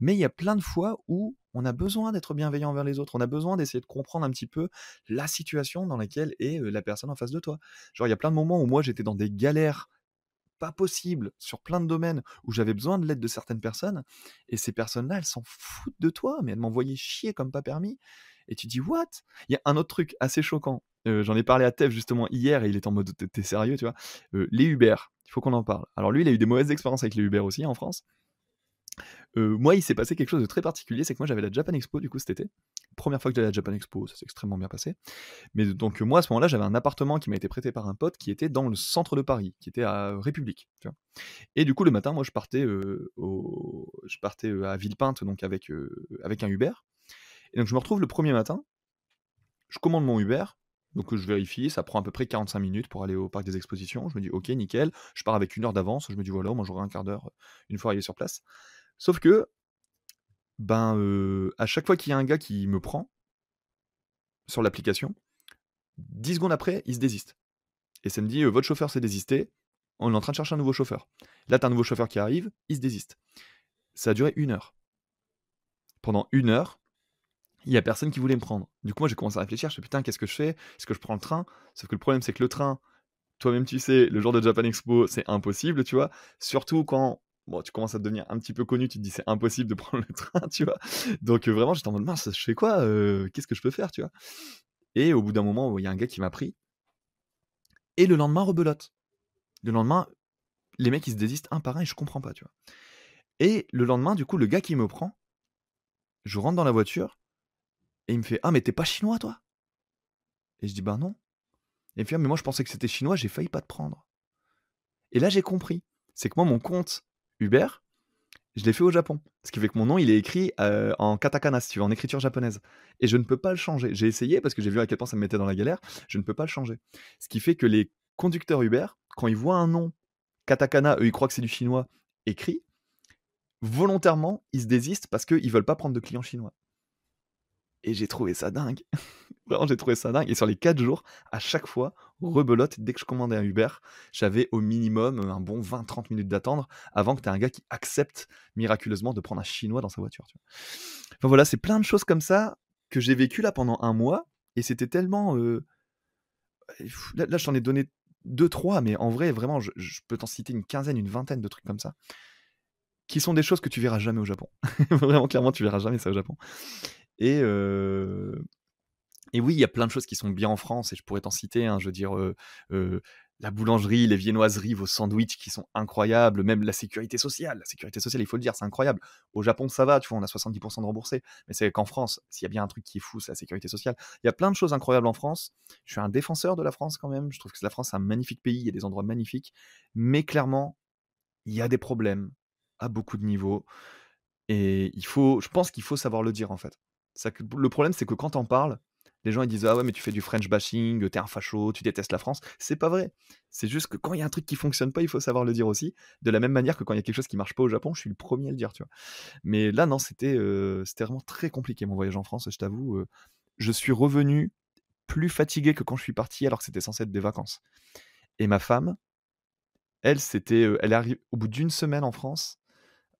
Mais il y a plein de fois où on a besoin d'être bienveillant envers les autres. On a besoin d'essayer de comprendre un petit peu la situation dans laquelle est, la personne en face de toi. Genre, il y a plein de moments où moi, j'étais dans des galères pas possible sur plein de domaines où j'avais besoin de l'aide de certaines personnes et ces personnes-là, elles s'en foutent de toi, mais elles m'envoyaient chier comme pas permis et tu dis: «What?» Il y a un autre truc assez choquant, j'en ai parlé à Tev justement hier et il était en mode: «Tu es sérieux?» tu vois? Les Uber, il faut qu'on en parle. Alors lui, il a eu des mauvaises expériences avec les Uber aussi en France. Moi, il s'est passé quelque chose de très particulier, c'est que moi j'avais la Japan Expo du coup cet été. Première fois que j'allais à la Japan Expo, ça s'est extrêmement bien passé. Mais donc moi à ce moment-là, j'avais un appartement qui m'a été prêté par un pote qui était dans le centre de Paris, qui était à République, tu vois? Et du coup, le matin, moi, je partais à Villepinte, donc avec un Uber. Et donc, je me retrouve le premier matin, je commande mon Uber, donc je vérifie, ça prend à peu près 45 minutes pour aller au parc des expositions. Je me dis: «OK, nickel». Je pars avec 1 heure d'avance. Je me dis: «Voilà, moi, j'aurai un quart d'heure, une fois arrivé sur place». Sauf que, ben, à chaque fois qu'il y a un gars qui me prend sur l'application, 10 secondes après, il se désiste. Et ça me dit: «Votre chauffeur s'est désisté, on est en train de chercher un nouveau chauffeur». Là, tu as un nouveau chauffeur qui arrive, il se désiste. Ça a duré 1 heure. Pendant 1 heure, il y a personne qui voulait me prendre. Du coup, moi, j'ai commencé à réfléchir, je fais: «Putain, qu'est-ce que je fais? Est-ce que je prends le train?» Sauf que le problème, c'est que le train, toi-même tu sais, le jour de Japan Expo, c'est impossible, tu vois? Surtout quand, bon, tu commences à devenir un petit peu connu, tu te dis: «C'est impossible de prendre le train», tu vois? Donc vraiment, j'étais en mode: «Mince, je fais quoi? Qu'est-ce que je peux faire?» tu vois? Et au bout d'un moment, il y a un gars qui m'a pris et le lendemain, rebelote. Le lendemain, les mecs, ils se désistent un par un et je comprends pas, tu vois? Et le lendemain, du coup, le gars qui me prend, je rentre dans la voiture et il me fait: «Ah mais tu pas chinois toi?» Et je dis: «Bah non». Et il me fait: «Ah mais moi je pensais que c'était chinois, j'ai failli pas te prendre». Et là, j'ai compris. C'est que moi, mon compte Uber, je l'ai fait au Japon. Ce qui fait que mon nom, il est écrit, en katakana, si tu veux, en écriture japonaise. Et je ne peux pas le changer. J'ai essayé parce que j'ai vu à quel point ça me mettait dans la galère, je ne peux pas le changer. Ce qui fait que les conducteurs Uber, quand ils voient un nom katakana, eux, ils croient que c'est du chinois écrit, volontairement, ils se désistent parce qu'ils veulent pas prendre de clients chinois. Et j'ai trouvé ça dingue. Vraiment, j'ai trouvé ça dingue et sur les 4 jours, à chaque fois, rebelote, dès que je commandais un Uber, j'avais au minimum, un bon 20-30 minutes d'attendre avant que tu aies un gars qui accepte miraculeusement de prendre un Chinois dans sa voiture, tu vois? Enfin voilà, c'est plein de choses comme ça que j'ai vécu là pendant un mois et c'était tellement, là je t'en ai donné 2-3 mais en vrai vraiment je peux t'en citer une quinzaine, une vingtaine de trucs comme ça, qui sont des choses que tu verras jamais au Japon. Vraiment clairement, tu verras jamais ça au Japon et heu Et oui, il y a plein de choses qui sont bien en France et je pourrais t'en citer, hein. Je veux dire, heu, la boulangerie, les viennoiseries, vos sandwichs qui sont incroyables, même la sécurité sociale. La sécurité sociale, il faut le dire, c'est incroyable. Au Japon, ça va, tu vois, on a 70 de remboursés. Mais c'est qu'en France, s'il y a bien un truc qui est fou, c'est la sécurité sociale. Il y a plein de choses incroyables en France. Je suis un défenseur de la France quand même. Je trouve que la France, c'est un magnifique pays, il y a des endroits magnifiques. Mais clairement, il y a des problèmes à beaucoup de niveaux et je pense qu'il faut savoir le dire, en fait. Ça que le problème, c'est que quand tu en parles, les gens ils disent: «Ah ouais, mais tu fais du French bashing, tu es un facho, tu détestes la France». C'est pas vrai. C'est juste que quand il y a un truc qui fonctionne pas, il faut savoir le dire aussi. De la même manière que quand il y a quelque chose qui marche pas au Japon, je suis le premier à le dire, tu vois? Mais là, non, c'était vraiment très compliqué mon voyage en France, je t'avoue, je suis revenu plus fatigué que quand je suis parti alors que c'était censé être des vacances. Et ma femme, elle, elle arrive au bout d'une semaine en France.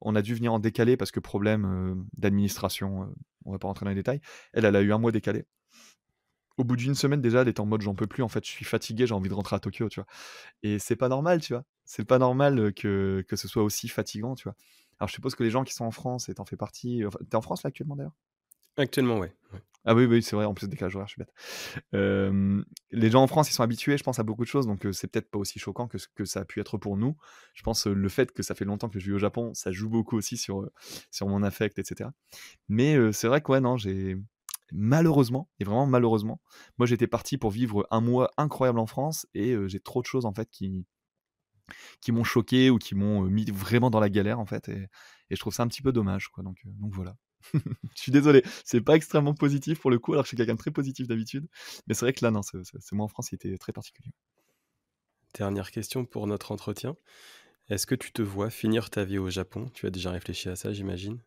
On a dû venir en décalé parce que problème, d'administration, on va pas rentrer dans les détails. Elle, elle a eu un mois décalé. Au bout d'une semaine déjà, elle était en mode: «J'en peux plus en fait, je suis fatiguée, j'ai envie de rentrer à Tokyo», tu vois? Et c'est pas normal, tu vois? C'est pas normal, que ce soit aussi fatigant, tu vois? Alors je suppose que les gens qui sont en France et tu en fais partie, enfin tu es en France là actuellement d'ailleurs?
Actuellement, ouais, ouais.
Ah oui, oui, c'est vrai, en plus décalage horaire, je suis bête. Les gens en France, ils sont habitués, je pense, à beaucoup de choses, donc c'est peut-être pas aussi choquant que ce que ça a pu être pour nous. Je pense, le fait que ça fait longtemps que je vis au Japon, ça joue beaucoup aussi sur mon affect et cetera. Mais c'est vrai que ouais, non, j'ai malheureusement et vraiment malheureusement, moi j'étais parti pour vivre un mois incroyable en France et j'ai trop de choses en fait qui m'ont choqué ou qui m'ont, mis vraiment dans la galère en fait et je trouve ça un petit peu dommage quoi donc voilà. Je suis désolé, c'est pas extrêmement positif pour le coup alors que je suis quelqu'un de très positif d'habitude, mais c'est vrai que là non, ce mois en France il était très particulier.
Dernière question pour notre entretien. Est-ce que tu te vois finir ta vie au Japon? Tu as déjà réfléchi à ça, j'imagine?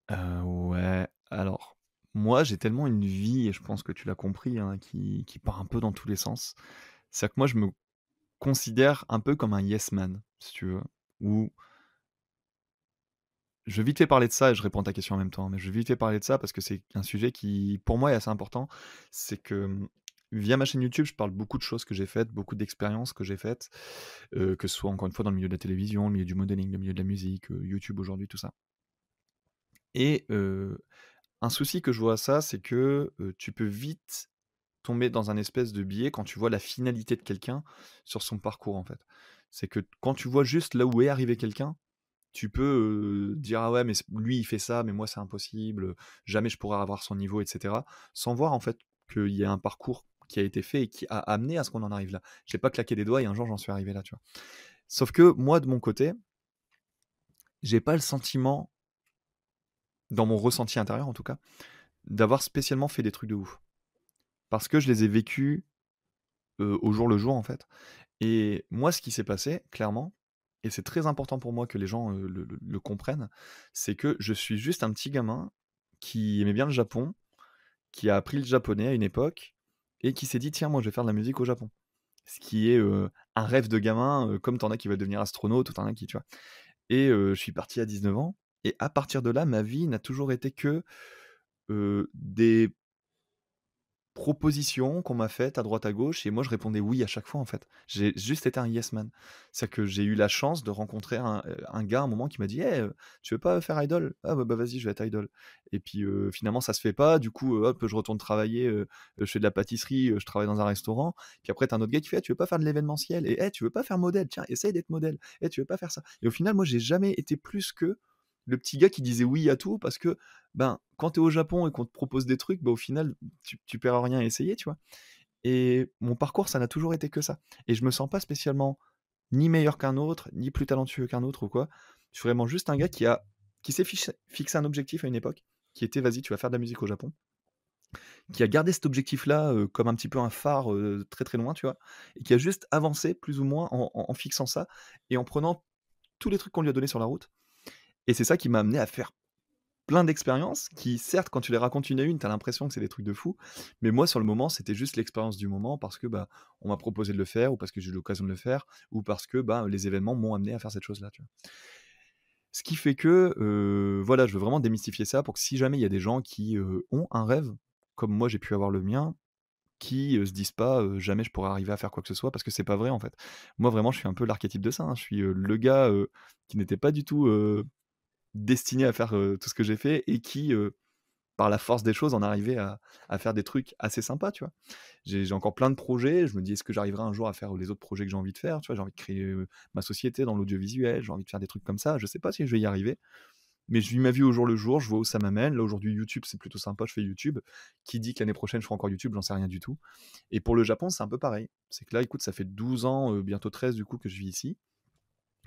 Ouais, alors moi j'ai tellement une vie et je pense que tu l'as compris, hein, qui part un peu dans tous les sens. C'est-à-dire que moi je me considère un peu comme un yes man, si tu veux, où je vais vite fait parler de ça et je réponds à ta question en même temps, mais je vais vite fait parler de ça parce que c'est un sujet qui, pour moi, est assez important. C'est que, via ma chaîne YouTube, je parle beaucoup de choses que j'ai faites, beaucoup d'expériences que j'ai faites, que ce soit encore une fois dans le milieu de la télévision, le milieu du modeling, le milieu de la musique, YouTube aujourd'hui, tout ça. Et un souci que je vois à ça, c'est que, tu peux vite tomber dans un espèce de biais quand tu vois la finalité de quelqu'un sur son parcours, en fait. C'est que quand tu vois juste là où est arrivé quelqu'un, tu peux, dire: «Ah ouais, mais lui, il fait ça, mais moi, c'est impossible, jamais je pourrais avoir son niveau» et cetera. Sans voir, en fait, qu'il y a un parcours qui a été fait et qui a amené à ce qu'on en arrive là. J'ai pas claqué des doigts et un jour, j'en suis arrivé là, tu vois? Sauf que moi, de mon côté, j'ai pas le sentiment, dans mon ressenti intérieur en tout cas, d'avoir spécialement fait des trucs de ouf. Parce que je les ai vécus, au jour le jour, en fait. Et moi, ce qui s'est passé, clairement, et c'est très important pour moi que les gens, le comprennent, c'est que je suis juste un petit gamin qui aimait bien le Japon, qui a appris le japonais à une époque et qui s'est dit: «Tiens, moi, je vais faire de la musique au Japon». Ce qui est, un rêve de gamin, comme tu en as qui veulent devenir astronaute ou tu en as qui tu vois? Et je suis parti à 19 ans et à partir de là, ma vie n'a toujours été que, des propositions qu'on m'a faites à droite à gauche et moi je répondais oui à chaque fois en fait. J'ai juste été un yes man. C'est-à-dire que j'ai eu la chance de rencontrer un gars à un moment qui m'a dit: «Hey, tu veux pas faire idol?» «Ah bah vas-y, je vais être idol» et puis, finalement ça se fait pas, du coup, hop, je retourne travailler, je fais de la pâtisserie, je travaille dans un restaurant. Puis après tu as un autre gars qui fait: «Ah, tu veux pas faire de l'événementiel? Et tu veux pas faire modèle? Tiens, essaye d'être modèle. Tu veux pas faire ça?» Et au final, moi j'ai jamais été plus que le petit gars qui disait oui à tout parce que, ben, quand tu es au Japon et qu'on te propose des trucs, bah, au final, tu perds rien à essayer, tu vois? Et mon parcours, ça n'a toujours été que ça. Et je me sens pas spécialement ni meilleur qu'un autre, ni plus talentueux qu'un autre ou quoi. Je suis vraiment juste un gars qui s'est fixé un objectif à une époque, qui était: «Vas-y, tu vas faire de la musique au Japon», qui a gardé cet objectif-là, comme un petit peu un phare, très, très loin, tu vois? Et qui a juste avancé plus ou moins en fixant ça et en prenant tous les trucs qu'on lui a donnés sur la route. Et c'est ça qui m'a amené à faire plein d'expériences qui, certes, quand tu les racontes une à une, tu as l'impression que c'est des trucs de fou. Mais moi, sur le moment, c'était juste l'expérience du moment parce que, bah, on m'a proposé de le faire ou parce que j'ai eu l'occasion de le faire ou parce que, bah, les événements m'ont amené à faire cette chose-là, tu vois? Ce qui fait que, voilà, je veux vraiment démystifier ça pour que si jamais il y a des gens qui, ont un rêve, comme moi j'ai pu avoir le mien, qui, se disent pas, «Jamais je pourrais arriver à faire quoi que ce soit» parce que c'est pas vrai, en fait. Moi, vraiment, je suis un peu l'archétype de ça, hein. Je suis, le gars, qui n'était pas du tout, destiné à faire, tout ce que j'ai fait et qui, par la force des choses, en arrivait à faire des trucs assez sympas, tu vois? J'ai encore plein de projets, je me dis: «Est-ce que j'arriverai un jour à faire les autres projets que j'ai envie de faire?» Tu vois? J'ai envie de créer, ma société dans l'audiovisuel, j'ai envie de faire des trucs comme ça. Je sais pas si je vais y arriver, mais je vis ma vie au jour le jour, je vois où ça m'amène. Là, aujourd'hui, YouTube, c'est plutôt sympa, je fais YouTube. Qui dit que l'année prochaine, je ferai encore YouTube? J'en sais rien du tout. Et pour le Japon, c'est un peu pareil. C'est que là, écoute, ça fait 12 ans, bientôt 13 du coup, que je vis ici.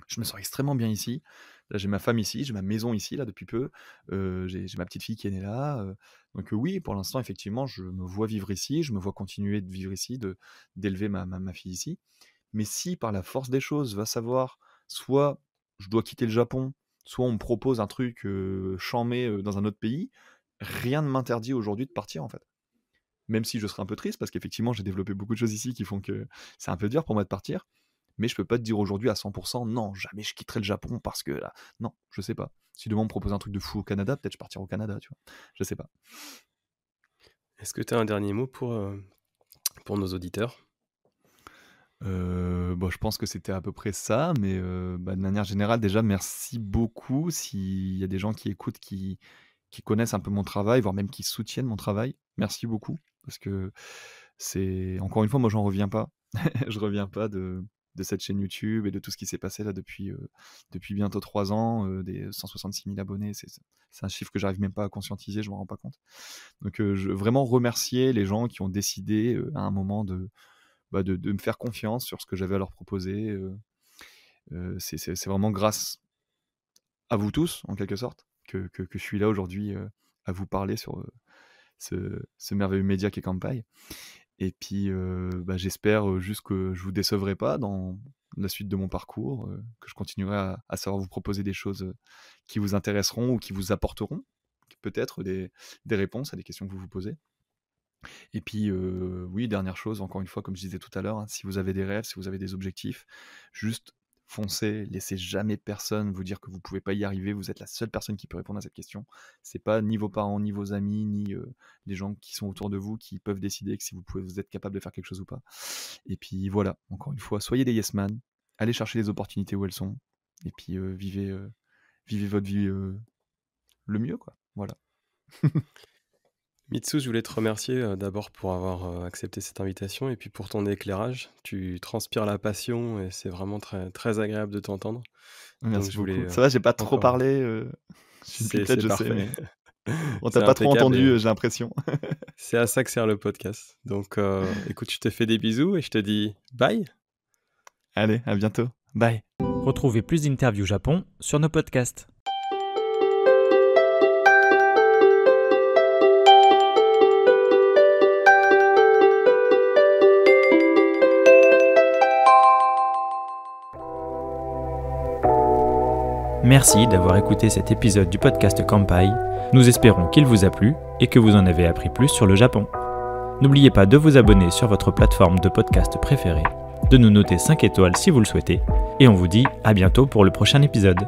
Je me sens extrêmement bien ici. Là, j'ai ma femme ici, j'ai ma maison ici, là, depuis peu. J'ai ma petite fille qui est née là. Donc oui, pour l'instant, effectivement, je me vois vivre ici, je me vois continuer de vivre ici, d'élever ma fille ici. Mais si, par la force des choses, va savoir, soit je dois quitter le Japon, soit on me propose un truc chamé dans un autre pays, rien ne m'interdit aujourd'hui de partir, en fait. Même si je serais un peu triste, parce qu'effectivement, j'ai développé beaucoup de choses ici qui font que c'est un peu dur pour moi de partir. Mais je peux pas te dire aujourd'hui à 100% non, jamais je quitterai le Japon parce que là, non, je sais pas. Si demain on me propose un truc de fou au Canada, peut-être je partirai au Canada, tu vois? Je sais pas.
Est-ce que tu as un dernier mot pour nos auditeurs?
Bah, je pense que c'était à peu près ça, mais bah, de manière générale, déjà, merci beaucoup. S'il y a des gens qui écoutent, qui connaissent un peu mon travail, voire même qui soutiennent mon travail, merci beaucoup. Parce que c'est encore une fois, moi, j'en reviens pas. Je reviens pas de cette chaîne YouTube et de tout ce qui s'est passé là depuis bientôt 3 ans, des 166 000 abonnés. C'est un chiffre que j'arrive même pas à conscientiser, je m'en rends pas compte. Donc je veux vraiment remercier les gens qui ont décidé, à un moment de me faire confiance sur ce que j'avais à leur proposer. C'est vraiment grâce à vous tous, en quelque sorte, que je suis là aujourd'hui, à vous parler sur, ce merveilleux média qu'est Kanpai. Et puis, bah, j'espère, juste que je vous décevrai pas dans la suite de mon parcours, que je continuerai à savoir vous proposer des choses, qui vous intéresseront ou qui vous apporteront peut-être des réponses à des questions que vous vous posez. Et puis, oui, dernière chose, encore une fois, comme je disais tout à l'heure, hein, si vous avez des rêves, si vous avez des objectifs, juste foncez, laissez jamais personne vous dire que vous pouvez pas y arriver, vous êtes la seule personne qui peut répondre à cette question. C'est pas ni vos parents, ni vos amis, ni, les gens qui sont autour de vous qui peuvent décider que si vous êtes capable de faire quelque chose ou pas. Et puis voilà, encore une fois, soyez des yes man, allez chercher les opportunités où elles sont et puis, vivez votre vie, le mieux, quoi. Voilà.
Mitsu, je voulais te remercier d'abord pour avoir accepté cette invitation et puis pour ton éclairage. Tu transpires la passion et c'est vraiment très, très agréable de t'entendre. Donc
Merci
je voulais
beaucoup. Ça va, j'ai pas trop
encore.
parlé, je suis une
C'est
pipelette, je sais,
parfait.
mais on t'a
C'est
pas trop
impeccable et
entendu, j'ai l'impression.
c'est à ça que sert le podcast. Donc écoute, je te fais des bisous et je te dis bye.
Allez, à bientôt. Bye.
Retrouvez plus d'interviews Japon sur nos podcasts. Merci d'avoir écouté cet épisode du podcast Kanpai. Nous espérons qu'il vous a plu et que vous en avez appris plus sur le Japon. N'oubliez pas de vous abonner sur votre plateforme de podcast préférée, de nous noter 5 étoiles si vous le souhaitez, et on vous dit à bientôt pour le prochain épisode.